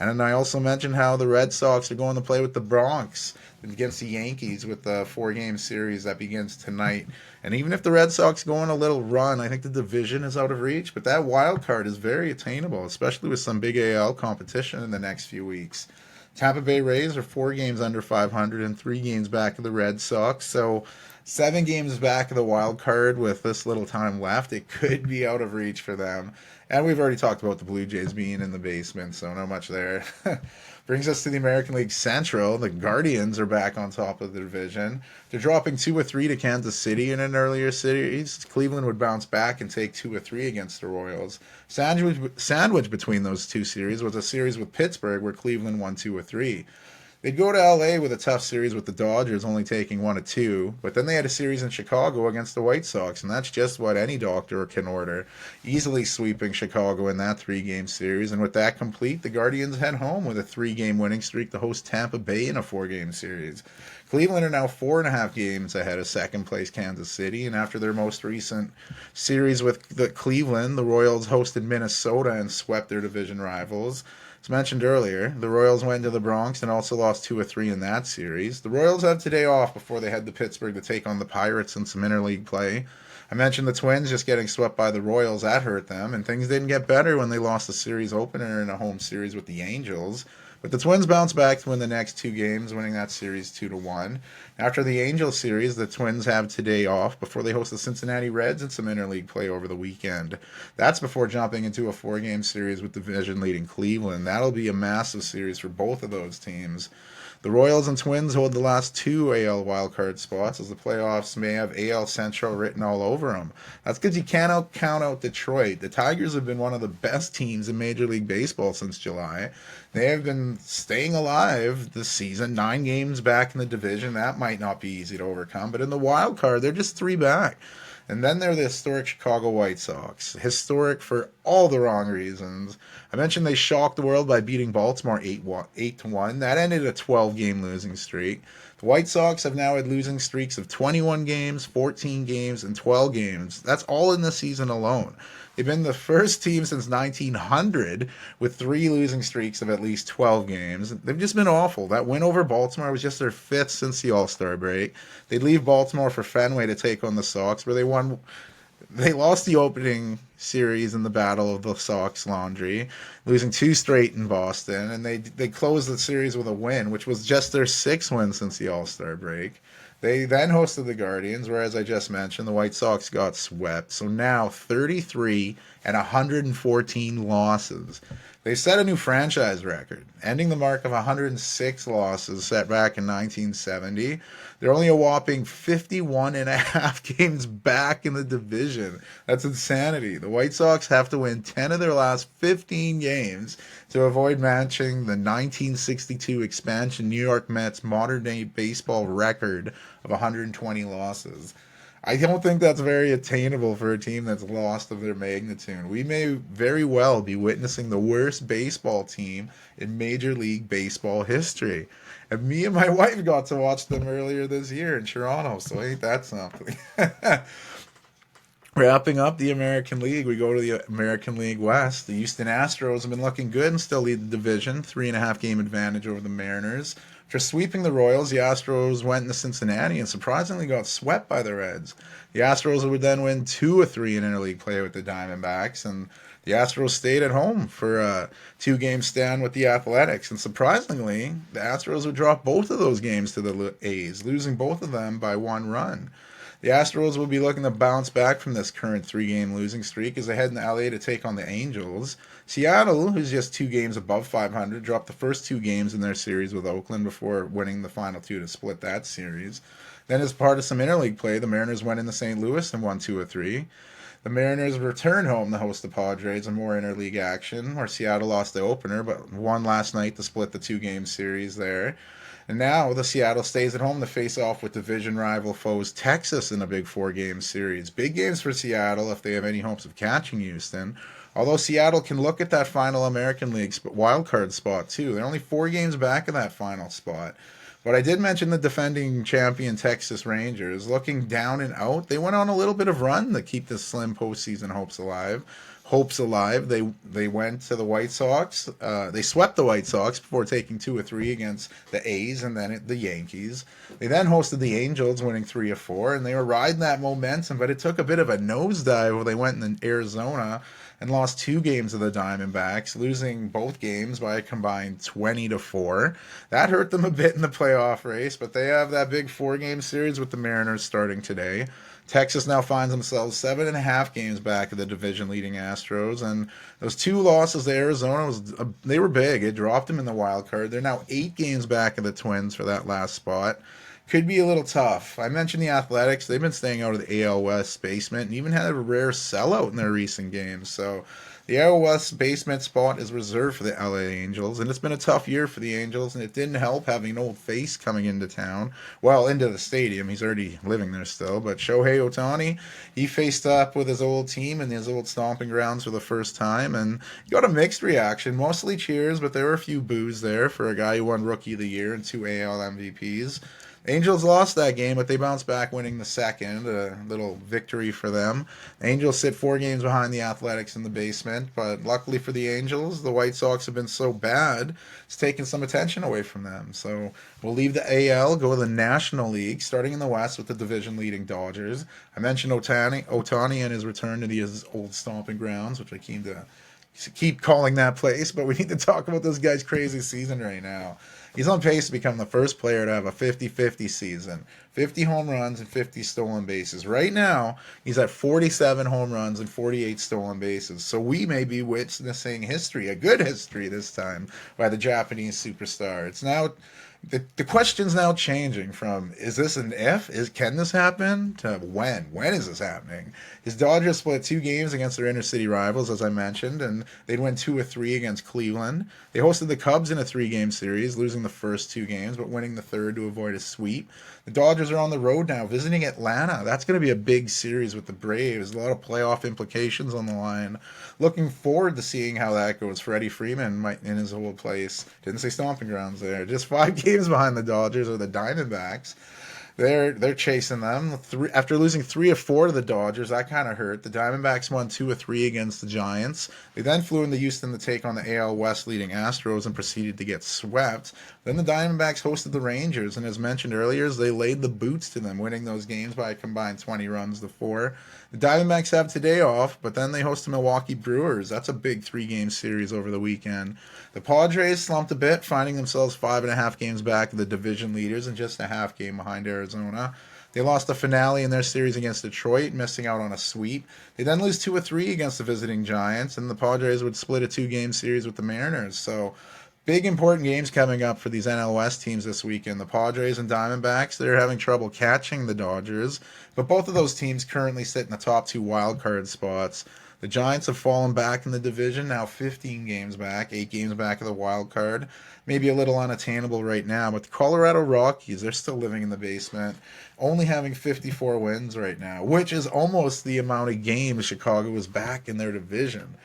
And then I also mentioned how the Red Sox are going to play with the Bronx against the Yankees with the 4-game series that begins tonight. And even if the Red Sox go on a little run, I think the division is out of reach. But that wild card is very attainable, especially with some big AL competition in the next few weeks. Tampa Bay Rays are 4 games under 500 and 3 games back of the Red Sox. So 7 games back of the wild card with this little time left. It could be out of reach for them. And we've already talked about the Blue Jays being in the basement, so not much there. Brings us to the American League Central. The Guardians are back on top of the division. They're dropping 2-3 to Kansas City in an earlier series. Cleveland would bounce back and take 2-3 against the Royals. Sandwich between those 2 series was a series with Pittsburgh where Cleveland won 2-3. They'd go to LA with a tough series with the Dodgers, only taking 1-2, but then they had a series in Chicago against the White Sox, and that's just what any doctor can order. Easily sweeping Chicago in that 3-game series, and with that complete, the Guardians head home with a 3-game winning streak to host Tampa Bay in a 4-game series. Cleveland are now 4.5 games ahead of second-place Kansas City, and after their most recent series with Cleveland, the Royals hosted Minnesota and swept their division rivals. As mentioned earlier, the Royals went to the Bronx and also lost 2-3 in that series. The Royals have today off before they head to Pittsburgh to take on the Pirates in some interleague play. I mentioned the Twins just getting swept by the Royals. That hurt them, and things didn't get better when they lost the series opener in a home series with the Angels. But the Twins bounced back to win the next 2 games, winning that series 2-1. After the Angels series, the Twins have today off before they host the Cincinnati Reds in some interleague play over the weekend. That's before jumping into a 4-game series with division-leading Cleveland. That'll be a massive series for both of those teams. The Royals and Twins hold the last 2 AL wildcard spots, as the playoffs may have AL Central written all over them. That's because you can't count out Detroit. The Tigers have been one of the best teams in Major League Baseball since July. They have been staying alive this season, 9 games back in the division. That might not be easy to overcome, but in the wild card, they're just 3 back. And then they're the historic Chicago White Sox. Historic for all the wrong reasons. I mentioned they shocked the world by beating Baltimore 8-1. That ended a 12-game losing streak. The White Sox have now had losing streaks of 21 games, 14 games, and 12 games. That's all in the season alone. They've been the first team since 1900 with 3 losing streaks of at least 12 games. They've just been awful. That win over Baltimore was just their 5th since the All-Star break. They'd leave Baltimore for Fenway to take on the Sox, where they lost the opening series in the Battle of the Sox Laundry, losing 2 straight in Boston, and they closed the series with a win, which was just their 6th win since the All-Star break. They then hosted the Guardians, where, as I just mentioned, the White Sox got swept. So now 33 and 114 losses. They set a new franchise record, ending the mark of 106 losses set back in 1970. They're only a whopping 51 and a half games back in the division. That's insanity. The White Sox have to win 10 of their last 15 games to avoid matching the 1962 expansion New York Mets modern-day baseball record of 120 losses. I don't think that's very attainable for a team that's lost of their magnitude. We may very well be witnessing the worst baseball team in Major League Baseball history. And me and my wife got to watch them earlier this year in Toronto, so ain't that something? Wrapping up the American League, we go to the American League West. The Houston Astros have been looking good and still lead the division, 3.5 game advantage over the Mariners. After sweeping the Royals, the Astros went into Cincinnati and surprisingly got swept by the Reds. The Astros would then win 2 of 3 in interleague play with the Diamondbacks, and the Astros stayed at home for a 2-game stand with the Athletics. And surprisingly, the Astros would drop both of those games to the A's, losing both of them by 1 run. The Astros will be looking to bounce back from this current 3-game losing streak as they head into LA to take on the Angels. Seattle, who's just 2 games above 500, dropped the first 2 games in their series with Oakland before winning the final 2 to split that series. Then, as part of some interleague play, the Mariners went into St. Louis and won 2 of 3. The Mariners returned home to host the Padres in more interleague action, where Seattle lost the opener but won last night to split the 2-game series there. And now the Seattle stays at home to face off with division rival foes Texas in a big 4-game series. Big games for Seattle if they have any hopes of catching Houston. Although Seattle can look at that final American League wildcard spot too. They're only 4 games back of that final spot. But I did mention the defending champion Texas Rangers. Looking down and out, they went on a little bit of run to keep the slim postseason hopes alive. They went to the White Sox. They swept the White Sox before taking 2 of 3 against the A's and then the Yankees. They then hosted the Angels, winning 3 of 4, and they were riding that momentum, but it took a bit of a nosedive where they went in Arizona and lost 2 games of the Diamondbacks, losing both games by a combined 20 to 4. That hurt them a bit in the playoff race, but they have that big 4-game series with the Mariners starting today. Texas now finds themselves 7.5 games back of the division-leading Astros, and those 2 losses to Arizona, they were big. It dropped them in the wild card. They're now 8 games back of the Twins for that last spot. Could be a little tough. I mentioned the Athletics. They've been staying out of the AL West basement and even had a rare sellout in their recent games, so the AL West basement spot is reserved for the LA Angels, and it's been a tough year for the Angels, and it didn't help having an old face coming into town. Well, into the stadium. He's already living there still, but Shohei Ohtani, he faced up with his old team and his old stomping grounds for the first time, and he got a mixed reaction. Mostly cheers, but there were a few boos there for a guy who won Rookie of the Year and 2 AL MVPs. Angels lost that game, but they bounced back, winning the second. A little victory for them. Angels sit 4 games behind the Athletics in the basement, but luckily for the Angels, the White Sox have been so bad, it's taken some attention away from them. So we'll leave the AL, go to the National League, starting in the West with the division-leading Dodgers. I mentioned Ohtani and his return to his old stomping grounds, which I keep calling that place, but we need to talk about this guy's crazy season right now. He's on pace to become the first player to have a 50-50 season. 50 home runs and 50 stolen bases. Right now, he's at 47 home runs and 48 stolen bases. So we may be witnessing history, a good history this time, by the Japanese superstar. It's now the question's now changing from, is this an if? Can this happen? To when? When is this happening? His Dodgers split 2 games against their inner city rivals, as I mentioned, and they'd win 2 of 3 against Cleveland. They hosted the Cubs in a 3-game series, losing the first 2 games, but winning the third to avoid a sweep. The Dodgers are on the road now, visiting Atlanta. That's going to be a big series with the Braves. A lot of playoff implications on the line. Looking forward to seeing how that goes. Freddie Freeman in his old place. Didn't say stomping grounds there. Just 5 games behind the Dodgers are the Diamondbacks. They're chasing them. After losing 3 of 4 to the Dodgers, that kind of hurt. The Diamondbacks won 2 of 3 against the Giants. They then flew into Houston to take on the AL West leading Astros and proceeded to get swept. Then the Diamondbacks hosted the Rangers, and as mentioned earlier, they laid the boots to them, winning those games by a combined 20 runs to 4. The Diamondbacks have today off, but then they host the Milwaukee Brewers. That's a big 3-game series over the weekend. The Padres slumped a bit, finding themselves 5.5 games back of the division leaders and just a half game behind Arizona. They lost the finale in their series against Detroit, missing out on a sweep. They then lose 2 of 3 against the visiting Giants, and the Padres would split a 2-game series with the Mariners. So big important games coming up for these NL West teams this weekend. The Padres and Diamondbacks, they're having trouble catching the Dodgers, but both of those teams currently sit in the top 2 wild card spots. The Giants have fallen back in the division, now 15 games back, 8 games back of the wild card. Maybe a little unattainable right now, but the Colorado Rockies, they're still living in the basement, only having 54 wins right now, which is almost the amount of games Chicago was back in their division.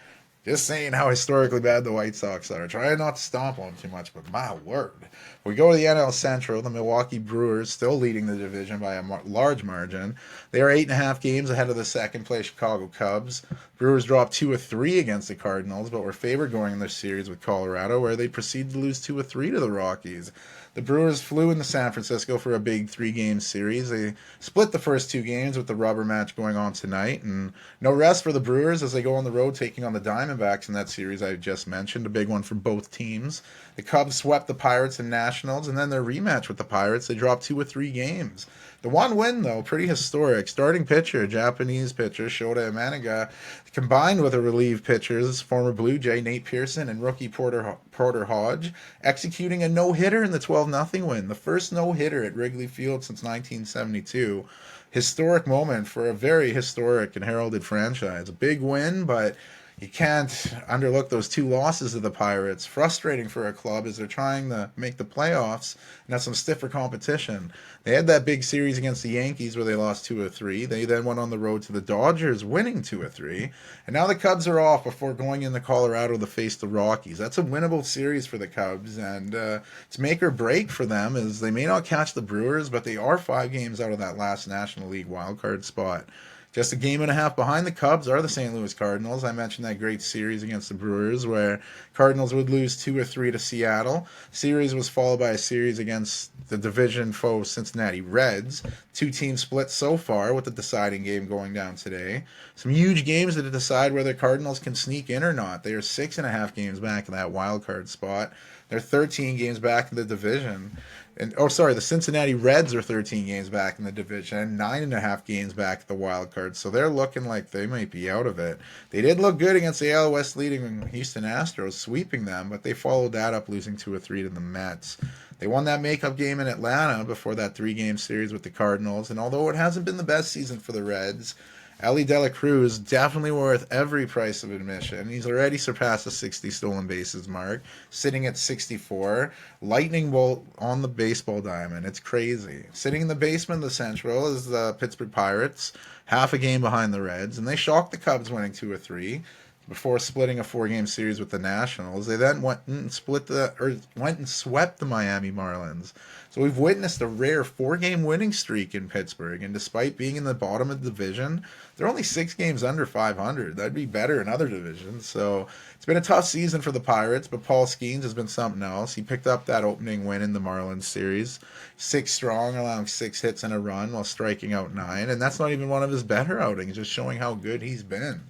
Just saying how historically bad the White Sox are. Trying not to stomp on them too much, but my word. We go to the NL Central. The Milwaukee Brewers still leading the division by a large margin. They are 8.5 games ahead of the second place Chicago Cubs. Brewers dropped 2 of 3 against the Cardinals, but were favored going in their series with Colorado, where they proceeded to lose 2 of 3 to the Rockies. The Brewers flew into San Francisco for a big 3-game series. They split the first 2 games with the rubber match going on tonight, and no rest for the Brewers as they go on the road taking on the Diamondbacks in that series I just mentioned, a big one for both teams. The Cubs swept the Pirates and Nationals, and then their rematch with the Pirates, they dropped 2 of 3 games. The one win, though, pretty historic. Starting pitcher, Japanese pitcher Shota Imanaga, combined with a relief pitchers, former Blue Jay Nate Pearson and rookie Porter Hodge, executing a no-hitter in the 12-0 win. The first no-hitter at Wrigley Field since 1972. Historic moment for a very historic and heralded franchise. A big win, but you can't underlook those 2 losses of the Pirates. Frustrating for a club as they're trying to make the playoffs and have some stiffer competition. They had that big series against the Yankees where they lost 2 of 3. They then went on the road to the Dodgers, winning 2 of 3. And now the Cubs are off before going into Colorado to face the Rockies. That's a winnable series for the Cubs, and it's make or break for them as they may not catch the Brewers, but they are 5 games out of that last National League wildcard spot. Just a game and a half behind the Cubs are the St. Louis Cardinals. I mentioned that great series against the Brewers where Cardinals would lose 2 or 3 to Seattle. Series was followed by a series against the division foe Cincinnati Reds. 2 teams split so far with the deciding game going down today. Some huge games to decide whether Cardinals can sneak in or not. They are 6.5 games back in that wild card spot. They're 13 games back in the division. The Cincinnati Reds are 13 games back in the division and 9.5 games back at the wild card. So they're looking like they might be out of it. They did look good against the AL West leading Houston Astros, sweeping them, but they followed that up, losing 2 or 3 to the Mets. They won that makeup game in Atlanta before that 3-game series with the Cardinals, and although it hasn't been the best season for the Reds, Ellie De La Cruz definitely worth every price of admission. He's already surpassed the 60 stolen bases mark, sitting at 64. Lightning bolt on the baseball diamond. It's crazy. Sitting in the basement of the Central is the Pittsburgh Pirates, half a game behind the Reds, and they shocked the Cubs, winning 2 or 3 before splitting a 4-game series with the Nationals. They then went and swept the Miami Marlins. So we've witnessed a rare 4-game winning streak in Pittsburgh, and despite being in the bottom of the division, they're only 6 games under 500. That'd be better in other divisions. So it's been a tough season for the Pirates, but Paul Skeens has been something else. He picked up that opening win in the Marlins series, 6 strong, allowing 6 hits and a run while striking out 9, and that's not even one of his better outings, just showing how good he's been.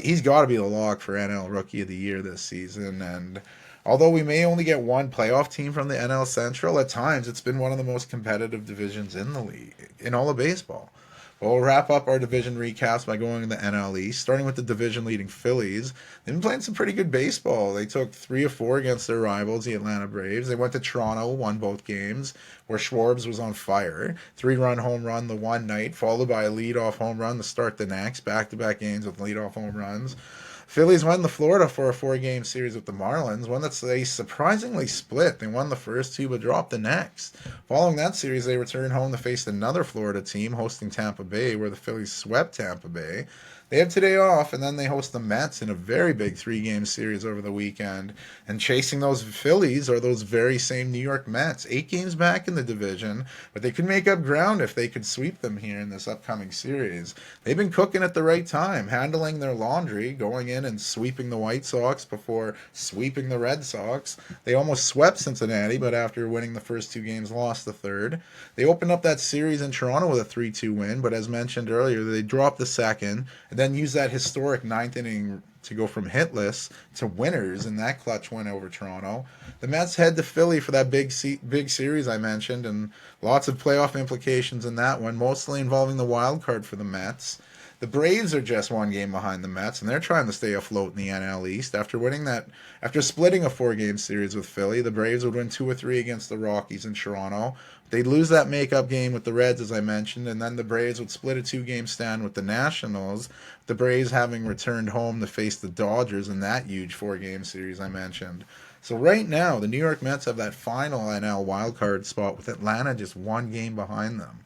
He's got to be the lock for NL Rookie of the Year this season, and although we may only get one playoff team from the NL Central, at times it's been one of the most competitive divisions in the league, in all of baseball. Well, we'll wrap up our division recaps by going to the NL East, starting with the division-leading Phillies. They've been playing some pretty good baseball. They took 3 of 4 against their rivals, the Atlanta Braves. They went to Toronto, won both games, where Schwartz was on fire. 3-run home run the one night, followed by a leadoff home run to start the next. Back-to-back games with leadoff home runs. Phillies went to Florida for a 4-game series with the Marlins, one that they surprisingly split. They won the first 2 but dropped the next. Following that series, they returned home to face another Florida team hosting Tampa Bay, where the Phillies swept Tampa Bay. They have today off, and then they host the Mets in a very big 3-game series over the weekend. And chasing those Phillies are those very same New York Mets. 8 games back in the division, but they could make up ground if they could sweep them here in this upcoming series. They've been cooking at the right time, handling their laundry, going in and sweeping the White Sox before sweeping the Red Sox. They almost swept Cincinnati, but after winning the first 2 games, lost the third. They opened up that series in Toronto with a 3-2 win, but as mentioned earlier, they dropped the second, and then used that historic 9th inning to go from hitless to winners in that clutch win over Toronto. The Mets head to Philly for that big series I mentioned, and lots of playoff implications in that one, mostly involving the wild card for the Mets. The Braves are just one game behind the Mets, and they're trying to stay afloat in the NL East. After splitting a 4-game series with Philly, the Braves would win 2 or 3 against the Rockies in Toronto. They'd lose that makeup game with the Reds, as I mentioned, and then the Braves would split a 2-game stand with the Nationals, the Braves having returned home to face the Dodgers in that huge 4-game series I mentioned. So right now, the New York Mets have that final NL wildcard spot with Atlanta just 1 game behind them.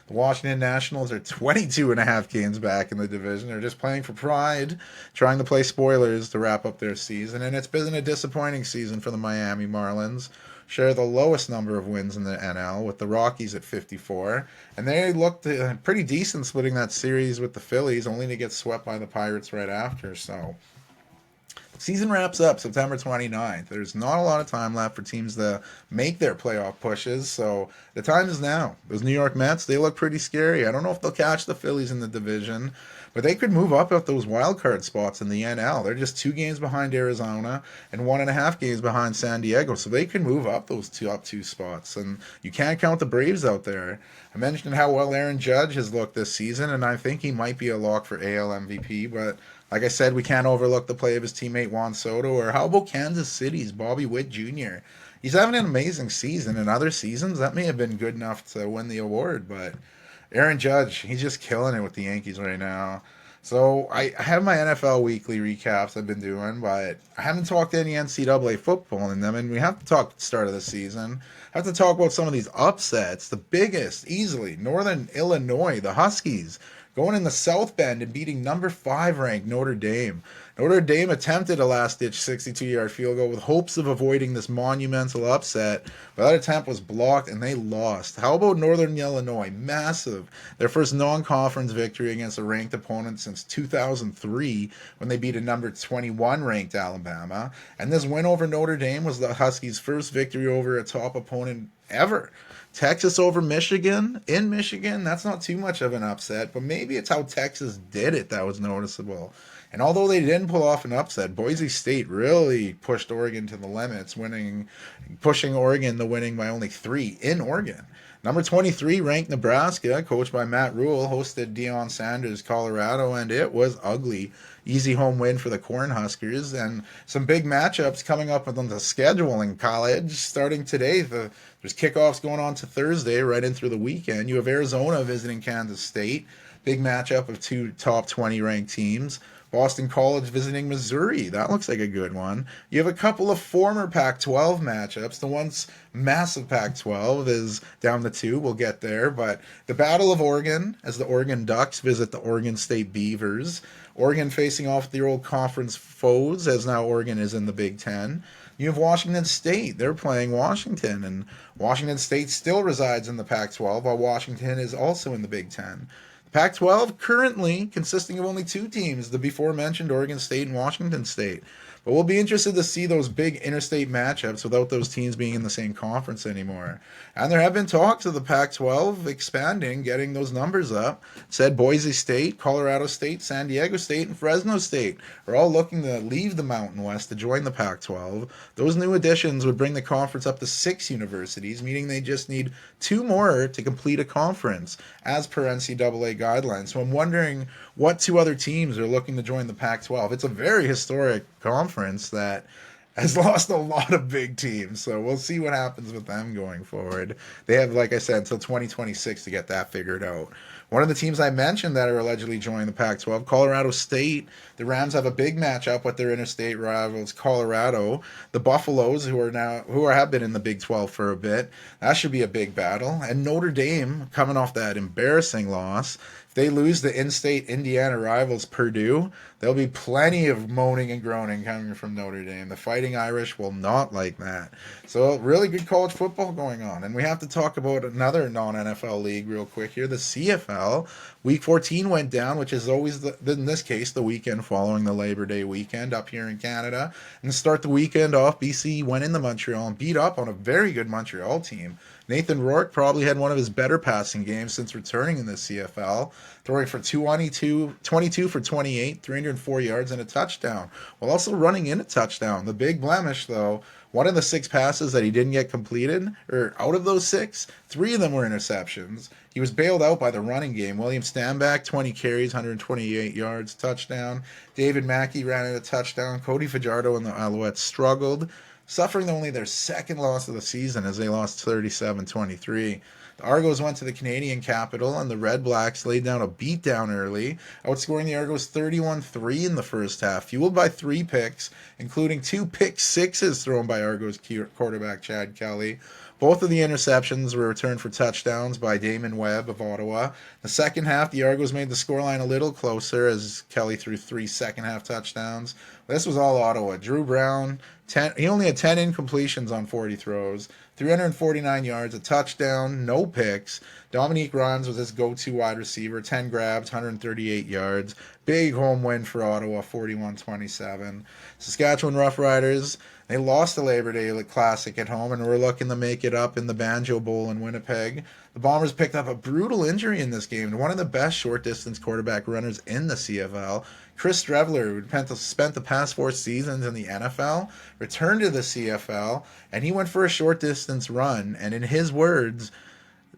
The Washington Nationals are 22 and a half games back in the division. They're just playing for pride, trying to play spoilers to wrap up their season. And it's been a disappointing season for the Miami Marlins. Share the lowest number of wins in the NL with the Rockies at 54. And they looked pretty decent splitting that series with the Phillies, only to get swept by the Pirates right after. So season wraps up September 29th. There's not a lot of time left for teams to make their playoff pushes, so the time is now. Those New York Mets, they look pretty scary. I don't know if they'll catch the Phillies in the division, but they could move up at those wild card spots in the NL. They're just 2 games behind Arizona and 1.5 games behind San Diego, so they can move up those top 2 spots. And you can't count the Braves out there. I mentioned how well Aaron Judge has looked this season, and I think he might be a lock for AL MVP, but like I said, we can't overlook the play of his teammate Juan Soto. Or how about Kansas City's Bobby Witt Jr.? He's having an amazing season. In other seasons, that may have been good enough to win the award. But Aaron Judge, he's just killing it with the Yankees right now. So I have my NFL weekly recaps I've been doing, but I haven't talked any NCAA football in them. And we have to talk at the start of the season. I have to talk about some of these upsets. The biggest, easily, Northern Illinois, the Huskies, going in the South Bend and beating number 5 ranked Notre Dame. Notre Dame attempted a last-ditch 62-yard field goal with hopes of avoiding this monumental upset, but that attempt was blocked and they lost. How about Northern Illinois? Massive. Their first non-conference victory against a ranked opponent since 2003 when they beat a number 21 ranked Alabama. And this win over Notre Dame was the Huskies' first victory over a top opponent ever. Texas over Michigan in Michigan, that's not too much of an upset, but maybe it's how Texas did it that was noticeable. And although they didn't pull off an upset, Boise State really pushed Oregon to the limits, pushing Oregon to winning by only 3 in Oregon. Number 23 ranked Nebraska, coached by Matt Rule, hosted Deion Sanders' Colorado, and it was ugly. Easy home win for the Cornhuskers, and some big matchups coming up on the schedule in college starting today. There's kickoffs going on to Thursday, right in through the weekend. You have Arizona visiting Kansas State. Big matchup of 2 top 20 ranked teams. Boston College visiting Missouri. That looks like a good one. You have a couple of former Pac-12 matchups. The once massive Pac-12 is down to 2. We'll get there. But the Battle of Oregon, as the Oregon Ducks visit the Oregon State Beavers. Oregon facing off the old conference foes, as now Oregon is in the Big Ten. You have Washington State. They're playing Washington, and Washington State still resides in the Pac-12, while Washington is also in the Big Ten. Pac-12 currently consisting of only 2 teams, the before-mentioned Oregon State and Washington State. But we'll be interested to see those big interstate matchups without those teams being in the same conference anymore. And there have been talks of the Pac-12 expanding, getting those numbers up. Said Boise State, Colorado State, San Diego State, and Fresno State are all looking to leave the Mountain West to join the Pac-12. Those new additions would bring the conference up to 6 universities, meaning they just need 2 more to complete a conference, as per NCAA guidelines. So I'm wondering what 2 other teams are looking to join the Pac-12. It's a very historic conference that has lost a lot of big teams, so we'll see what happens with them going forward. They have, like I said, until 2026 to get that figured out. One of the teams I mentioned that are allegedly joining the Pac-12, Colorado State. The Rams have a big matchup with their interstate rivals, Colorado. The Buffaloes, who have been in the Big 12 for a bit. That should be a big battle. And Notre Dame, coming off that embarrassing loss. If they lose the in-state Indiana rivals Purdue, there'll be plenty of moaning and groaning coming from Notre Dame. The Fighting Irish will not like that. So really good college football going on. And we have to talk about another non-NFL league real quick here, the CFL. Week 14 went down, which is always, in this case, the weekend following the Labor Day weekend up here in Canada. And to start the weekend off, BC went into Montreal and beat up on a very good Montreal team. Nathan Rourke probably had one of his better passing games since returning in the CFL, throwing for 22 for 28, 304 yards and a touchdown, while also running in a touchdown. The big blemish, though, one of the 6 passes that he didn't get completed, or out of those 6, 3 of them were interceptions. He was bailed out by the running game. William Stanback, 20 carries, 128 yards, touchdown. David Mackey ran in a touchdown. Cody Fajardo and the Alouettes struggled, suffering only their second loss of the season as they lost 37-23. The Argos went to the Canadian capital, and the Red Blacks laid down a beatdown early, outscoring the Argos 31-3 in the first half, fueled by 3 picks, including 2 pick sixes thrown by Argos quarterback Chad Kelly. Both of the interceptions were returned for touchdowns by Damon Webb of Ottawa. The second half, the Argos made the scoreline a little closer as Kelly threw 3 second-half touchdowns. This was all Ottawa. Drew Brown, he only had 10 incompletions on 40 throws, 349 yards, a touchdown, no picks. Dominique Rhymes was his go-to wide receiver, 10 grabs, 138 yards. Big home win for Ottawa, 41-27. Saskatchewan Roughriders, they lost the Labor Day Classic at home and were looking to make it up in the Banjo Bowl in Winnipeg. The Bombers picked up a brutal injury in this game to one of the best short-distance quarterback runners in the CFL. Chris Streveler, who spent the past 4 seasons in the NFL, returned to the CFL, and he went for a short-distance run. And in his words,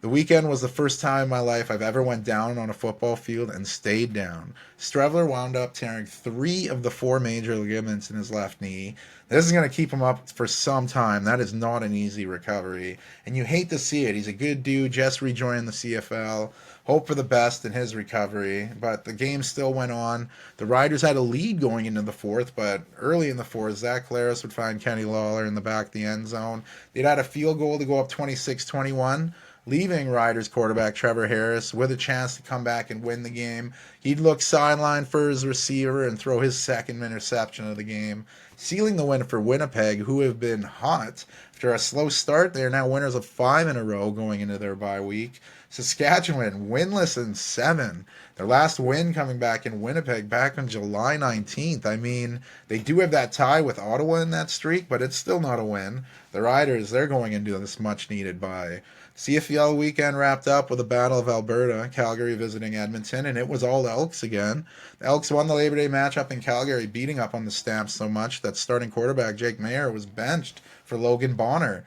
the weekend was the first time in my life I've ever went down on a football field and stayed down. Streveler wound up tearing 3 of the 4 major ligaments in his left knee. This is going to keep him up for some time. That is not an easy recovery. And you hate to see it. He's a good dude, just rejoined the CFL. Hope for the best in his recovery. But the game still went on. The Riders had a lead going into the 4th, but early in the 4th, Zach Claris would find Kenny Lawler in the back of the end zone. They'd had a field goal to go up 26-21. Leaving Riders quarterback Trevor Harris with a chance to come back and win the game. He'd look sidelined for his receiver and throw his second interception of the game, sealing the win for Winnipeg, who have been hot. After a slow start, they are now winners of 5 in a row going into their bye week. Saskatchewan, winless in 7. Their last win coming back in Winnipeg back on July 19th. I mean, they do have that tie with Ottawa in that streak, but it's still not a win. The Riders, they're going into this much-needed bye. CFL weekend wrapped up with a Battle of Alberta, Calgary visiting Edmonton, and it was all Elks again. The Elks won the Labor Day matchup in Calgary, beating up on the Stamps so much that starting quarterback Jake Mayer was benched for Logan Bonner,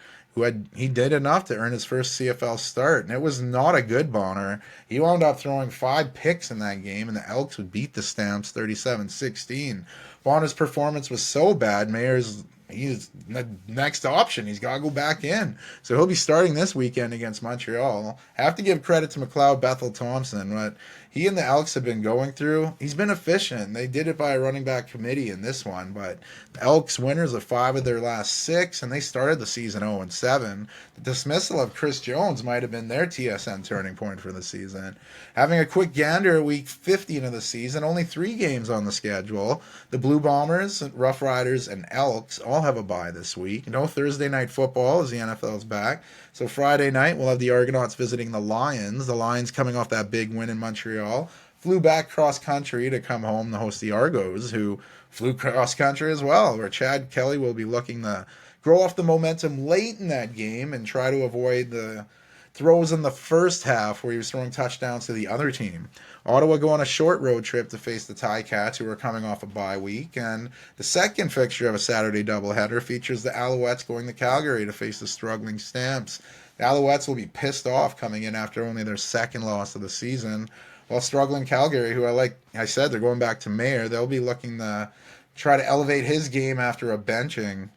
he did enough to earn his first CFL start, and it was not a good Bonner. He wound up throwing 5 picks in that game, and the Elks would beat the Stamps 37-16. Bonner's performance was so bad, he's the next option. He's got to go back in. So he'll be starting this weekend against Montreal. Have to give credit to McLeod Bethel Thompson. What he and the Elks have been going through, he's been efficient. They did it by a running back committee in this one, but the Elks winners of 5 of their last 6, and they started the season 0-7. The dismissal of Chris Jones might have been their TSN turning point for the season. Having a quick gander at week 15 of the season, only 3 games on the schedule. The Blue Bombers, Rough Riders, and Elks all have a bye this week. No Thursday night football as the NFL's back. So Friday night, we'll have the Argonauts visiting the Lions. The Lions coming off that big win in Montreal. Flew back cross-country to come home to host the Argos, who flew cross-country as well, where Chad Kelly will be looking to grow off the momentum late in that game and try to avoid the throws in the first half where he was throwing touchdowns to the other team. Ottawa go on a short road trip to face the Ticats, who are coming off a bye week. And the second fixture of a Saturday doubleheader features the Alouettes going to Calgary to face the struggling Stamps. The Alouettes will be pissed off coming in after only their second loss of the season, while struggling Calgary, who, like I said, they're going back to Mayer. They'll be looking to try to elevate his game after a benching.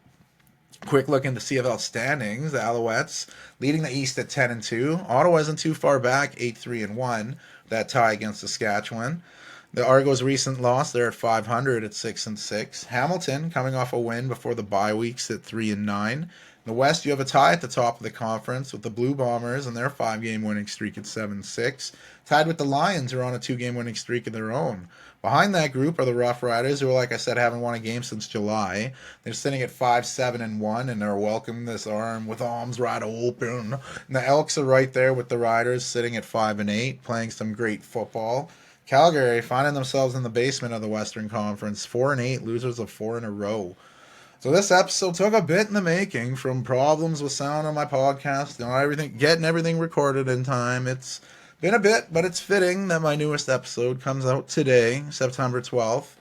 Quick look into CFL standings. The Alouettes leading the East at 10-2. Ottawa isn't too far back, 8-3-1. That tie against Saskatchewan. The Argos' recent loss, they're at 500 at 6-6. Hamilton coming off a win before the bye weeks at 3-9. In the West, you have a tie at the top of the conference with the Blue Bombers and their 5-game winning streak at 7-6. Tied with the Lions, who are on a 2-game winning streak of their own. Behind that group are the Rough Riders, who, like I said, haven't won a game since July. They're sitting at 5-7-1, and they're welcoming this arm with arms wide open. And the Elks are right there with the Riders, sitting at 5-8, playing some great football. Calgary finding themselves in the basement of the Western Conference, 4-8, losers of 4 in a row. So this episode took a bit in the making, from problems with sound on my podcast, getting everything recorded in time. It's been a bit, but it's fitting that my newest episode comes out today, September 12th.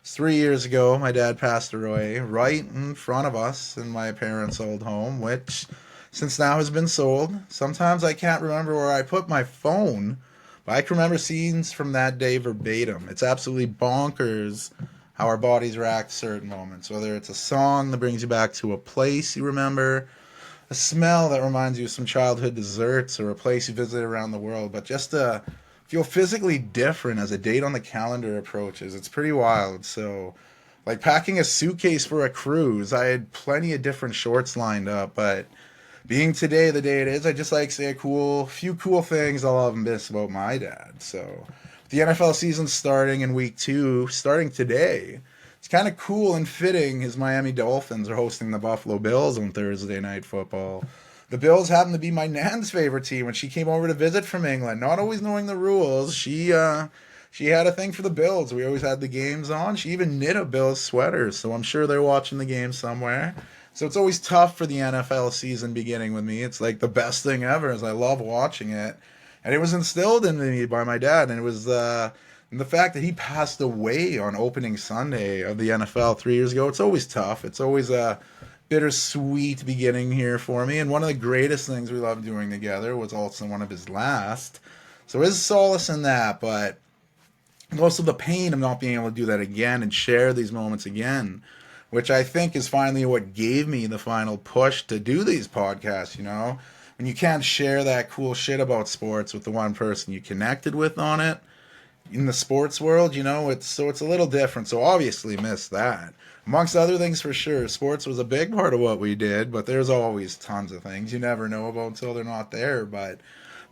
3 years ago, my dad passed away right in front of us in my parents' old home, which since now has been sold. Sometimes I can't remember where I put my phone, but I can remember scenes from that day verbatim. It's absolutely bonkers how our bodies react to certain moments, whether it's a song that brings you back to a place you remember, a smell that reminds you of some childhood desserts, or a place you visited around the world, but just to feel physically different as a date on the calendar approaches. It's pretty wild. So, like packing a suitcase for a cruise, I had plenty of different shorts lined up, but being today the day it is, I just like to say a few cool things I'll have miss about my dad. So, the NFL season starting in week 2, starting today, it's kind of cool and fitting his Miami Dolphins are hosting the Buffalo Bills on Thursday Night Football. The Bills happen to be my nan's favorite team when she came over to visit from England. Not always knowing the rules, she had a thing for the Bills. We always had the games on. She even knit a Bills sweater, so I'm sure they're watching the game somewhere. So it's always tough for the NFL season beginning with me. It's like the best thing ever, as I love watching it. And it was instilled in me by my dad, and it was the fact that he passed away on opening Sunday of the NFL 3 years ago. It's always tough. It's always a bittersweet beginning here for me. And one of the greatest things we loved doing together was also one of his last. So there's solace in that, but also the pain of not being able to do that again and share these moments again, which I think is finally what gave me the final push to do these podcasts, When you can't share that cool shit about sports with the one person you connected with on it in the sports world, it's a little different. So obviously miss that. Amongst other things, for sure, sports was a big part of what we did, but there's always tons of things you never know about until they're not there. But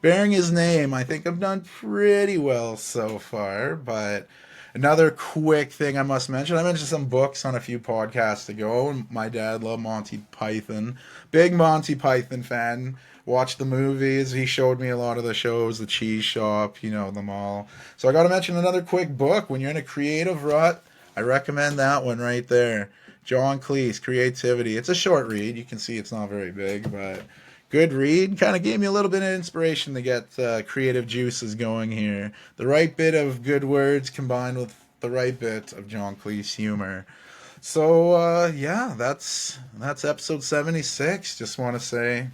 bearing his name, I think I've done pretty well so far. But another quick thing I must mention, I mentioned some books on a few podcasts ago. My dad loved Monty Python. Big Monty Python fan. Watched the movies. He showed me a lot of the shows, The Cheese Shop, them all. So I got to mention another quick book. When you're in a creative rut, I recommend that one right there. John Cleese, Creativity. It's a short read. You can see it's not very big, but good read. Kind of gave me a little bit of inspiration to get creative juices going here. The right bit of good words combined with the right bit of John Cleese humor. So, that's episode 76. Just want to say,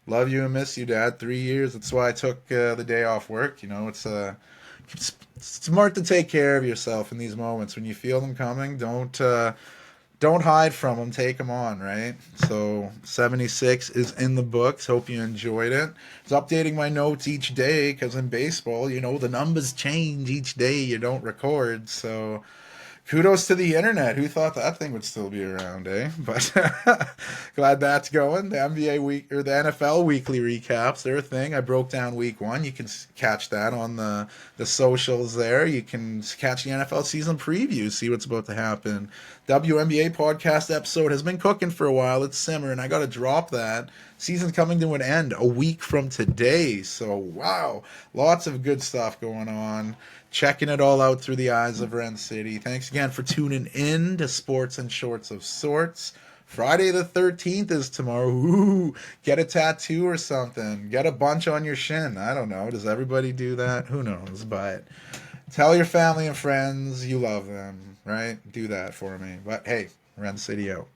love you and miss you, Dad. 3 years. That's why I took the day off work. It's smart to take care of yourself in these moments. When you feel them coming, don't hide from them. Take them on, right? So 76 is in the books. Hope you enjoyed it. I was updating my notes each day because in baseball, the numbers change each day you don't record. So kudos to the internet. Who thought that thing would still be around, eh? But glad that's going. The NBA week or the NFL weekly recaps, they're a thing. I broke down week 1. You can catch that on the socials there. You can catch the NFL season preview, see what's about to happen. WNBA podcast episode has been cooking for a while. It's simmering. I got to drop that. Season's coming to an end a week from today. So, wow. Lots of good stuff going on. Checking it all out through the eyes of Ren City. Thanks again for tuning in to Sports and Shorts of Sorts. Friday the 13th is tomorrow. Ooh, get a tattoo or something. Get a bunch on your shin. I don't know. Does everybody do that? Who knows? But tell your family and friends you love them, right? Do that for me. But hey, Ren City out.